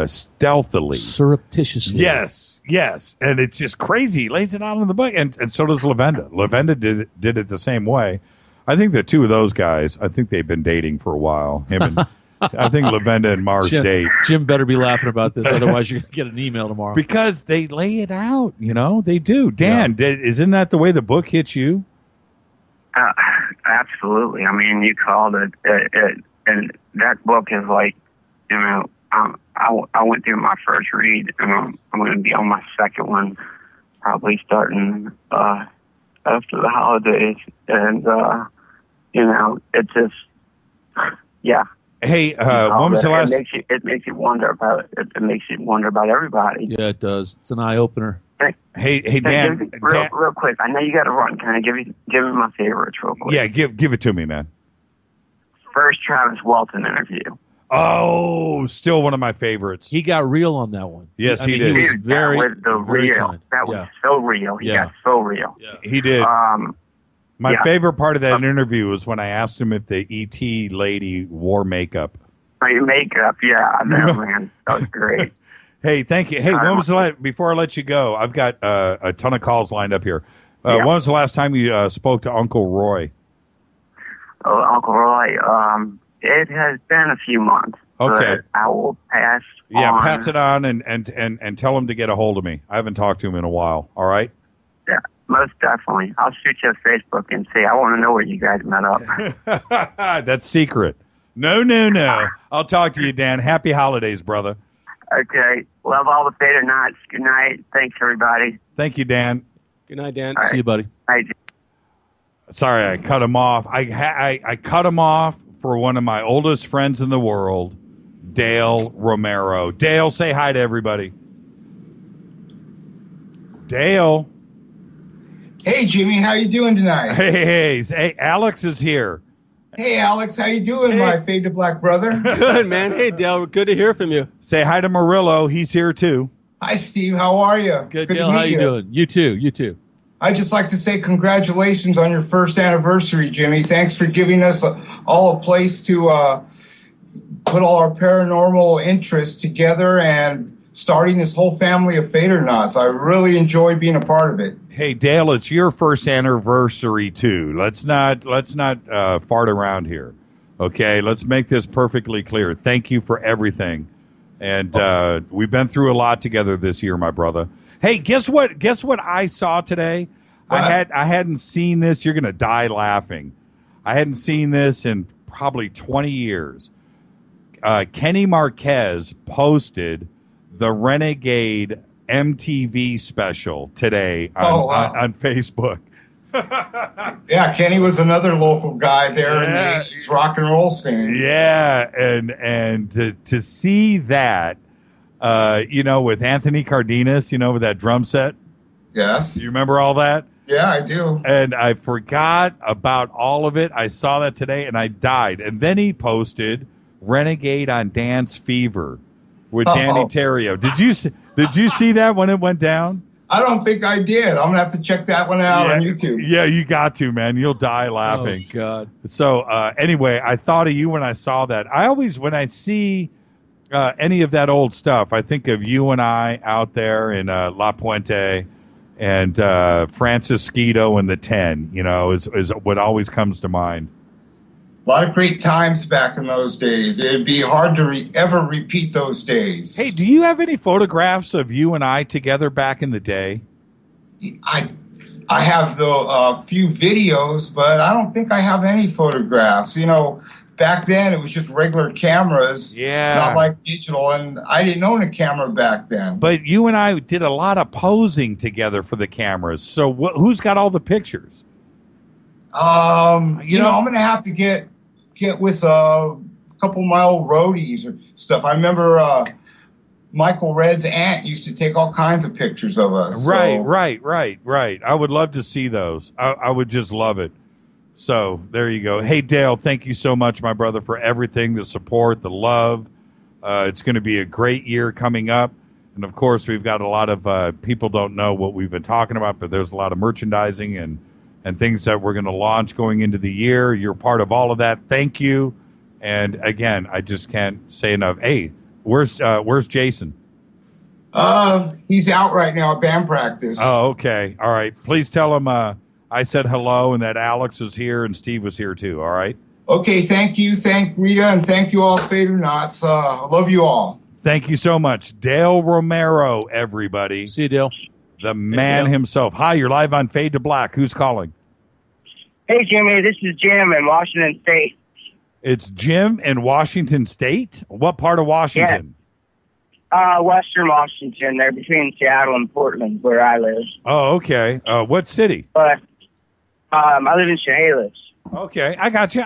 stealthily, surreptitiously. Yes, and it's just crazy. He lays it out in the book, and so does Levenda. Levenda did it the same way. I think the two of those guys, I think they've been dating for a while. Him and I think Levenda and Mars date. Jim better be laughing about this, otherwise you're going to get an email tomorrow. Because they lay it out, they do. Dan, isn't that the way the book hits you? Absolutely. I mean, you called it, and that book is like, I went through my first read, and I'm going to be on my second one, probably starting after the holidays, and it just, yeah. Hey, when was the last? It makes you wonder about it. It makes you wonder about everybody. Yeah, it does. It's an eye opener. Hey, Dan. Real quick. I know you got to run. Can I give me my favorites real quick? Yeah, give it to me, man. First Travis Walton interview. Oh, still one of my favorites. He got real on that one. Yes, he did. He was very, that was very real. kind. That was so real. He got so real. Yeah. He did. My favorite part of that interview was when I asked him if the ET lady wore makeup. Makeup, yeah, I know, man. That was great. Hey, thank you. Hey, when was the last? Before I let you go, I've got a ton of calls lined up here. When was the last time you spoke to Uncle Roy? Oh, Uncle Roy. It has been a few months. Okay. I will pass. Yeah, pass it on and tell him to get a hold of me. I haven't talked to him in a while. All right. Yeah, most definitely. I'll shoot you a Facebook and see. I want to know where you guys met up. That's secret. No. I'll talk to you, Dan. Happy holidays, brother. Okay. Love all the FADERNIGHTs. Good night. Thanks, everybody. Thank you, Dan. Good night, Dan. See you, buddy. Bye. Sorry, I cut him off. I cut him off for one of my oldest friends in the world, Dale Romero. Dale, say hi to everybody. Dale. Hey, Jimmy, how you doing tonight? Hey, Alex is here. Hey, Alex, how you doing, my Fade to Black brother? Good, man. Hey, Dale, good to hear from you. Say hi to Murillo. He's here, too. Hi, Steve. How are you? Good, Dale. How you doing? You too. I'd just like to say congratulations on your first anniversary, Jimmy. Thanks for giving us all a place to put all our paranormal interests together and starting this whole family of FADERNAUTS. I really enjoyed being a part of it. Hey, Dale, it's your first anniversary, too. Let's not fart around here, okay? Let's make this perfectly clear. Thank you for everything. And we've been through a lot together this year, my brother. Hey, guess what I saw today? What? I hadn't seen this. You're going to die laughing. I hadn't seen this in probably 20 years. Kenny Marquez posted the Renegade MTV special today on Facebook. Yeah, Kenny was another local guy there in the 80s rock and roll scene. Yeah, and to see that, with Anthony Cardenas, with that drum set. Yes. You remember all that? Yeah, I do. And I forgot about all of it. I saw that today, and I died. And then he posted Renegade on Dance Fever with Danny Terrio. Did you see that when it went down? I don't think I did. I'm going to have to check that one out on YouTube. Yeah, you got to, man. You'll die laughing. Oh, God. So, anyway, I thought of you when I saw that. I always, when I see any of that old stuff, I think of you and I out there in La Puente and Francis Skeeto and the 10, is what always comes to mind. A lot of great times back in those days. It'd be hard to ever repeat those days. Hey, do you have any photographs of you and I together back in the day? I have the few videos, but I don't think I have any photographs. Back then it was just regular cameras, not like digital, and I didn't own a camera back then. But you and I did a lot of posing together for the cameras. So who's got all the pictures? I'm going to have to get with a couple of my old roadies or stuff. I remember Michael Red's aunt used to take all kinds of pictures of us. Right. I would love to see those. I would just love it. So there you go. Hey, Dale, thank you so much, my brother, for everything, the support, the love. It's going to be a great year coming up. And, of course, we've got a lot of people don't know what we've been talking about, but there's a lot of merchandising and things that we're going to launch going into the year. You're part of all of that. Thank you. And, again, I just can't say enough. Hey, where's Jason? He's out right now at band practice. Oh, okay. All right. Please tell him I said hello and that Alex was here and Steve was here too. All right. Okay. Thank you. Thank Rita. And thank you all, FADERNAUTS. Love you all. Thank you so much. Dale Romero, everybody. See you, Dale. The man himself. Hi, you're live on Fade to Black. Who's calling? Hey, Jimmy. This is Jim in Washington State. It's Jim in Washington State? What part of Washington? Yeah. Western Washington. They're between Seattle and Portland, where I live. Oh, okay. What city? But I live in Chehalis. Okay, I got you.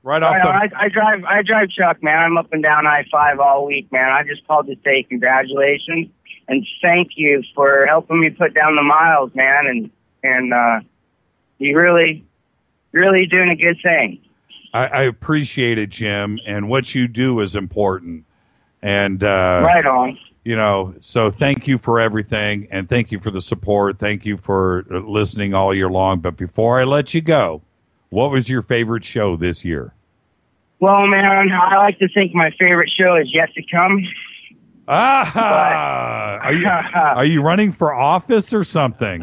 Right off I drive truck, man. I'm up and down I-5 all week, man. I just called to say congratulations and thank you for helping me put down the miles, man. And you really doing a good thing. I appreciate it, Jim. And what you do is important. And right on. So thank you for everything, and thank you for the support. Thank you for listening all year long. But before I let you go, what was your favorite show this year? Well, man, I like to think my favorite show is yet to come. Are you running for office or something?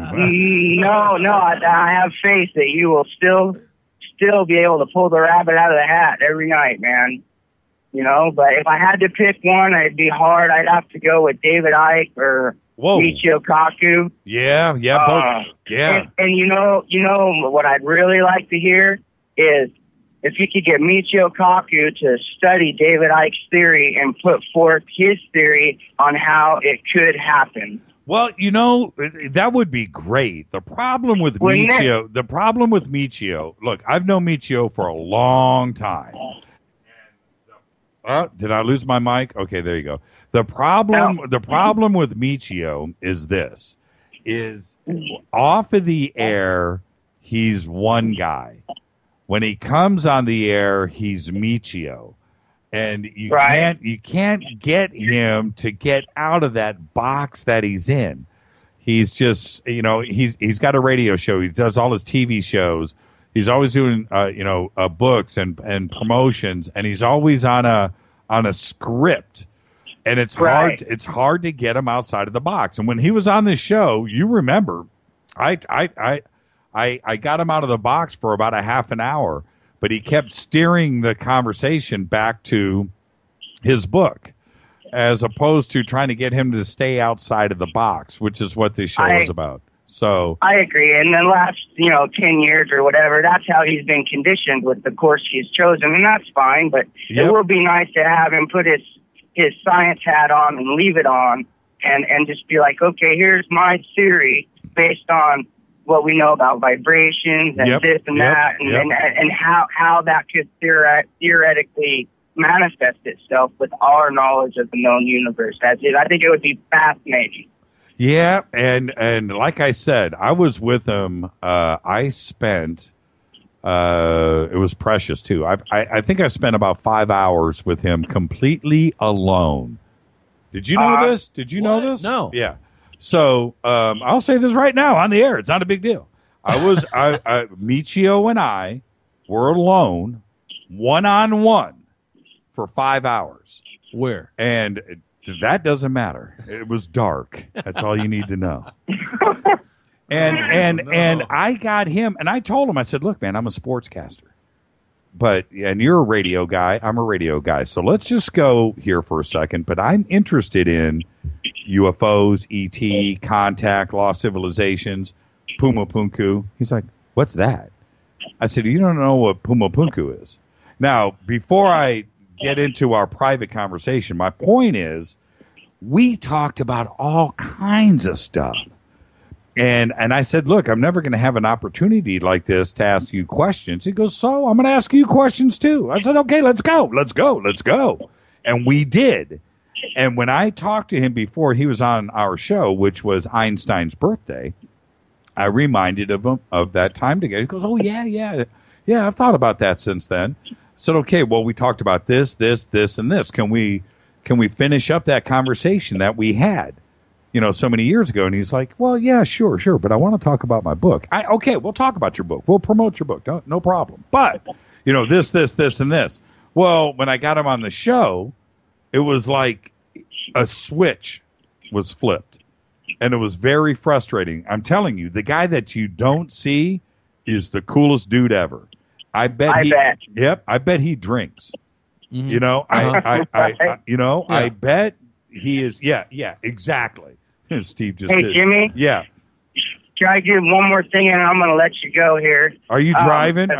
No. I have faith that you will still be able to pull the rabbit out of the hat every night, man. But if I had to pick one, it'd be hard. I'd have to go with David Icke or Michio Kaku. Yeah, both. Yeah. And you know what I'd really like to hear is if you could get Michio Kaku to study David Icke's theory and put forth his theory on how it could happen. Well, that would be great. The problem with Michio, look, I've known Michio for a long time. Did I lose my mic? Okay, there you go. The problem with Michio is this: is off of the air, he's one guy. When he comes on the air, he's Michio, and you can't get him to get out of that box that he's in. He's just, he's got a radio show. He does all his TV shows. He's always doing, books and promotions, and he's always on a script. And it's hard. It's hard to get him outside of the box. And when he was on this show, you remember, I got him out of the box for about a half an hour, but he kept steering the conversation back to his book, as opposed to trying to get him to stay outside of the box, which is what this show is about. So I agree. In the last, 10 years or whatever, that's how he's been conditioned with the course he's chosen, and that's fine. But it will be nice to have him put his science hat on and leave it on, and just be like, okay, here's my theory based on what we know about vibrations and this and that, and how that could theoretically manifest itself with our knowledge of the known universe. I think it would be fascinating. Yeah, and like I said, I was with him. I spent, it was precious too. I think I spent about 5 hours with him completely alone. Did you know this? Did you know this? No. Yeah. So I'll say this right now on the air. It's not a big deal. Michio and I were alone, one-on-one, for 5 hours. Where? And that doesn't matter. It was dark. That's all you need to know. And I got him, and I told him, I said, look, man, I'm a sportscaster. And you're a radio guy. I'm a radio guy. So let's just go here for a second. But I'm interested in UFOs, ET, contact, lost civilizations, Puma Punku. He's like, what's that? I said, you don't know what Puma Punku is. Now, before I get into our private conversation, my point is we talked about all kinds of stuff. And I said, look, I'm never going to have an opportunity like this to ask you questions. He goes, so I'm going to ask you questions too. I said, okay, let's go. And we did. And when I talked to him before he was on our show, which was Einstein's birthday, I reminded him of that time together. He goes, oh, yeah, I've thought about that since then. I said, okay, well, we talked about this, and this. Can we finish up that conversation that we had, so many years ago? And he's like, well, yeah, sure. But I want to talk about my book. Okay, we'll talk about your book. We'll promote your book. No problem. But, this, and this. Well, when I got him on the show, it was like a switch was flipped. And it was very frustrating. I'm telling you, the guy that you don't see is the coolest dude ever. I bet he drinks. Mm-hmm. I bet he is. Yeah, exactly. Steve just did. Jimmy? Yeah. Can I do one more thing, and I'm going to let you go here? Are you driving?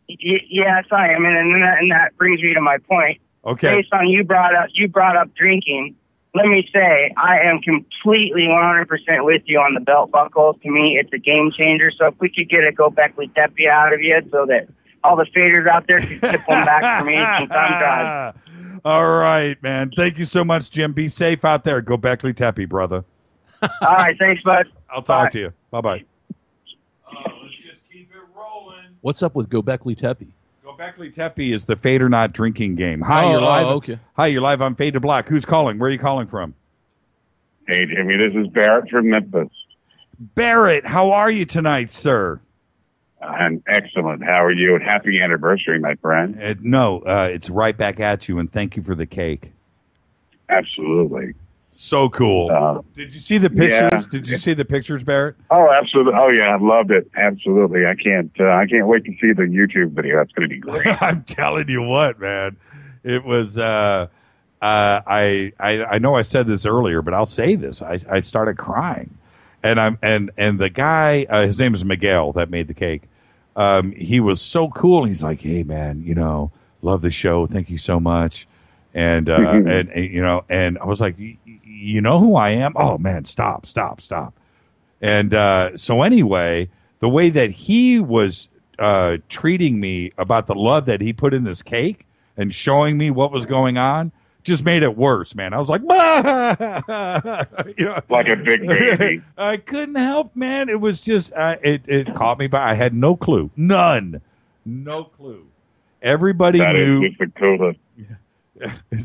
Yes, I am, and that brings me to my point. Okay. Based on you brought up drinking, let me say I am completely 100% with you on the belt buckle. To me, it's a game changer. So if we could get a Gobekli Tepe out of you so that all the faders out there can tip one back for me since I'm driving. All right, man. Thank you so much, Jim. Be safe out there. Gobekli Tepe, brother. All right. Thanks, bud. I'll talk to you. Bye-bye. Let's just keep it rolling. What's up with Gobekli Tepe? Gobekli Tepe is the Fade or Not drinking game. Hi, you're live. Okay. Hi, you're live on Fade to Black. Who's calling? Where are you calling from? Hey, Jimmy, this is Barrett from Memphis. Barrett, how are you tonight, sir? I'm excellent. How are you? And happy anniversary, my friend. It's right back at you, and thank you for the cake. Absolutely. So cool. Did you see the pictures? Yeah. Did you see the pictures, Barrett? Oh, absolutely. Oh, yeah, I loved it. Absolutely. I can't wait to see the YouTube video. That's going to be great. I'm telling you what, man. It was. I know I said this earlier, but I'll say this. I started crying, and the guy, his name is Miguel, that made the cake. He was so cool. He's like, hey, man, love the show. Thank you so much. And and I was like, you know who I am? Oh man, stop. And so anyway, the way that he was treating me about the love that he put in this cake, and showing me what was going on just made it worse, man. I was like, you know, like a big baby. I couldn't help, man. It was just, it caught me by, I had no clue. None. No clue. Everybody knew. That is just the coolest.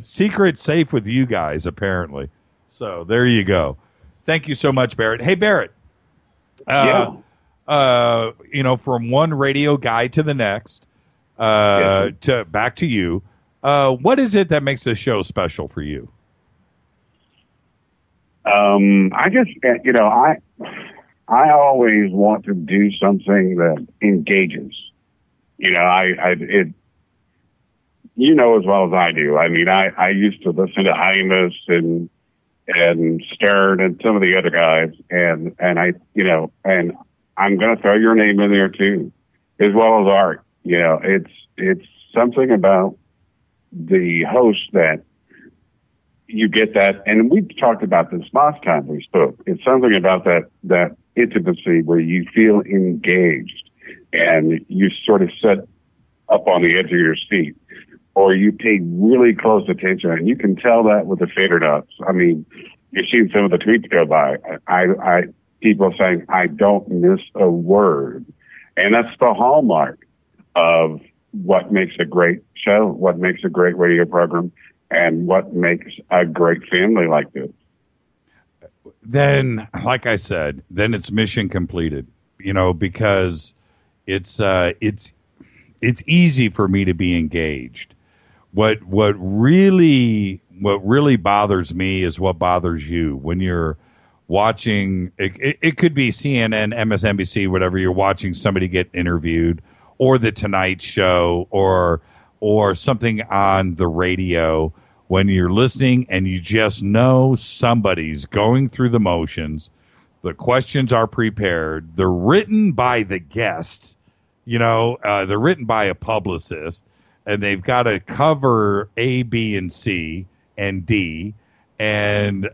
Secret safe with you guys, apparently. So there you go. Thank you so much, Barrett. Hey, Barrett. You know, from one radio guy to the next, to back to you. What is it that makes the show special for you? I just, you know, I always want to do something that engages. You know, you know as well as I do. I mean, I used to listen to Hymus and Stern and some of the other guys, and I, you know, and I'm going to throw your name in there too, as well as Art. You know, it's something about the host that you get that, and we talked about this last time we spoke. It's something about that intimacy where you feel engaged and you sort of sit up on the edge of your seat, or you pay really close attention, and you can tell that with the FADERNAUTS. I mean, you've seen some of the tweets go by. People saying, I don't miss a word. And that's the hallmark of what makes a great show, what makes a great radio program, and what makes a great family like this. Then, like I said, then it's mission completed, you know, because it's easy for me to be engaged. What really bothers me is what bothers you when you're watching. It could be CNN, MSNBC, whatever. You're watching somebody get interviewed, or the Tonight Show, or something on the radio. When you're listening and you just know somebody's going through the motions, the questions are prepared, they're written by the guest, you know, they're written by a publicist, and they've got to cover A, B, and C, and D, and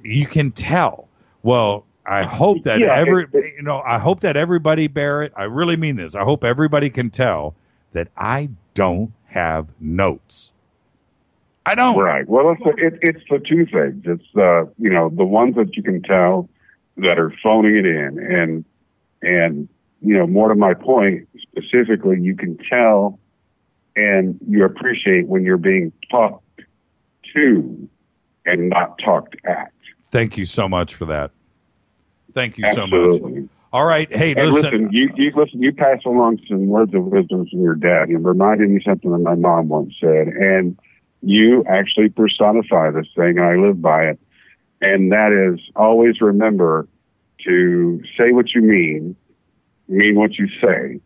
you can tell. Well, I hope that I hope that everybody, Barrett, I really mean this. I hope everybody can tell that I don't have notes. I don't. Right. Well, it's the two things. It's you know, the ones that you can tell that are phoning it in, and you know, more to my point, specifically, you can tell and you appreciate when you're being talked to and not talked at. Thank you so much for that. Thank you Absolutely. so much. All right. Hey, and listen. You pass along some words of wisdom from your dad. You reminded me something that my mom once said, and you actually personify this thing, and I live by it. And that is, always remember to say what you mean what you say,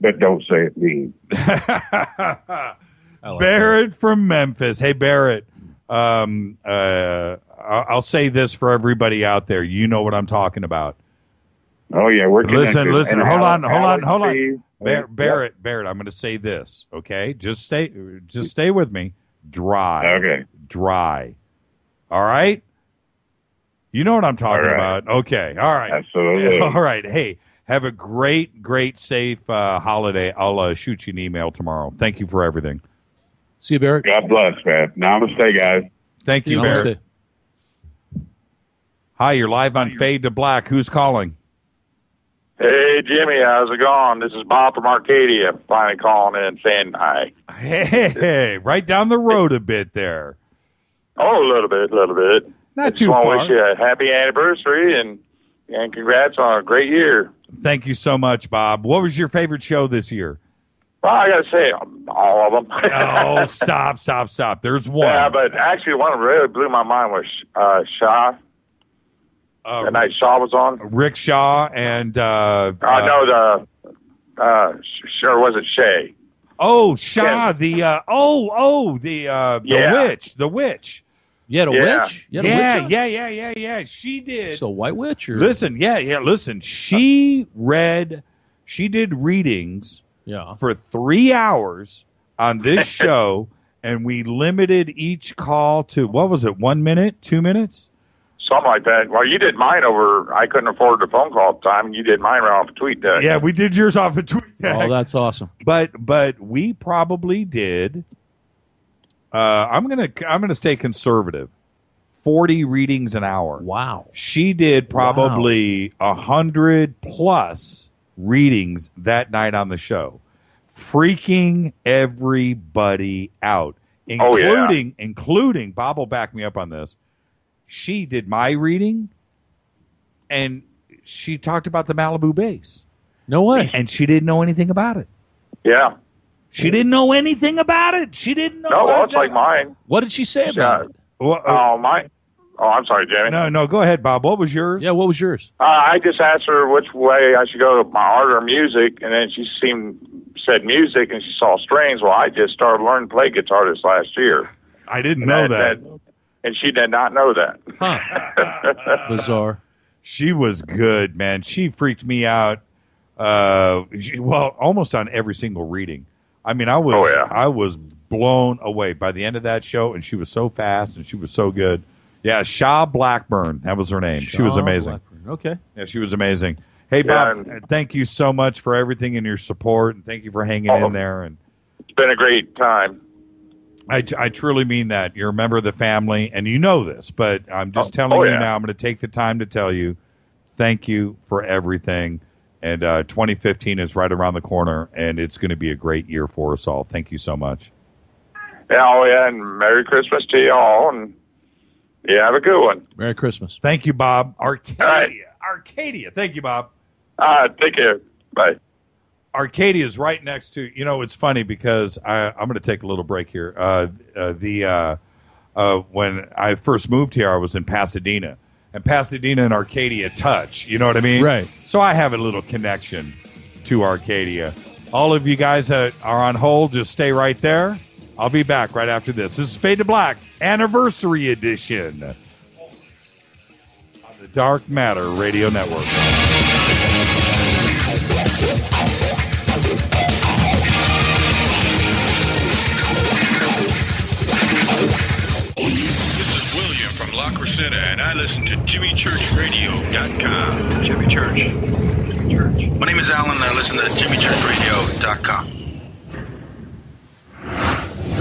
but don't say it mean. Barrett from Memphis. Hey, Barrett. I'll say this for everybody out there. You know what I'm talking about. Oh yeah, we're connected. Listen. And Hold on. Steve, Barrett. I'm going to say this. Okay, just stay with me. Dry. Okay. Dry. All right. You know what I'm talking about. Okay. All right. Absolutely. All right. Hey, have a great, safe holiday. I'll shoot you an email tomorrow. Thank you for everything. See you, Barrett. God bless, man. Namaste, guys. Thank you, Barrett. Hi, you're live on Fade to Black. Who's calling? Hey, Jimmy, how's it going? This is Bob from Arcadia, finally calling in saying hi. Hey, right down the road a bit there. Oh, a little bit. Not too far. I far. wish you a happy anniversary and congrats on a great year. Thank you so much, Bob. What was your favorite show this year? Well, I got to say, all of them. Oh, stop. There's one. Yeah, but actually one that really blew my mind was Shaw. The night Shaw was on. Rick Shaw and... sure was it Shay? Oh, Shaw, yeah. The witch. You had a witch? You had a witch? Yeah. She did. So White Witch? Or? Listen. She did readings for 3 hours on this show, and we limited each call to, what was it, 1 minute, 2 minutes? something like that. Well, you did mine over. I couldn't afford the phone call at the time, and you did mine right off a tweet tag. Yeah, we did yours off a tweet tag. Oh, that's awesome. But we probably did. I'm gonna stay conservative. 40 readings an hour. Wow. She did probably 100 plus readings that night on the show, freaking everybody out, including Bob will back me up on this. She did my reading, and she talked about the Malibu base. No way. And she didn't know anything about it. Yeah. She didn't know anything about it. She didn't know. No, well, it's like mine. What did she say about it? Mine. Oh, I'm sorry, Jamie. No, go ahead, Bob. What was yours? Yeah, what was yours? I just asked her which way I should go to my art or music, and then she said music, and she saw strings. Well, I just started learning to play guitar this last year. I didn't know that. And she did not know that. Huh. Bizarre. She was good, man. She freaked me out. Almost on every single reading. I mean, I was blown away by the end of that show, and she was so fast, and she was so good. Yeah, Shaw Blackburn. That was her name. She was amazing. Blackburn. Okay. Yeah, she was amazing. Hey, Bob, thank you so much for everything and your support, and thank you for hanging in there. And it's been a great time. I truly mean that. You're a member of the family, and you know this, but I'm just telling you now. I'm going to take the time to tell you thank you for everything. And 2015 is right around the corner, and it's going to be a great year for us all. Thank you so much. Yeah, and Merry Christmas to you all, and have a good one. Merry Christmas. Thank you, Bob. Arcadia. Right. Arcadia. Thank you, Bob. Take care. Bye. Arcadia is right next to, it's funny because I'm going to take a little break here. When I first moved here, I was in Pasadena. And Pasadena and Arcadia touch. You know what I mean? Right. So I have a little connection to Arcadia. All of you guys that are on hold, just stay right there. I'll be back right after this. This is Fade to Black Anniversary Edition on the Dark Matter Radio Network. This is William from La Crescenta, and I listen to JimmyChurchRadio.com. Jimmy Church. My name is Alan, and I listen to JimmyChurchRadio.com.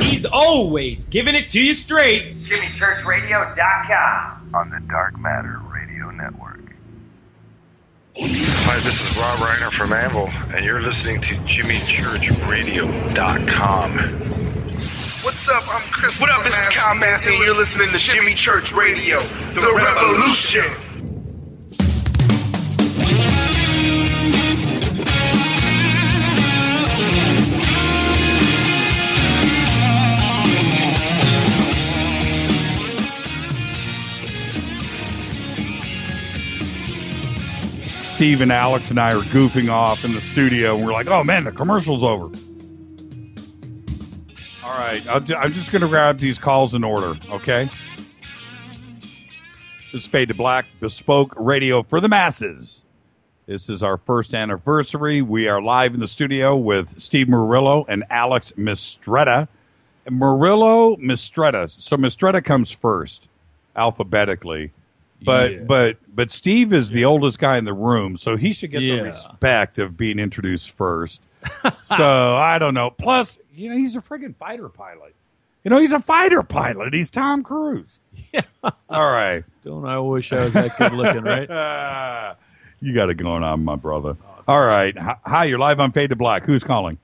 He's always giving it to you straight. JimmyChurchRadio.com on the Dark Matter Radio Network. Hi, this is Rob Reiner from Anvil, and you're listening to JimmyChurchRadio.com. What's up? I'm Chris. What up? This is Kyle Massey, and you're listening to Jimmy Church Radio, the revolution. Steve and Alex and I are goofing off in the studio, and we're like, oh, man, the commercial's over. All right, I'm just going to grab these calls in order, okay? This is Fade to Black, bespoke radio for the masses. This is our first anniversary. We are live in the studio with Steve Murillo and Alex Mistretta. Murillo, Mistretta. So Mistretta comes first, alphabetically. But Steve is the oldest guy in the room, so he should get the respect of being introduced first. So I don't know. Plus, he's a friggin' fighter pilot. He's a fighter pilot. He's Tom Cruise. Yeah. All right. Don't I wish I was that good looking, right? You got it going on, my brother. All right. Hi, you're live on Fade to Black. Who's calling?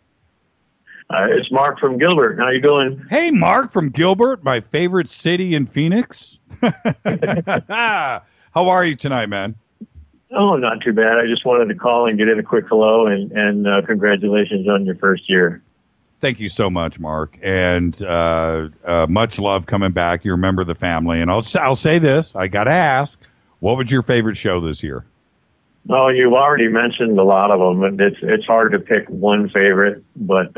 It's Mark from Gilbert. How you doing? Hey, Mark from Gilbert, my favorite city in Phoenix. How are you tonight, man? Oh, not too bad. I just wanted to call and get in a quick hello and congratulations on your first year. Thank you so much, Mark, and much love coming back. You remember the family, and I'll say this: I got to ask, what was your favorite show this year? Oh, you've already mentioned a lot of them, and it's hard to pick one favorite. But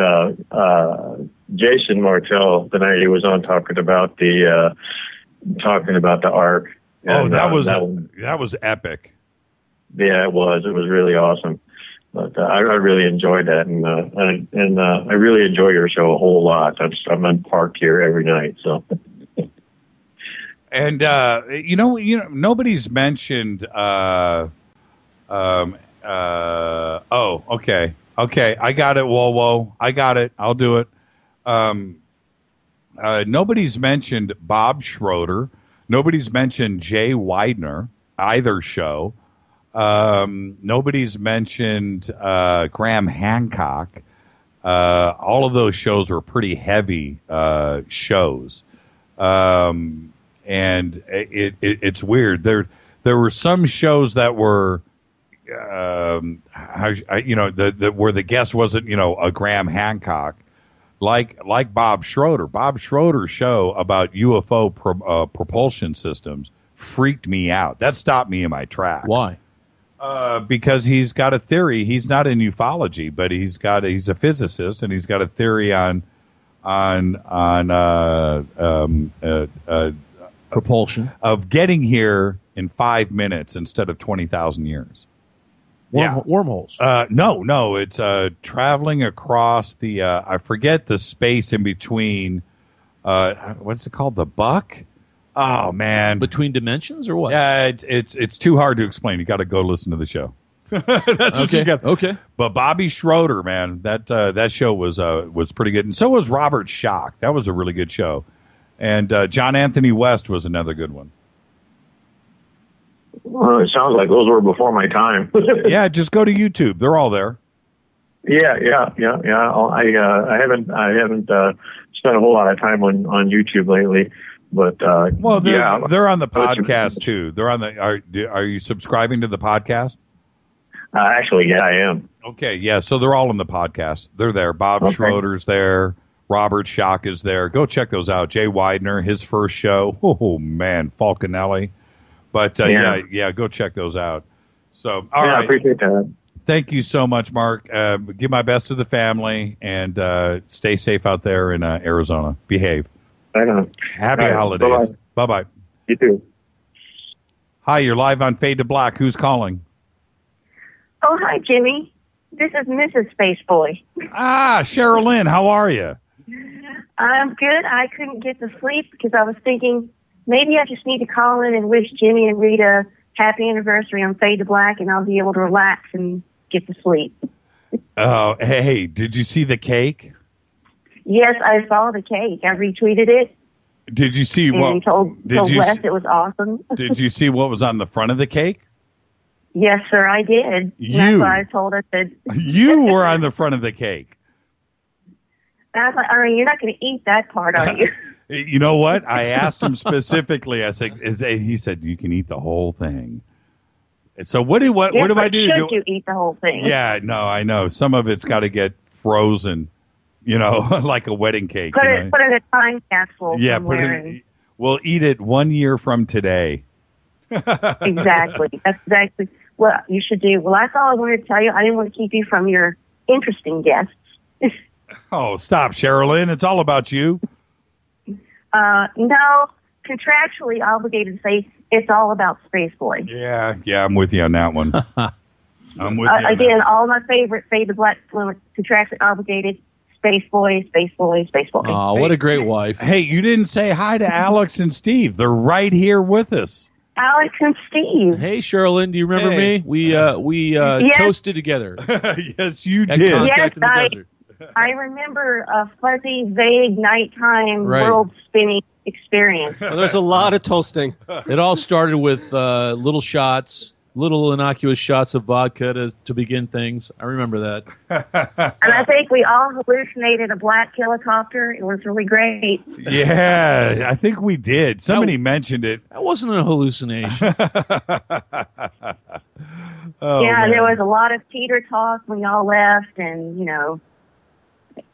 Jason Martell tonight, he was on talking about the Ark. And, that was epic. Yeah, it was. It was really awesome. But I really enjoyed that, and I really enjoy your show a whole lot. I'm in park here every night, so. And nobody's mentioned. Oh, okay, I got it. Whoa, I got it. I'll do it. Nobody's mentioned Bob Schroeder. Nobody's mentioned Jay Widener, either show. Nobody's mentioned Graham Hancock. All of those shows were pretty heavy shows. And it's weird. There were some shows that were, where the guest wasn't, a Graham Hancock, like Bob Schroeder. Bob Schroeder's show about UFO propulsion systems freaked me out. That stopped me in my tracks. Why? Because he's got a theory. He's not in ufology, but he's a physicist, and he's got a theory on propulsion of getting here in 5 minutes instead of 20,000 years. Wormholes. No, it's traveling across the I forget the space in between. What's it called? The buck. Oh man, between dimensions or what? Yeah, it's too hard to explain. You got to go listen to the show. That's what you got. Okay. But Bobby Schroeder, man, that show was pretty good, and so was Robert Schock. That was a really good show, and John Anthony West was another good one. Well, it sounds like those were before my time. Yeah, just go to YouTube. They're all there. Yeah. I haven't spent a whole lot of time on YouTube lately, but they're on the podcast too. They're on the. Are you subscribing to the podcast? Actually, yeah, I am. Okay, yeah. So they're all in the podcast. They're there. Bob Schroeder's there. Robert Schock is there. Go check those out. Jay Widener, his first show. Oh man, Falconelli. But go check those out. So, all right. I appreciate that. Thank you so much, Mark. Give my best to the family, and stay safe out there in Arizona. Behave. Right on. Happy holidays. Bye-bye. You too. Hi, you're live on Fade to Black. Who's calling? Oh, hi, Jimmy. This is Mrs. Spaceboy. Ah, Sherilyn, how are you? I'm good. I couldn't get to sleep because I was thinking maybe I just need to call in and wish Jimmy and Rita happy anniversary on Fade to Black, and I'll be able to relax and get to sleep. Oh, hey, did you see the cake? Yes, I saw the cake. I retweeted it. Did you see and what? Told Wes it was awesome. Did you see what was on the front of the cake? Yes, sir, I did. That's why I told her that. You were on the front of the cake. And I was like, you're not going to eat that part, are you? You know what? I asked him specifically. I said, he said, you can eat the whole thing. So what do I do? Should you eat the whole thing? Yeah, no, I know. Some of it's got to get frozen, like a wedding cake. Put it in a time capsule. Yeah, we'll eat it 1 year from today. Exactly. That's exactly what you should do. Well, that's all I wanted to tell you. I didn't want to keep you from your interesting guests. Oh, stop, Sherilyn. It's all about you. No, contractually obligated to say it's all about Spaceboy. Yeah, I'm with you on that one. I'm with you. Again, all my favorite Fade to Black women, contractually obligated, Spaceboy. Oh, what a great wife. Hey, you didn't say hi to Alex and Steve. They're right here with us. Alex and Steve. Hey, Sherilyn, do you remember me? We toasted together. Yes, you Had did. contact in the desert. I remember a fuzzy, vague nighttime world spinning experience. Well, there's a lot of toasting. It all started with little innocuous shots of vodka to begin things. I remember that. And I think we all hallucinated a black helicopter. It was really great. Yeah, I think we did. Somebody mentioned it. That wasn't a hallucination. There was a lot of Peter talk when y'all left, and,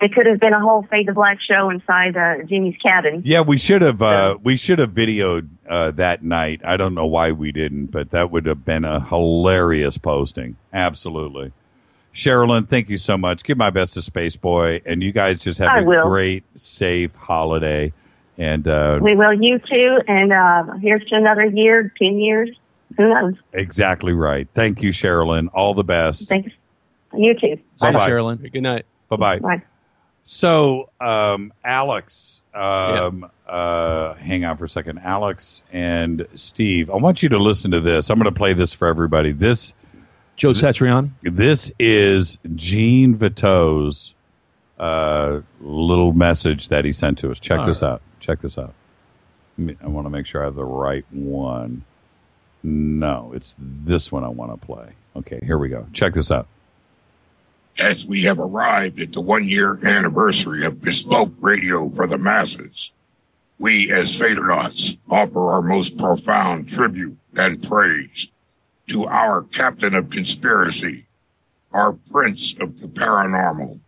it could have been a whole Fade to Black show inside Jimmy's cabin. Yeah, we should have videoed that night. I don't know why we didn't, but that would have been a hilarious posting. Absolutely. Sherilyn, thank you so much. Give my best to Spaceboy, and you guys just have a great, safe holiday. And we will. You too. And here's to another year, 10 years. Who knows? Exactly right. Thank you, Sherilyn. All the best. Thanks. You too. Bye, Sherilyn. Good night. Bye-bye. Bye. So, Alex, hang on for a second. Alex and Steve, I want you to listen to this. I'm going to play this for everybody. Joe Satriani. This is Gene Vito's little message that he sent to us. Check this out. Check this out. I want to make sure I have the right one. No, it's this one I want to play. Okay, here we go. Check this out. As we have arrived at the 1-year anniversary of bespoke radio for the masses, we as FADERNAUTS offer our most profound tribute and praise to our captain of conspiracy, our prince of the paranormal,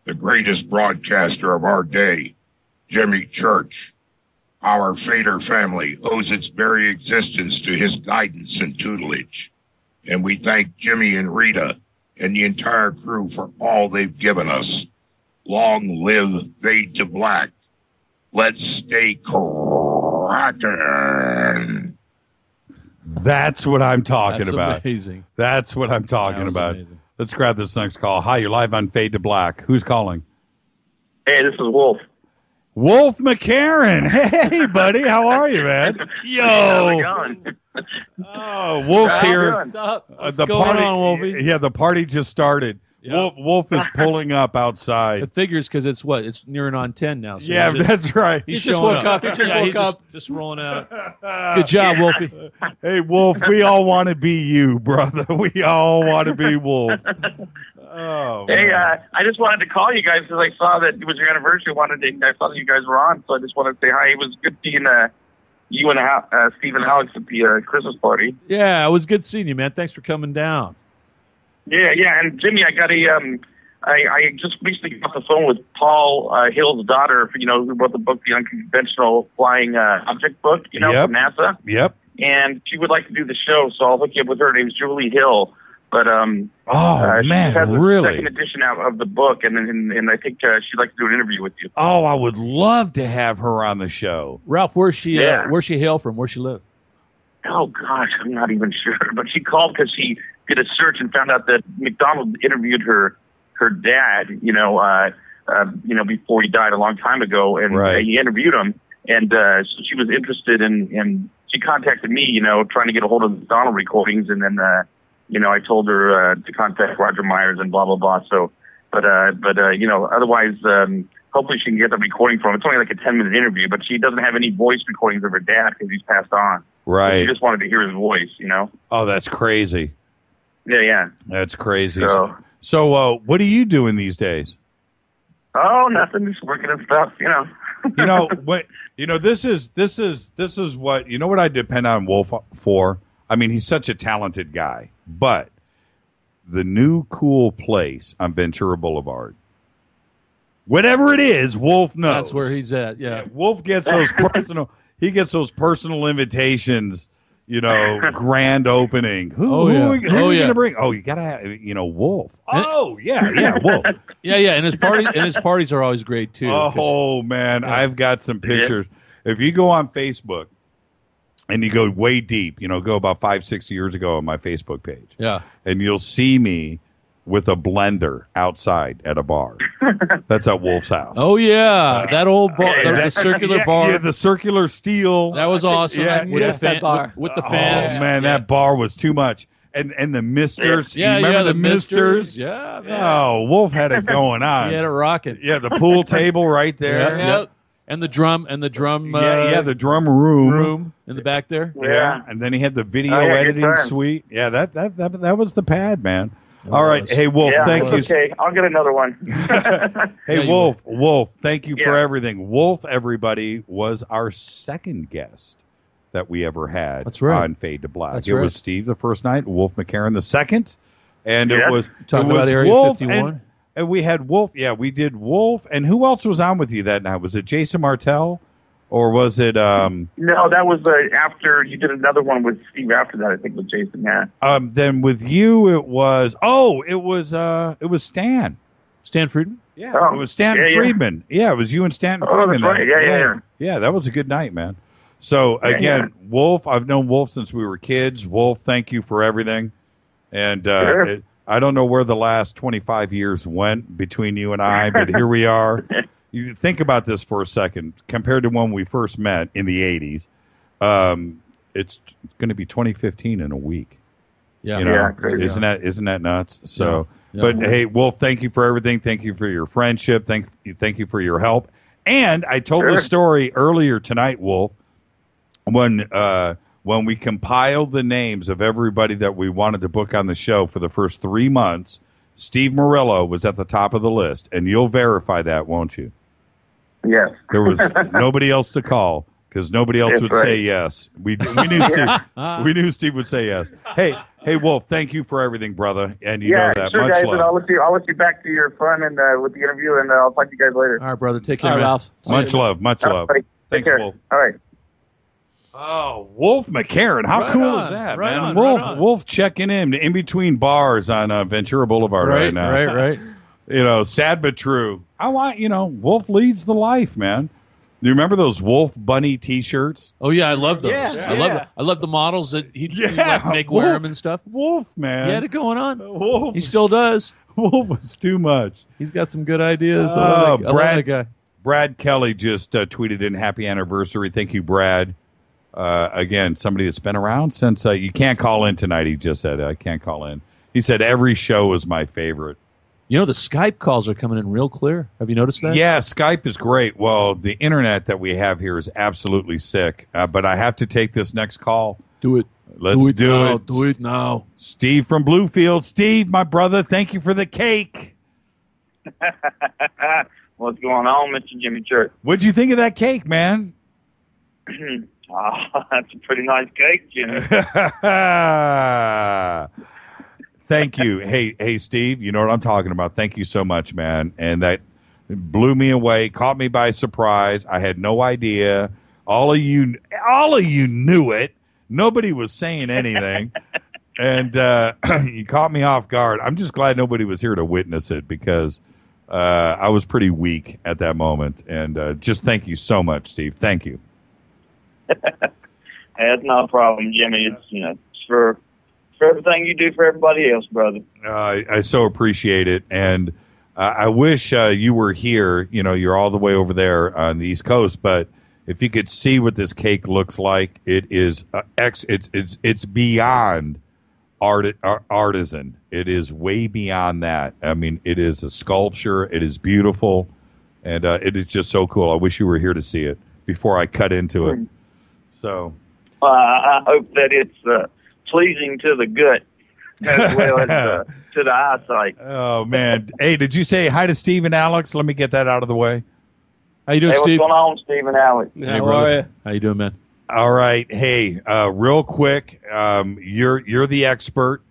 the greatest broadcaster of our day, Jimmy Church. Our Fader family owes its very existence to his guidance and tutelage, and we thank Jimmy and Rita and the entire crew for all they've given us. Long live Fade to Black. Let's stay cracking. That's what I'm talking about. Amazing. That's what I'm talking about. Amazing. Let's grab this next call. Hi, you're live on Fade to Black. Who's calling? Hey, this is Wolf. Wolf McCarran. Hey, buddy. How are you, man? Yo. How's it going? Oh, Wolf's here. What's up? What's the going party, on, Wolfie? Yeah, the party just started. Yeah. Wolf is pulling up outside. It figures because it's what? It's nearing on 10 now. So yeah, that's right. He's just woke up. He just woke up. Just rolling out. Good job, Wolfie. Hey, Wolf, we all want to be you, brother. We all want to be Wolf. Oh, hey, man. I just wanted to call you guys because I saw that it was your anniversary. I saw that you guys were on, so I just wanted to say hi. It was good seeing you and Steve and Alex at the Christmas party. Yeah, it was good seeing you, man. Thanks for coming down. Yeah, and Jimmy, I got I just recently got off the phone with Paul Hill's daughter, who wrote the book, The Unconventional Flying Object book, from NASA. Yep. And she would like to do the show, so I'll hook you up with her. Her name's Julie Hill. But man, she has a really? second edition out of the book, and I think she'd like to do an interview with you. Oh, I would love to have her on the show. Ralph, where's she hail from? Where's she live? Oh gosh, I'm not even sure. But she called because she did a search and found out that McDonald interviewed her dad, before he died a long time ago, and he interviewed him, and so she was interested in she contacted me, trying to get a hold of the McDonald recordings, and then I told her to contact Roger Myers and blah blah blah. So, but otherwise, hopefully she can get the recording from him. It's only like a 10-minute interview, but she doesn't have any voice recordings of her dad because he's passed on. Right. So she just wanted to hear his voice, Oh, that's crazy. Yeah. That's crazy. So what are you doing these days? Oh, nothing. Just working and stuff, This is what what I depend on Wolf for. I mean, he's such a talented guy, but the new cool place on Ventura Boulevard, whatever it is, Wolf knows. That's where he's at. Yeah. Wolf gets those personal. He gets those personal invitations. Grand opening. Who are you going to bring? Oh, you got to have, Wolf. Oh, yeah, Wolf. Yeah, and his parties are always great too. Oh man, yeah. I've got some pictures. Yeah. If you go on Facebook and you go way deep, go about 5-6 years ago on my Facebook page. Yeah. And you'll see me with a blender outside at a bar. That's at Wolf's house. Oh, yeah. That old bar, the circular bar. Yeah, the circular steel. That was awesome. Yeah, with the fans. Oh, man, that bar was too much. And the Misters. Yeah, you remember the Misters? Yeah. Oh, Wolf had it going on. He had it rocking. Yeah, the pool table right there. Yeah. And the drum. The drum room in the back there. Yeah. And then he had the video editing suite. Yeah, that was the pad, man. All right. Hey, Wolf, thank you. Okay, I'll get another one. Hey, Wolf, thank you for everything. Wolf, everybody, was our second guest that we ever had on Fade to Black. It was Steve the first night, Wolf McCarran the second, and it was Area Wolf 51. And we had Wolf. Yeah, we did Wolf. And who else was on with you that night? Was it Jason Martell? Or was it? No, that was after you did another one with Steve. After that, I think with Jason. Yeah. Then with you, it was. Oh, it was Stan. Stan Friedman. Yeah, it was Stan Friedman. Yeah, it was you and Stan Friedman. That's right. Yeah. Yeah, that was a good night, man. So again, Wolf. I've known Wolf since we were kids. Wolf, thank you for everything. And I don't know where the last 25 years went between you and I, but here we are. you think about this for a second. Compared to when we first met in the 80s, it's going to be 2015 in a week. Yeah, you know, yeah, crazy. isn't that nuts? So, Yeah. but hey, Wolf, thank you for everything. Thank you for your friendship. Thank you for your help. And I told the story earlier tonight, Wolf, when we compiled the names of everybody that we wanted to book on the show for the first 3 months, Steve Murillo was at the top of the list, and you'll verify that, won't you? Yes. There was nobody else to call because nobody else would say yes. We knew Steve. We knew Steve would say yes. Hey, Wolf, thank you for everything, brother, and you know that. Sure, Much guys, love. and I'll let you back to your fun and with the interview, and I'll talk to you guys later. All right, brother. Take care, All right, man. Ralph. Much love. Much love. Take Thanks, care. Wolf. All right. Oh, Wolf McCarran. How Right cool on, is that, right man? on, Wolf, right on. Wolf checking in between bars on Ventura Boulevard right now. Right. You know, sad but true. Wolf leads the life, man. Do you remember those Wolf Bunny T-shirts? Oh yeah, I love those. Yeah. I love the models that he'd like make wear them and stuff. Wolf, man. He had it going on. Wolf. He still does. Wolf was too much. He's got some good ideas. I love that guy. Brad Kelly just tweeted in happy anniversary. Thank you, Brad. Again, somebody that's been around since you can't call in tonight. He just said, I can't call in. He said, every show is my favorite. You know, the Skype calls are coming in real clear. Have you noticed that? Yeah, Skype is great. Well, the internet that we have here is absolutely sick. But I have to take this next call. Do it. Let's do it now. it. Do it now. Steve from Bluefield. Steve, my brother, thank you for the cake. What's going on, Mr. Jimmy Church? What'd you think of that cake, man? That's a pretty nice cake, Jimmy. Thank you. Hey, Steve, you know what I'm talking about. Thank you so much, man. And that blew me away, caught me by surprise. I had no idea. All of you knew it. Nobody was saying anything. And you caught me off guard. I'm just glad nobody was here to witness it because I was pretty weak at that moment. And just thank you so much, Steve. Thank you. That's not a problem, Jimmy. It's for everything you do for everybody else, brother. I so appreciate it, and I wish you were here. You know, you're all the way over there on the East Coast, but if you could see what this cake looks like, it is it's beyond artisan. It is way beyond that. I mean, it is a sculpture. It is beautiful, and it is just so cool. I wish you were here to see it before I cut into it. So, I hope that it's pleasing to the gut as well as to the eyesight. Oh man! Hey, did you say hi to Steve and Alex? Let me get that out of the way. How you doing, Hey, Steve? what's going on, Steve and Alex? Hey, brother. How you doing, man? All right. Hey, real quick, you're the expert.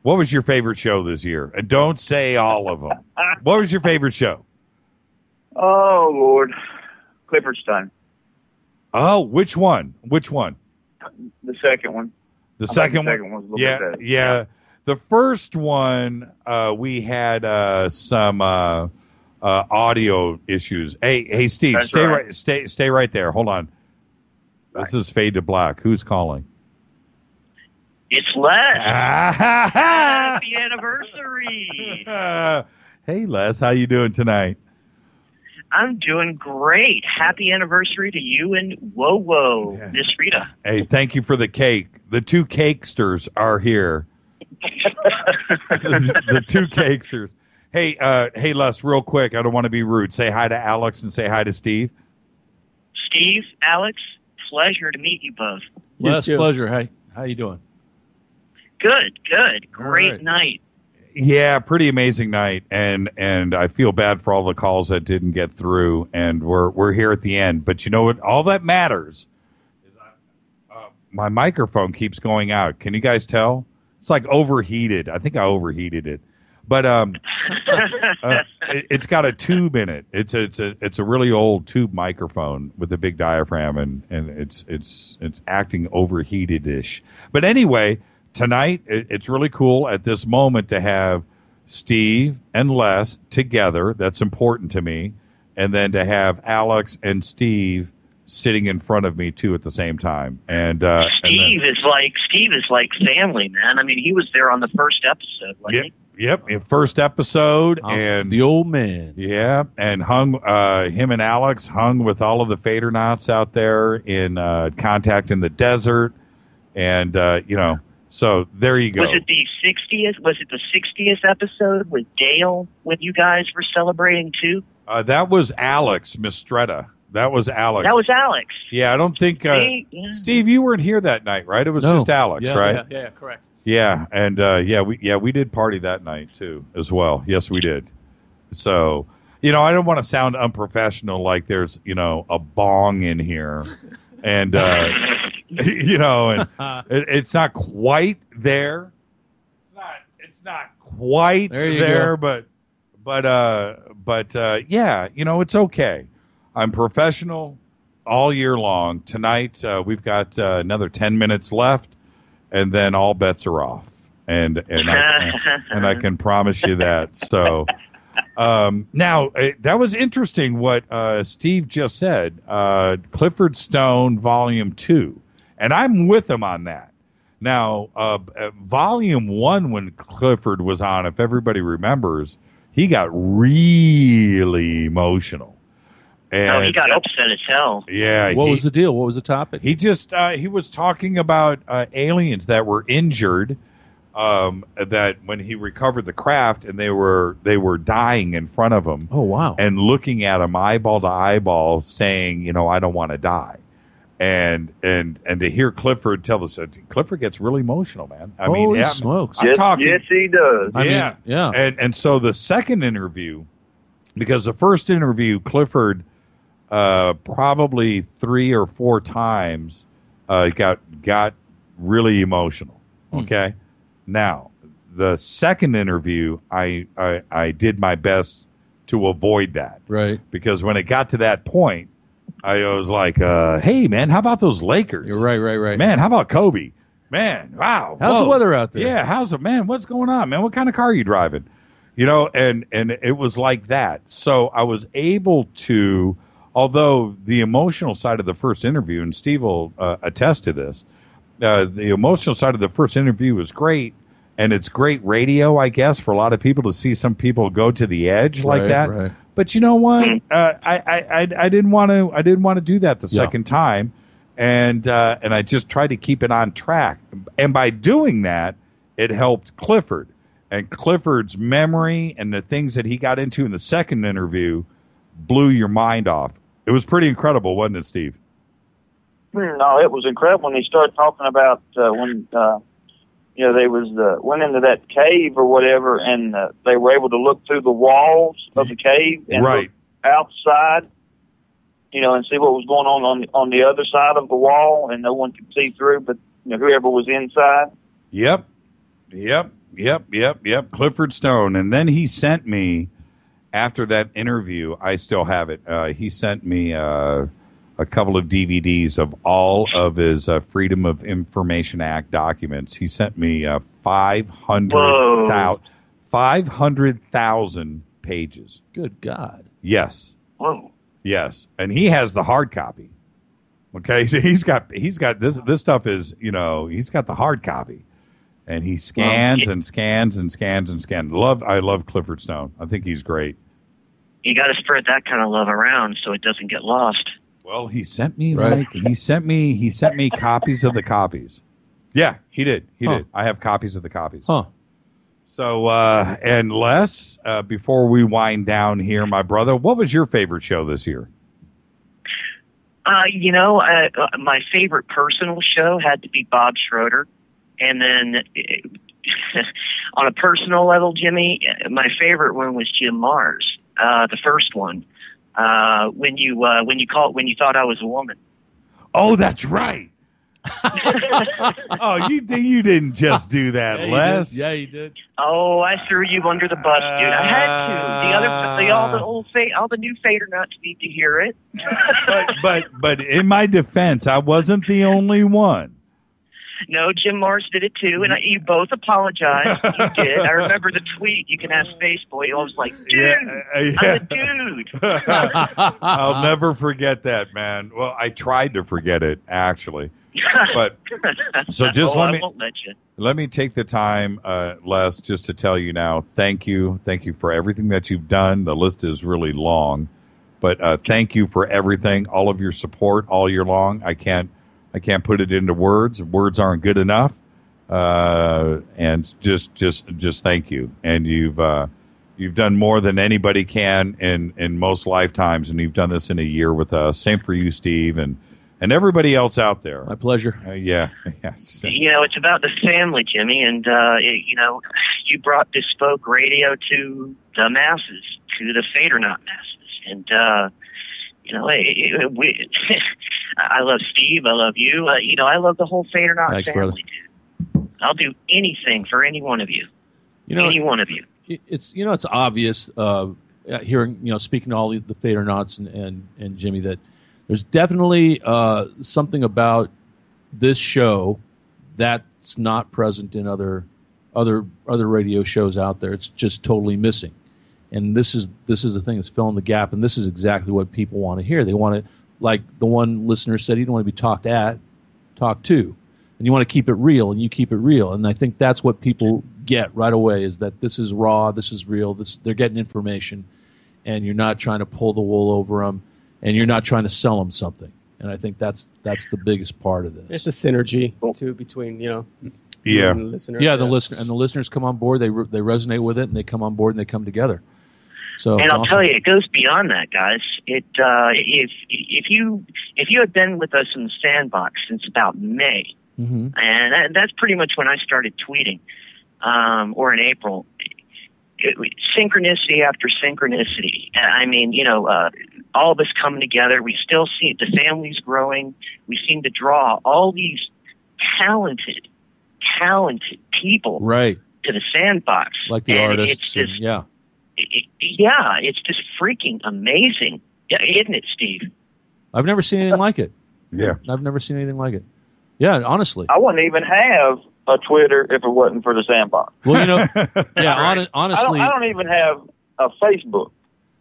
What was your favorite show this year? And don't say all of them. What was your favorite show? Oh Lord, Clifford's time. Oh, which one? Which one? The second one. The second was a little bit better. Yeah. The first one, we had some audio issues. Hey, Steve, That's stay right. stay right there. Hold on. This is Fade to Black. Who's calling? It's Les. Happy anniversary. Hey, Les, how you doing tonight? I'm doing great. Happy anniversary to you and Miss Rita. Hey, thank you for the cake. The two cakesters are here. the two cakesters. Hey, Les, real quick. I don't want to be rude. Say hi to Alex and say hi to Steve. Steve, Alex, pleasure to meet you both. Les, pleasure. Hey, how you doing? Good. Great right. night. Yeah, pretty amazing night, and I feel bad for all the calls that didn't get through, and we're here at the end. But you know what? All that matters is my microphone keeps going out. Can you guys tell? It's like overheated. I think I overheated it, but it's got a tube in it. It's a really old tube microphone with a big diaphragm, and it's acting overheated-ish. But anyway. Tonight, it's really cool at this moment to have Steve and Les together. That's important to me. And then to have Alex and Steve sitting in front of me, too, at the same time. And Steve is like family, man. I mean, he was there on the first episode, wasn't he? first episode, and the old man. Yeah, and hung him and Alex hung with all of the FADERNAUTS out there in Contact in the Desert, and so there you go. Was it the 60th? Was it the 60th episode with Dale when you guys were celebrating too? That was Alex Mistretta. That was Alex. That was Alex. Yeah, I don't think Steve, you weren't here that night, right? It was just Alex, right? Yeah, correct. Yeah, and we did party that night too, as well. Yes, we did. So, I don't want to sound unprofessional, like there's a bong in here, and it's not quite there. It's not quite there, but it's okay. I'm professional all year long. Tonight we've got another 10 minutes left, and then all bets are off. And I can promise you that. So now that was interesting what Steve just said. Clifford Stone Volume 2, and I'm with him on that. Now Volume 1, when Clifford was on, if everybody remembers, he got really emotional. And, he got upset as hell. Yeah. What was the deal? What was the topic? He just he was talking about aliens that were injured. That when he recovered the craft, and they were dying in front of him. Oh wow! And looking at him eyeball to eyeball, saying, I don't want to die. And to hear Clifford tell us, Clifford gets really emotional, man. I mean, smokes! Yes, he does. Yeah. And so the second interview, because the first interview, Clifford probably 3 or 4 times got really emotional. Okay. Now, the second interview, I did my best to avoid that. Right. Because when it got to that point, I was like, hey, man, how about those Lakers? You're right. Man, how about Kobe? Man, wow. How's the weather out there? Yeah, man, what's going on, man? What kind of car are you driving? And it was like that. So I was able to, although the emotional side of the first interview, and Steve will attest to this, the emotional side of the first interview was great, and it's great radio, I guess, for a lot of people to see some people go to the edge like that. Right. But you know what? I didn't want to do that the second time, and I just tried to keep it on track. And by doing that, it helped Clifford, and Clifford's memory and the things that he got into in the second interview blew your mind off. It was pretty incredible, wasn't it, Steve? No, it was incredible when he started talking about when they went into that cave or whatever, and they were able to look through the walls of the cave and look outside, and see what was going on the other side of the wall, and no one could see through, but whoever was inside. Yep. Clifford Stone, and then he sent me after that interview. I still have it. He sent me a couple of DVDs of all of his Freedom of Information Act documents. He sent me 500,000 pages. Good God. Yes. Whoa. Yes, and he has the hard copy. Okay, so he's got this stuff is he's got the hard copy, and he scans and scans and scans and scans. I love Clifford Stone. I think he's great. You got to spread that kind of love around so it doesn't get lost. Well, he sent me he sent me copies of the copies. Yeah, he did. He did. I have copies of the copies. Huh. So, and Les, before we wind down here, my brother, what was your favorite show this year? My favorite personal show had to be Bob Schroeder. And then on a personal level, Jimmy, my favorite one was Jim Mars, the first one. When you thought I was a woman. Oh, that's right. Oh, you didn't just do that, Les. Yeah, you did. Oh, I threw you under the bus, dude. I had to. All the new FADERNAUTS need to hear it. but in my defense, I wasn't the only one. No, Jim Mars did it too, and you both apologized. You did. I remember the tweet. You can ask Spaceboy. I was like, dude, I'm a dude. I'll never forget that, man. Well, I tried to forget it, actually. But so just I won't let you. Let me take the time, Les, just to tell you now, thank you. Thank you for everything that you've done. The list is really long, but thank you for everything, all of your support all year long. I can't put it into words. Words aren't good enough. And just thank you. And you've done more than anybody can in most lifetimes, and you've done this in a year with us. Same for you, Steve, and everybody else out there. My pleasure. Yeah. Yes. It's about the family, Jimmy, and you brought bespoke radio to the masses, to the FADERNAUT masses, and I love Steve. I love you. I love the whole FADERNAUT family, brother. dude. I'll do anything for any one of you. Any one of you. It's obvious hearing speaking to all the FADERNAUTS and Jimmy that there's definitely something about this show that's not present in other radio shows out there. It's just totally missing, and this is the thing that's filling the gap. And this is exactly what people want to hear. They want to, like the one listener said, you don't want to be talked to, and you want to keep it real, and you keep it real. And I think that's what people get right away, is that this is raw, this is real, they're getting information, and you're not trying to pull the wool over them, and you're not trying to sell them something. And I think that's the biggest part of this. It's the synergy too between Yeah. and the listeners. Yeah, the listeners come on board. They resonate with it, and they come on board and they come together. So, and I'll tell you, it goes beyond that, guys. If you had been with us in the sandbox since about May, and that's pretty much when I started tweeting, or in April, synchronicity after synchronicity. I mean, all of us coming together. We still see the family's growing. We seem to draw all these talented people right to the sandbox, like the artists. It's just, yeah, it's just freaking amazing, isn't it, Steve? I've never seen anything like it. Yeah, I've never seen anything like it. Yeah, honestly, I wouldn't even have a Twitter if it wasn't for the sandbox. Well, honestly, I don't even have a Facebook.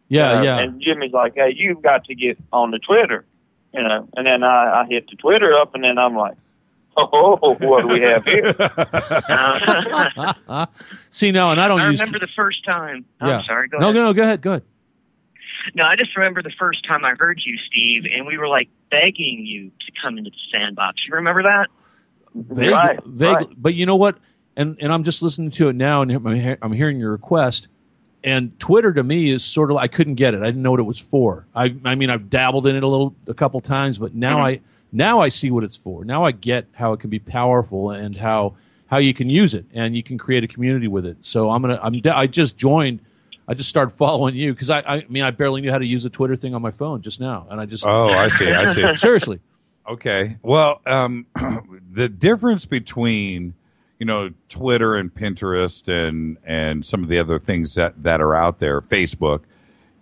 Yeah, yeah. And Jimmy's like, "Hey, you've got to get on the Twitter," and then I hit the Twitter up, and then I'm like, "Oh, what do we have here?" See, no, and I remember the first time. Yeah. I'm sorry. Go ahead. No, go ahead. No, I just remember the first time I heard you, Steve, and we were like begging you to come into the sandbox. You remember that? Vaguely. But you know what? And I'm just listening to it now, and I'm hearing your request. And Twitter to me is sort of, I couldn't get it. I didn't know what it was for. I mean, I've dabbled in it a couple times, but now I see what it's for. Now I get how it can be powerful and how you can use it, and you can create a community with it. So I just joined. I just started following you because I barely knew how to use the Twitter thing on my phone just now, and I just I see. Seriously. Okay. Well, the difference between Twitter and Pinterest and some of the other things that are out there, Facebook,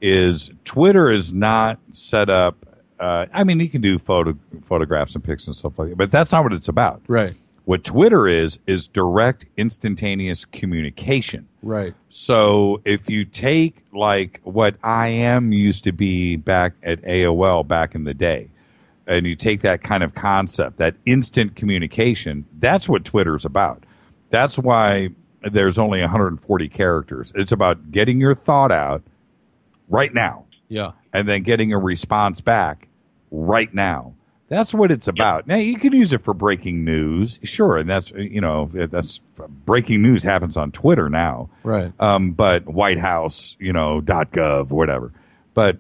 is Twitter is not set up. You can do photographs and pics and stuff like that, but that's not what it's about. Right. What Twitter is direct, instantaneous communication. Right. So if you take like what IM used to be back at AOL back in the day, and you take that kind of concept, that instant communication, that's what Twitter's about. That's why there's only 140 characters. It's about getting your thought out right now. Yeah. And then getting a response back right now. That's what it's about. Now, you can use it for breaking news. Sure, and that's breaking news happens on Twitter now. Right. But White House, .gov, whatever. But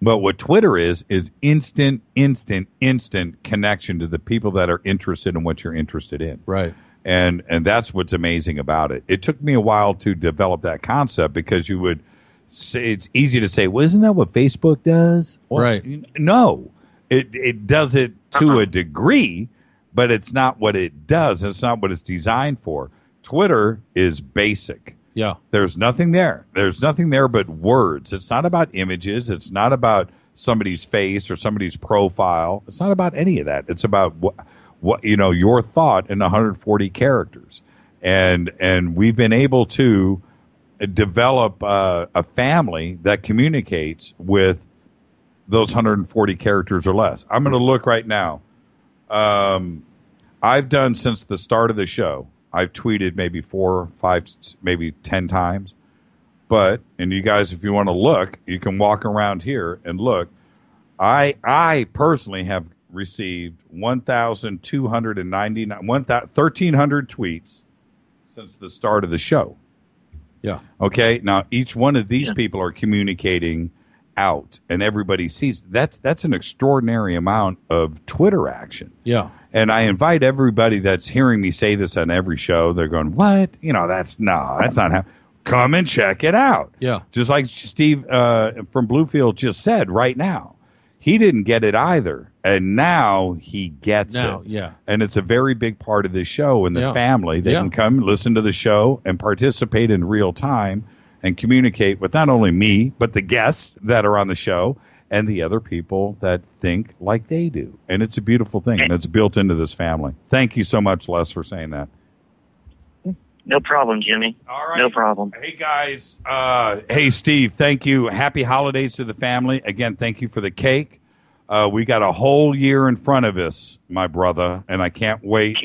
what Twitter is instant connection to the people that are interested in what you're interested in. Right. And that's what's amazing about it. It took me a while to develop that concept because you would say, it's easy to say, well, isn't that what Facebook does? Well, right. No. It does it to a degree, but it's not what it does. It's not what it's designed for. Twitter is basic. Yeah. There's nothing there. There's nothing there but words. It's not about images. It's not about somebody's face or somebody's profile. It's not about any of that. It's about what your thought in 140 characters. And we've been able to develop a family that communicates with those 140 characters or less. I'm going to look right now. I've done since the start of the show, I've tweeted maybe 4, 5, maybe 10 times. But, and you guys, if you want to look, you can walk around here and look. I personally have received 1,300 tweets since the start of the show. Yeah. Okay. Now, each one of these people are communicating out, and everybody sees. That's an extraordinary amount of Twitter action. Yeah. And I invite everybody that's hearing me say this on every show. They're going, what? That's not happening. Come and check it out. Yeah. Just like Steve from Bluefield just said right now. He didn't get it either, and now he gets it. Yeah. And it's a very big part of the show and the family. They can come listen to the show and participate in real time and communicate with not only me, but the guests that are on the show and the other people that think like they do. And it's a beautiful thing, and it's built into this family. Thank you so much, Les, for saying that. No problem, Jimmy. All right. No problem. Hey, guys. Hey, Steve, thank you. Happy holidays to the family. Again, thank you for the cake. We got a whole year in front of us, my brother, and I can't wait.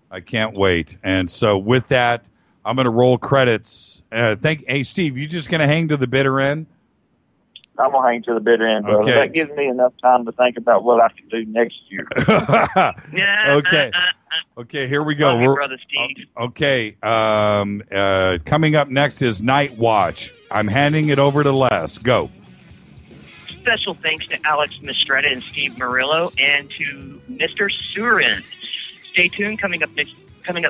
I can't wait. And so with that, I'm going to roll credits. Hey, Steve, you just going to hang to the bitter end? I'm going to hang to the bitter end, brother. Okay. That gives me enough time to think about what I can do next year. Okay. Okay, here we go. Love you, brother Steve. Okay. Coming up next is Night Watch. I'm handing it over to Les. Go. Special thanks to Alex Mistretta and Steve Murillo, and to Mr. Suren. Stay tuned. Coming up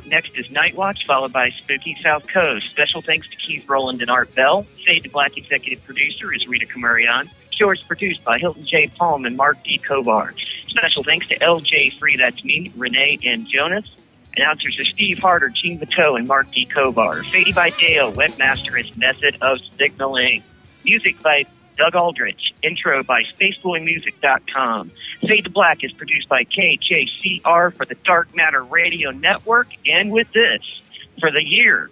next is Night Watch, followed by Spooky South Coast. Special thanks to Keith Rowland and Art Bell. Fade to Black executive producer is Rita Kamarian. Show is produced by Hilton J. Palm and Mark D. Kovar. Special thanks to LJ Free, that's me, Renee, and Jonas. Announcers are Steve Harder, Gene Bateau, and Mark D. Kovar. Faded by Dale. Webmaster is Method of Signaling. Music by Doug Aldrich. Intro by SpaceboyMusic.com. Fade to Black is produced by KJCR for the Dark Matter Radio Network. And with this, for the year,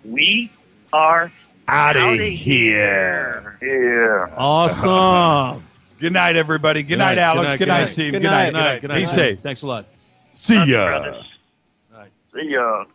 we are out of here. Yeah. Awesome. Good night, everybody. Good night, Alex. Good night, Steve. Good night. Be safe. Thanks a lot. See ya. See ya.